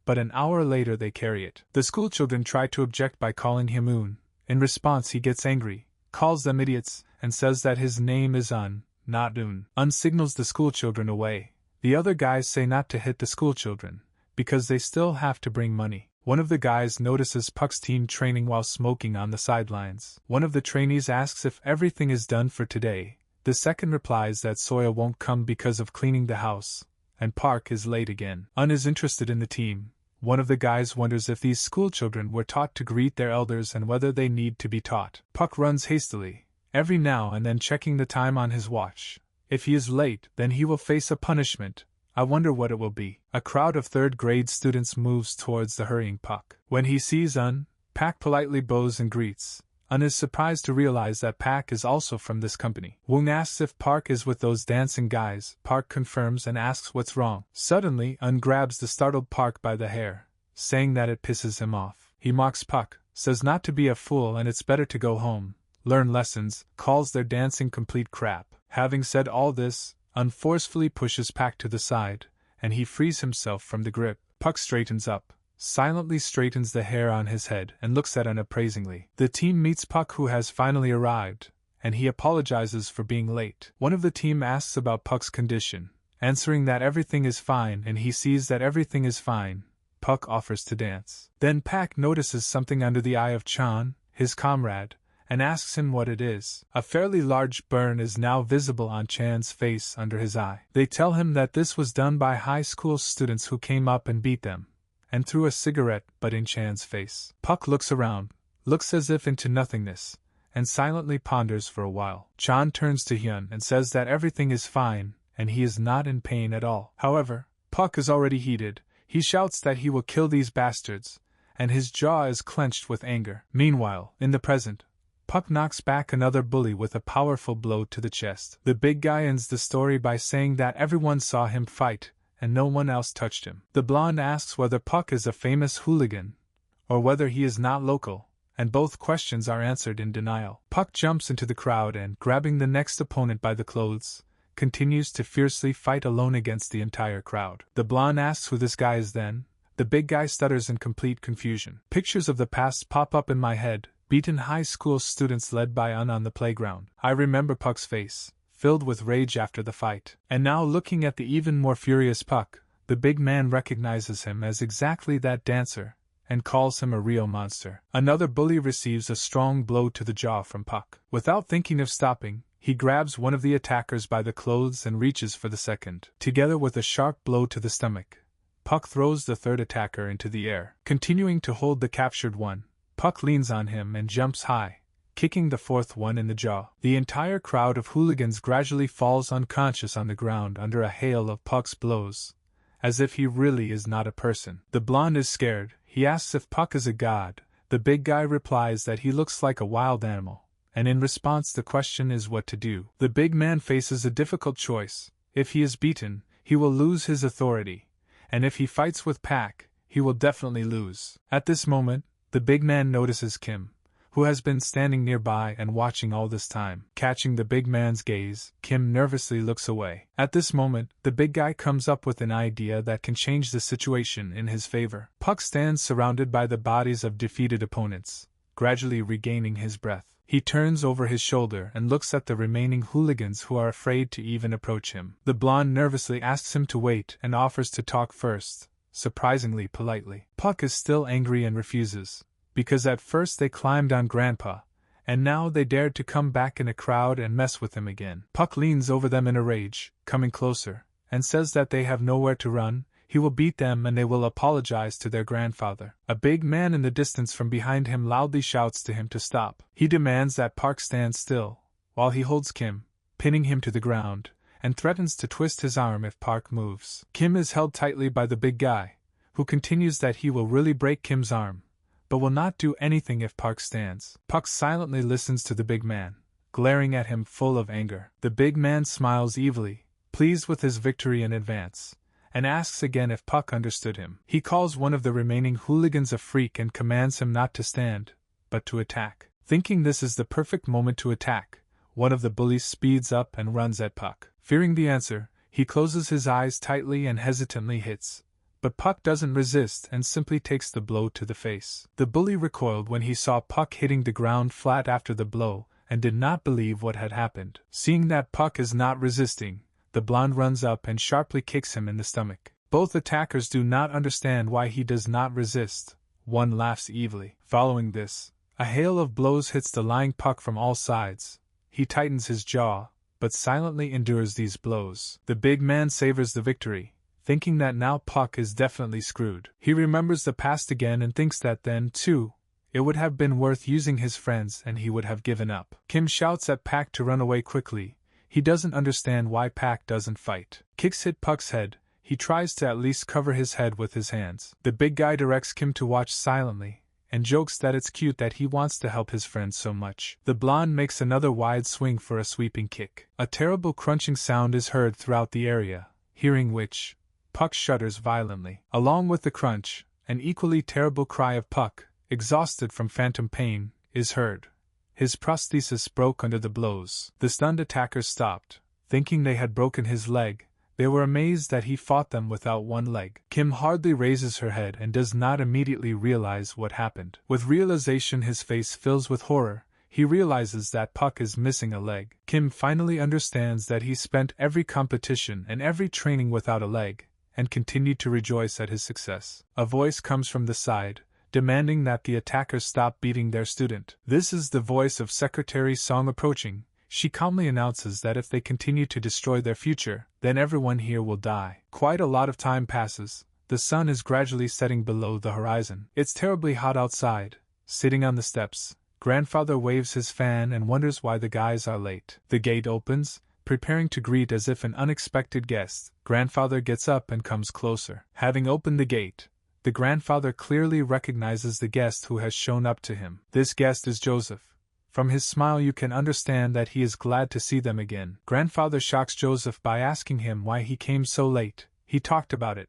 But an hour later they carry it. The schoolchildren try to object by calling him Un. In response he gets angry, calls them idiots, and says that his name is Un, not Un. Un signals the schoolchildren away. The other guys say not to hit the schoolchildren, because they still have to bring money. One of the guys notices Puck's team training while smoking on the sidelines. One of the trainees asks if everything is done for today. The second replies that Soya won't come because of cleaning the house, and Park is late again. Un is interested in the team. One of the guys wonders if these schoolchildren were taught to greet their elders and whether they need to be taught. Puck runs hastily, every now and then checking the time on his watch. If he is late, then he will face a punishment. I wonder what it will be. A crowd of third-grade students moves towards the hurrying Puck. When he sees Un, Pak politely bows and greets. Un is surprised to realize that Pak is also from this company. Woong asks if Park is with those dancing guys. Park confirms and asks what's wrong. Suddenly, Un grabs the startled Park by the hair, saying that it pisses him off. He mocks Puck, says not to be a fool and it's better to go home, learn lessons, calls their dancing complete crap. Having said all this, Un forcefully pushes Pak to the side, and he frees himself from the grip. Puck straightens up, silently straightens the hair on his head, and looks at Un appraisingly. The team meets Puck, who has finally arrived, and he apologizes for being late. One of the team asks about Puck's condition, answering that everything is fine, and he sees that everything is fine. Puck offers to dance. Then Pak notices something under the eye of Chan, his comrade, and asks him what it is. A fairly large burn is now visible on Chan's face under his eye. They tell him that this was done by high school students who came up and beat them, and threw a cigarette butt in Chan's face. Puck looks around, looks as if into nothingness, and silently ponders for a while. Chan turns to Hyun and says that everything is fine, and he is not in pain at all. However, Puck is already heated. He shouts that he will kill these bastards, and his jaw is clenched with anger. Meanwhile, in the present, Puck knocks back another bully with a powerful blow to the chest. The big guy ends the story by saying that everyone saw him fight, and no one else touched him. The blonde asks whether Puck is a famous hooligan, or whether he is not local, and both questions are answered in denial. Puck jumps into the crowd and, grabbing the next opponent by the clothes, continues to fiercely fight alone against the entire crowd. The blonde asks who this guy is then. The big guy stutters in complete confusion. Pictures of the past pop up in my head. Beaten high school students led by Un on the playground. I remember Puck's face, filled with rage after the fight. And now, looking at the even more furious Puck, the big man recognizes him as exactly that dancer, and calls him a real monster. Another bully receives a strong blow to the jaw from Puck. Without thinking of stopping, he grabs one of the attackers by the clothes and reaches for the second. Together with a sharp blow to the stomach, Puck throws the third attacker into the air. Continuing to hold the captured one, Puck leans on him and jumps high, kicking the fourth one in the jaw. The entire crowd of hooligans gradually falls unconscious on the ground under a hail of Puck's blows, as if he really is not a person. The blonde is scared. He asks if Puck is a god. The big guy replies that he looks like a wild animal, and in response the question is what to do. The big man faces a difficult choice. If he is beaten, he will lose his authority, and if he fights with Pak, he will definitely lose. At this moment, the big man notices Kim, who has been standing nearby and watching all this time. Catching the big man's gaze, Kim nervously looks away. At this moment, the big guy comes up with an idea that can change the situation in his favor. Puck stands surrounded by the bodies of defeated opponents, gradually regaining his breath. He turns over his shoulder and looks at the remaining hooligans who are afraid to even approach him. The blonde nervously asks him to wait and offers to talk first, surprisingly politely. Puck is still angry and refuses, because at first they climbed on Grandpa, and now they dared to come back in a crowd and mess with him again. Puck leans over them in a rage, coming closer, and says that they have nowhere to run. He will beat them and they will apologize to their grandfather. A big man in the distance from behind him loudly shouts to him to stop. He demands that Park stand still, while he holds Kim, pinning him to the ground, and threatens to twist his arm if Park moves. Kim is held tightly by the big guy, who continues that he will really break Kim's arm, but will not do anything if Park stands. Puck silently listens to the big man, glaring at him full of anger. The big man smiles evilly, pleased with his victory in advance, and asks again if Puck understood him. He calls one of the remaining hooligans a freak and commands him not to stand, but to attack. Thinking this is the perfect moment to attack, one of the bullies speeds up and runs at Puck. Fearing the answer, he closes his eyes tightly and hesitantly hits, but Puck doesn't resist and simply takes the blow to the face. The bully recoiled when he saw Puck hitting the ground flat after the blow, and did not believe what had happened. Seeing that Puck is not resisting, the blonde runs up and sharply kicks him in the stomach. Both attackers do not understand why he does not resist. One laughs evilly. Following this, a hail of blows hits the lying Puck from all sides. He tightens his jaw, but silently endures these blows. The big man savors the victory, thinking that now Puck is definitely screwed. He remembers the past again and thinks that then, too, it would have been worth using his friends and he would have given up. Kim shouts at Pak to run away quickly. He doesn't understand why Pak doesn't fight. Kicks hit Puck's head. He tries to at least cover his head with his hands. The big guy directs Kim to watch silently, and jokes that it's cute that he wants to help his friend so much. The blonde makes another wide swing for a sweeping kick. A terrible crunching sound is heard throughout the area, hearing which, Puck shudders violently. Along with the crunch, an equally terrible cry of Puck, exhausted from phantom pain, is heard. His prosthesis broke under the blows. The stunned attackers stopped, thinking they had broken his leg. They were amazed that he fought them without one leg. Kim hardly raises her head and does not immediately realize what happened. With realization, his face fills with horror. He realizes that Puck is missing a leg. Kim finally understands that he spent every competition and every training without a leg, and continued to rejoice at his success. A voice comes from the side, demanding that the attackers stop beating their student. This is the voice of Secretary Song approaching. She calmly announces that if they continue to destroy their future, then everyone here will die. Quite a lot of time passes. The sun is gradually setting below the horizon. It's terribly hot outside. Sitting on the steps, Grandfather waves his fan and wonders why the guys are late. The gate opens, preparing to greet as if an unexpected guest. Grandfather gets up and comes closer. Having opened the gate, the grandfather clearly recognizes the guest who has shown up to him. This guest is Joseph. From his smile you can understand that he is glad to see them again. Grandfather shocks Joseph by asking him why he came so late. He talked about it,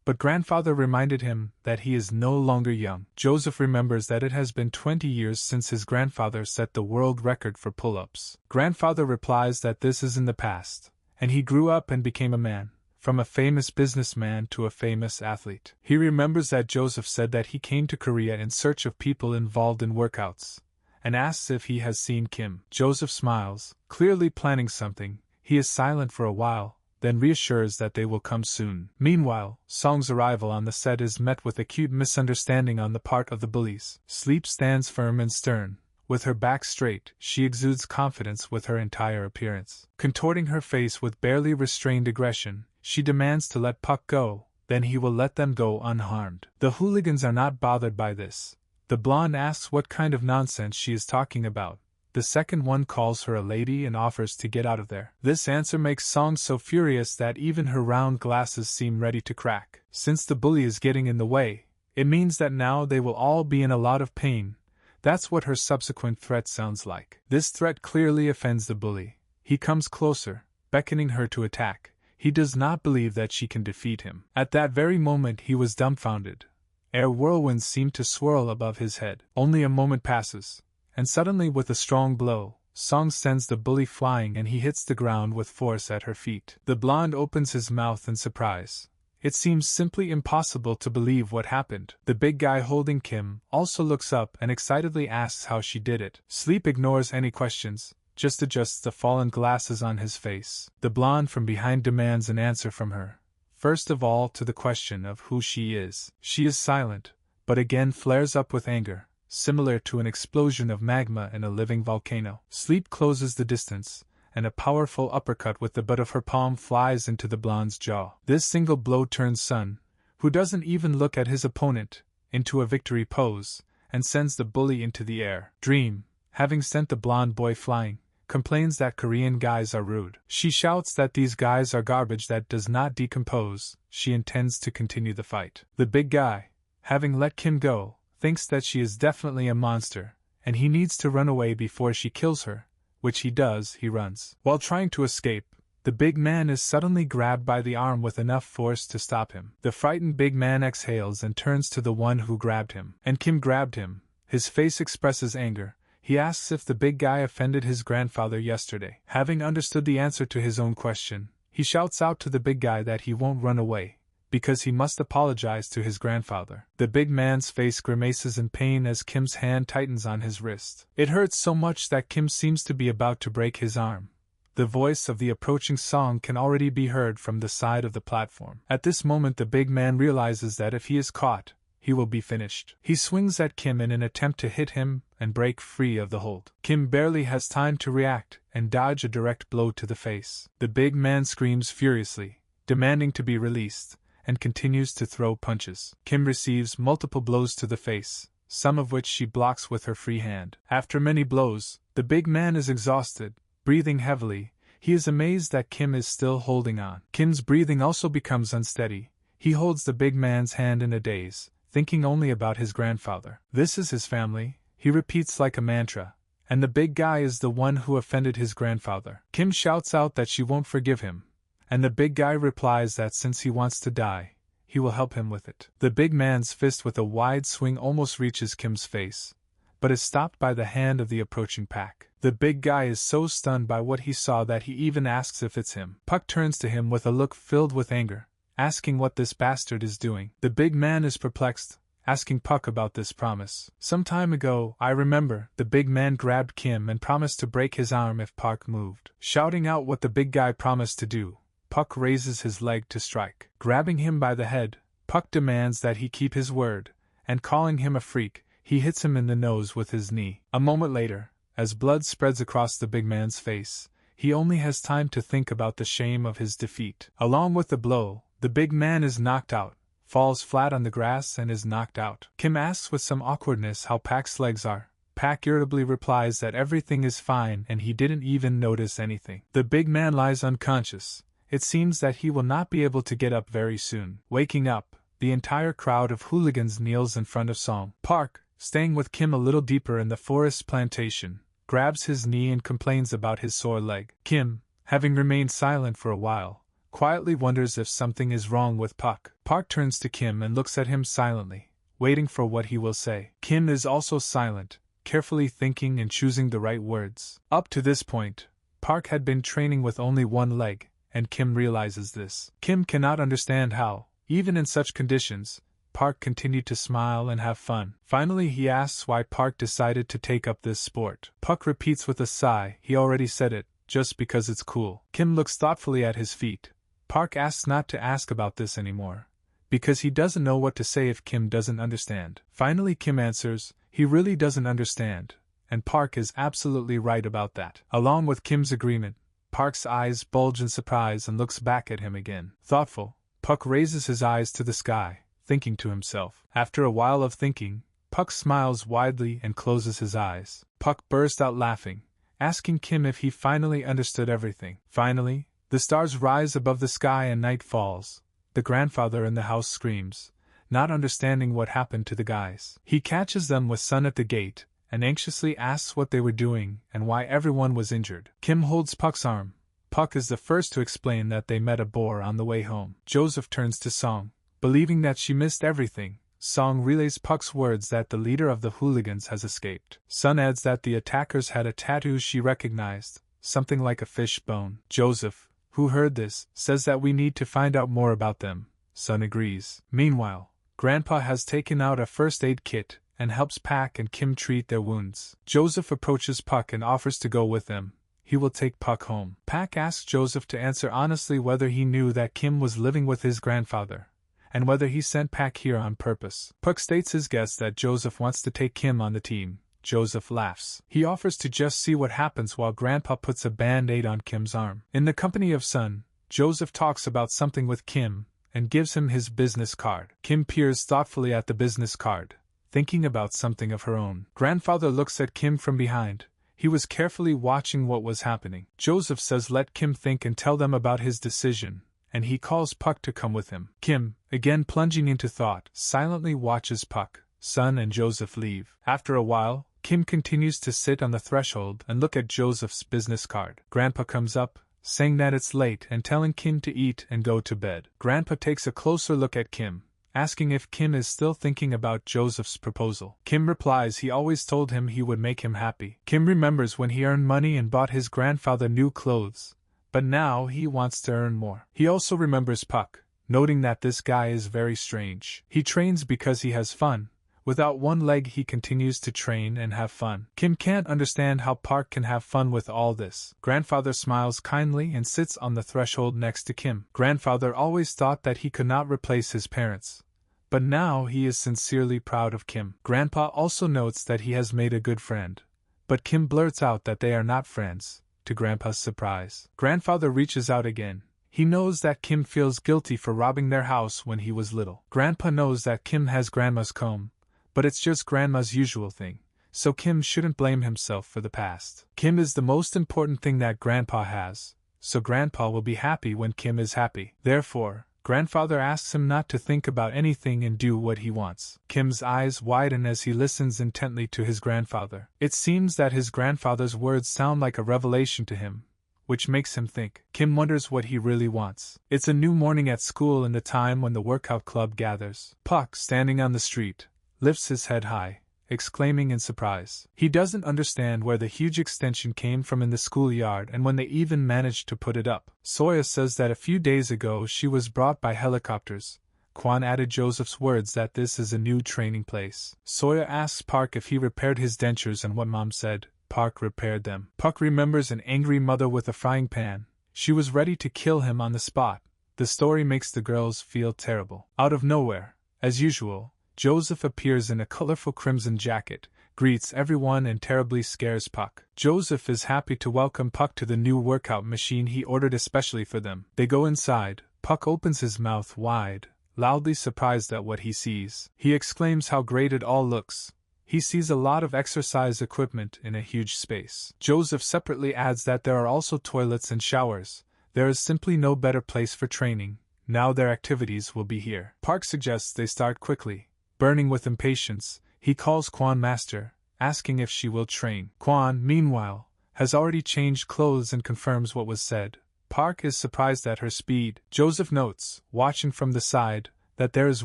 but Grandfather reminded him that he is no longer young. Joseph remembers that it has been 20 years since his grandfather set the world record for pull-ups. Grandfather replies that this is in the past, and he grew up and became a man. From a famous businessman to a famous athlete. He remembers that Joseph said that he came to Korea in search of people involved in workouts, and asks if he has seen Kim. Joseph smiles, clearly planning something. He is silent for a while, then reassures that they will come soon. Meanwhile, Song's arrival on the set is met with acute misunderstanding on the part of the bullies. Sleep stands firm and stern. With her back straight, she exudes confidence with her entire appearance. Contorting her face with barely restrained aggression, she demands to let Puck go, then he will let them go unharmed. The hooligans are not bothered by this. The blonde asks what kind of nonsense she is talking about. The second one calls her a lady and offers to get out of there. This answer makes Song so furious that even her round glasses seem ready to crack. Since the bully is getting in the way, it means that now they will all be in a lot of pain. That's what her subsequent threat sounds like. This threat clearly offends the bully. He comes closer, beckoning her to attack. He does not believe that she can defeat him. At that very moment he was dumbfounded. Air whirlwinds seemed to swirl above his head. Only a moment passes, and suddenly with a strong blow, Song sends the bully flying and he hits the ground with force at her feet. The blonde opens his mouth in surprise. It seems simply impossible to believe what happened. The big guy holding Kim also looks up and excitedly asks how she did it. Sleep ignores any questions, just adjusts the fallen glasses on his face. The blonde from behind demands an answer from her. First of all to the question of who she is. She is silent, but again flares up with anger, similar to an explosion of magma in a living volcano. Sleep closes the distance, and a powerful uppercut with the butt of her palm flies into the blonde's jaw. This single blow turns Sun, who doesn't even look at his opponent, into a victory pose, and sends the bully into the air. Dream, having sent the blonde boy flying, complains that Korean guys are rude. She shouts that these guys are garbage that does not decompose. She intends to continue the fight. The big guy, having let Kim go, thinks that she is definitely a monster, and he needs to run away before she kills her, which he does. He runs. While trying to escape, the big man is suddenly grabbed by the arm with enough force to stop him. The frightened big man exhales and turns to the one who grabbed him. And Kim grabbed him. His face expresses anger. He asks if the big guy offended his grandfather yesterday. Having understood the answer to his own question, he shouts out to the big guy that he won't run away, because he must apologize to his grandfather. The big man's face grimaces in pain as Kim's hand tightens on his wrist. It hurts so much that Kim seems to be about to break his arm. The voice of the approaching Song can already be heard from the side of the platform. At this moment the big man realizes that if he is caught, he will be finished. He swings at Kim in an attempt to hit him and break free of the hold. Kim barely has time to react and dodge a direct blow to the face. The big man screams furiously, demanding to be released, and continues to throw punches. Kim receives multiple blows to the face, some of which she blocks with her free hand. After many blows, the big man is exhausted, breathing heavily. He is amazed that Kim is still holding on. Kim's breathing also becomes unsteady. He holds the big man's hand in a daze, thinking only about his grandfather. This is his family, he repeats like a mantra, and the big guy is the one who offended his grandfather. Kim shouts out that she won't forgive him, and the big guy replies that since he wants to die, he will help him with it. The big man's fist with a wide swing almost reaches Kim's face, but is stopped by the hand of the approaching Pak. The big guy is so stunned by what he saw that he even asks if it's him. Pak turns to him with a look filled with anger, asking what this bastard is doing. The big man is perplexed, asking Pak about this promise. Some time ago, I remember, the big man grabbed Kim and promised to break his arm if Pak moved. Shouting out what the big guy promised to do, Pak raises his leg to strike. Grabbing him by the head, Pak demands that he keep his word, and calling him a freak, he hits him in the nose with his knee. A moment later, as blood spreads across the big man's face, he only has time to think about the shame of his defeat. Along with the blow, the big man is knocked out, falls flat on the grass and is knocked out. Kim asks with some awkwardness how Pak's legs are. Pak irritably replies that everything is fine and he didn't even notice anything. The big man lies unconscious. It seems that he will not be able to get up very soon. Waking up, the entire crowd of hooligans kneels in front of Song. Park, staying with Kim a little deeper in the forest plantation, grabs his knee and complains about his sore leg. Kim, having remained silent for a while, quietly wonders if something is wrong with Park. Park turns to Kim and looks at him silently, waiting for what he will say. Kim is also silent, carefully thinking and choosing the right words. Up to this point, Park had been training with only one leg, and Kim realizes this. Kim cannot understand how, even in such conditions, Park continued to smile and have fun. Finally he asks why Park decided to take up this sport. Park repeats with a sigh, he already said it, just because it's cool. Kim looks thoughtfully at his feet. Park asks not to ask about this anymore, because he doesn't know what to say if Kim doesn't understand. Finally Kim answers, he really doesn't understand, and Park is absolutely right about that. Along with Kim's agreement, Park's eyes bulge in surprise and looks back at him again. Thoughtful, Park raises his eyes to the sky, thinking to himself. After a while of thinking, Park smiles widely and closes his eyes. Park burst out laughing, asking Kim if he finally understood everything. Finally, the stars rise above the sky and night falls. The grandfather in the house screams, not understanding what happened to the guys. He catches them with Sun at the gate, and anxiously asks what they were doing and why everyone was injured. Kim holds Puck's arm. Puck is the first to explain that they met a boar on the way home. Joseph turns to Song. Believing that she missed everything, Song relays Puck's words that the leader of the hooligans has escaped. Sun adds that the attackers had a tattoo she recognized, something like a fish bone. Joseph, who heard this, says that we need to find out more about them. Sun agrees. Meanwhile, Grandpa has taken out a first aid kit and helps Pak and Kim treat their wounds. Joseph approaches Puck and offers to go with them. He will take Puck home. Pak asks Joseph to answer honestly whether he knew that Kim was living with his grandfather, and whether he sent Pak here on purpose. Puck states his guess that Joseph wants to take Kim on the team. Joseph laughs. He offers to just see what happens while Grandpa puts a band-aid on Kim's arm. In the company of Sun, Joseph talks about something with Kim and gives him his business card. Kim peers thoughtfully at the business card, thinking about something of her own. Grandfather looks at Kim from behind. He was carefully watching what was happening. Joseph says let Kim think and tell them about his decision, and he calls Puck to come with him. Kim, again plunging into thought, silently watches Puck, Sun and Joseph leave. After a while, Kim continues to sit on the threshold and look at Joseph's business card. Grandpa comes up, saying that it's late and telling Kim to eat and go to bed. Grandpa takes a closer look at Kim, asking if Kim is still thinking about Joseph's proposal. Kim replies he always told him he would make him happy. Kim remembers when he earned money and bought his grandfather new clothes, but now he wants to earn more. He also remembers Puck, noting that this guy is very strange. He trains because he has fun. Without one leg he continues to train and have fun. Kim can't understand how Park can have fun with all this. Grandfather smiles kindly and sits on the threshold next to Kim. Grandfather always thought that he could not replace his parents, but now he is sincerely proud of Kim. Grandpa also notes that he has made a good friend, but Kim blurts out that they are not friends, to Grandpa's surprise. Grandfather reaches out again. He knows that Kim feels guilty for robbing their house when he was little. Grandpa knows that Kim has Grandma's comb, but it's just Grandma's usual thing, so Kim shouldn't blame himself for the past. Kim is the most important thing that Grandpa has, so Grandpa will be happy when Kim is happy. Therefore, Grandfather asks him not to think about anything and do what he wants. Kim's eyes widen as he listens intently to his grandfather. It seems that his grandfather's words sound like a revelation to him, which makes him think. Kim wonders what he really wants. It's a new morning at school and the time when the workout club gathers. Puck, standing on the street, lifts his head high, exclaiming in surprise. He doesn't understand where the huge extension came from in the schoolyard and when they even managed to put it up. Soya says that a few days ago she was brought by helicopters. Kwon added Joseph's words that this is a new training place. Soya asks Park if he repaired his dentures and what Mom said. Park repaired them. Puck remembers an angry mother with a frying pan. She was ready to kill him on the spot. The story makes the girls feel terrible. Out of nowhere, as usual, Joseph appears in a colorful crimson jacket, greets everyone and terribly scares Puck. Joseph is happy to welcome Puck to the new workout machine he ordered especially for them. They go inside. Puck opens his mouth wide, loudly surprised at what he sees. He exclaims how great it all looks. He sees a lot of exercise equipment in a huge space. Joseph separately adds that there are also toilets and showers. There is simply no better place for training. Now their activities will be here. Park suggests they start quickly. Burning with impatience, he calls Kwon master, asking if she will train. Kwon, meanwhile, has already changed clothes and confirms what was said. Park is surprised at her speed. Joseph notes, watching from the side, that there is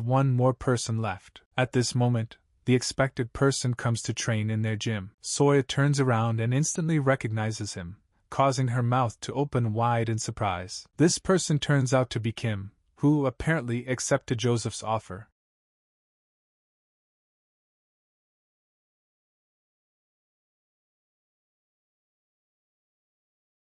one more person left. At this moment, the expected person comes to train in their gym. Soya turns around and instantly recognizes him, causing her mouth to open wide in surprise. This person turns out to be Kim, who apparently accepted Joseph's offer.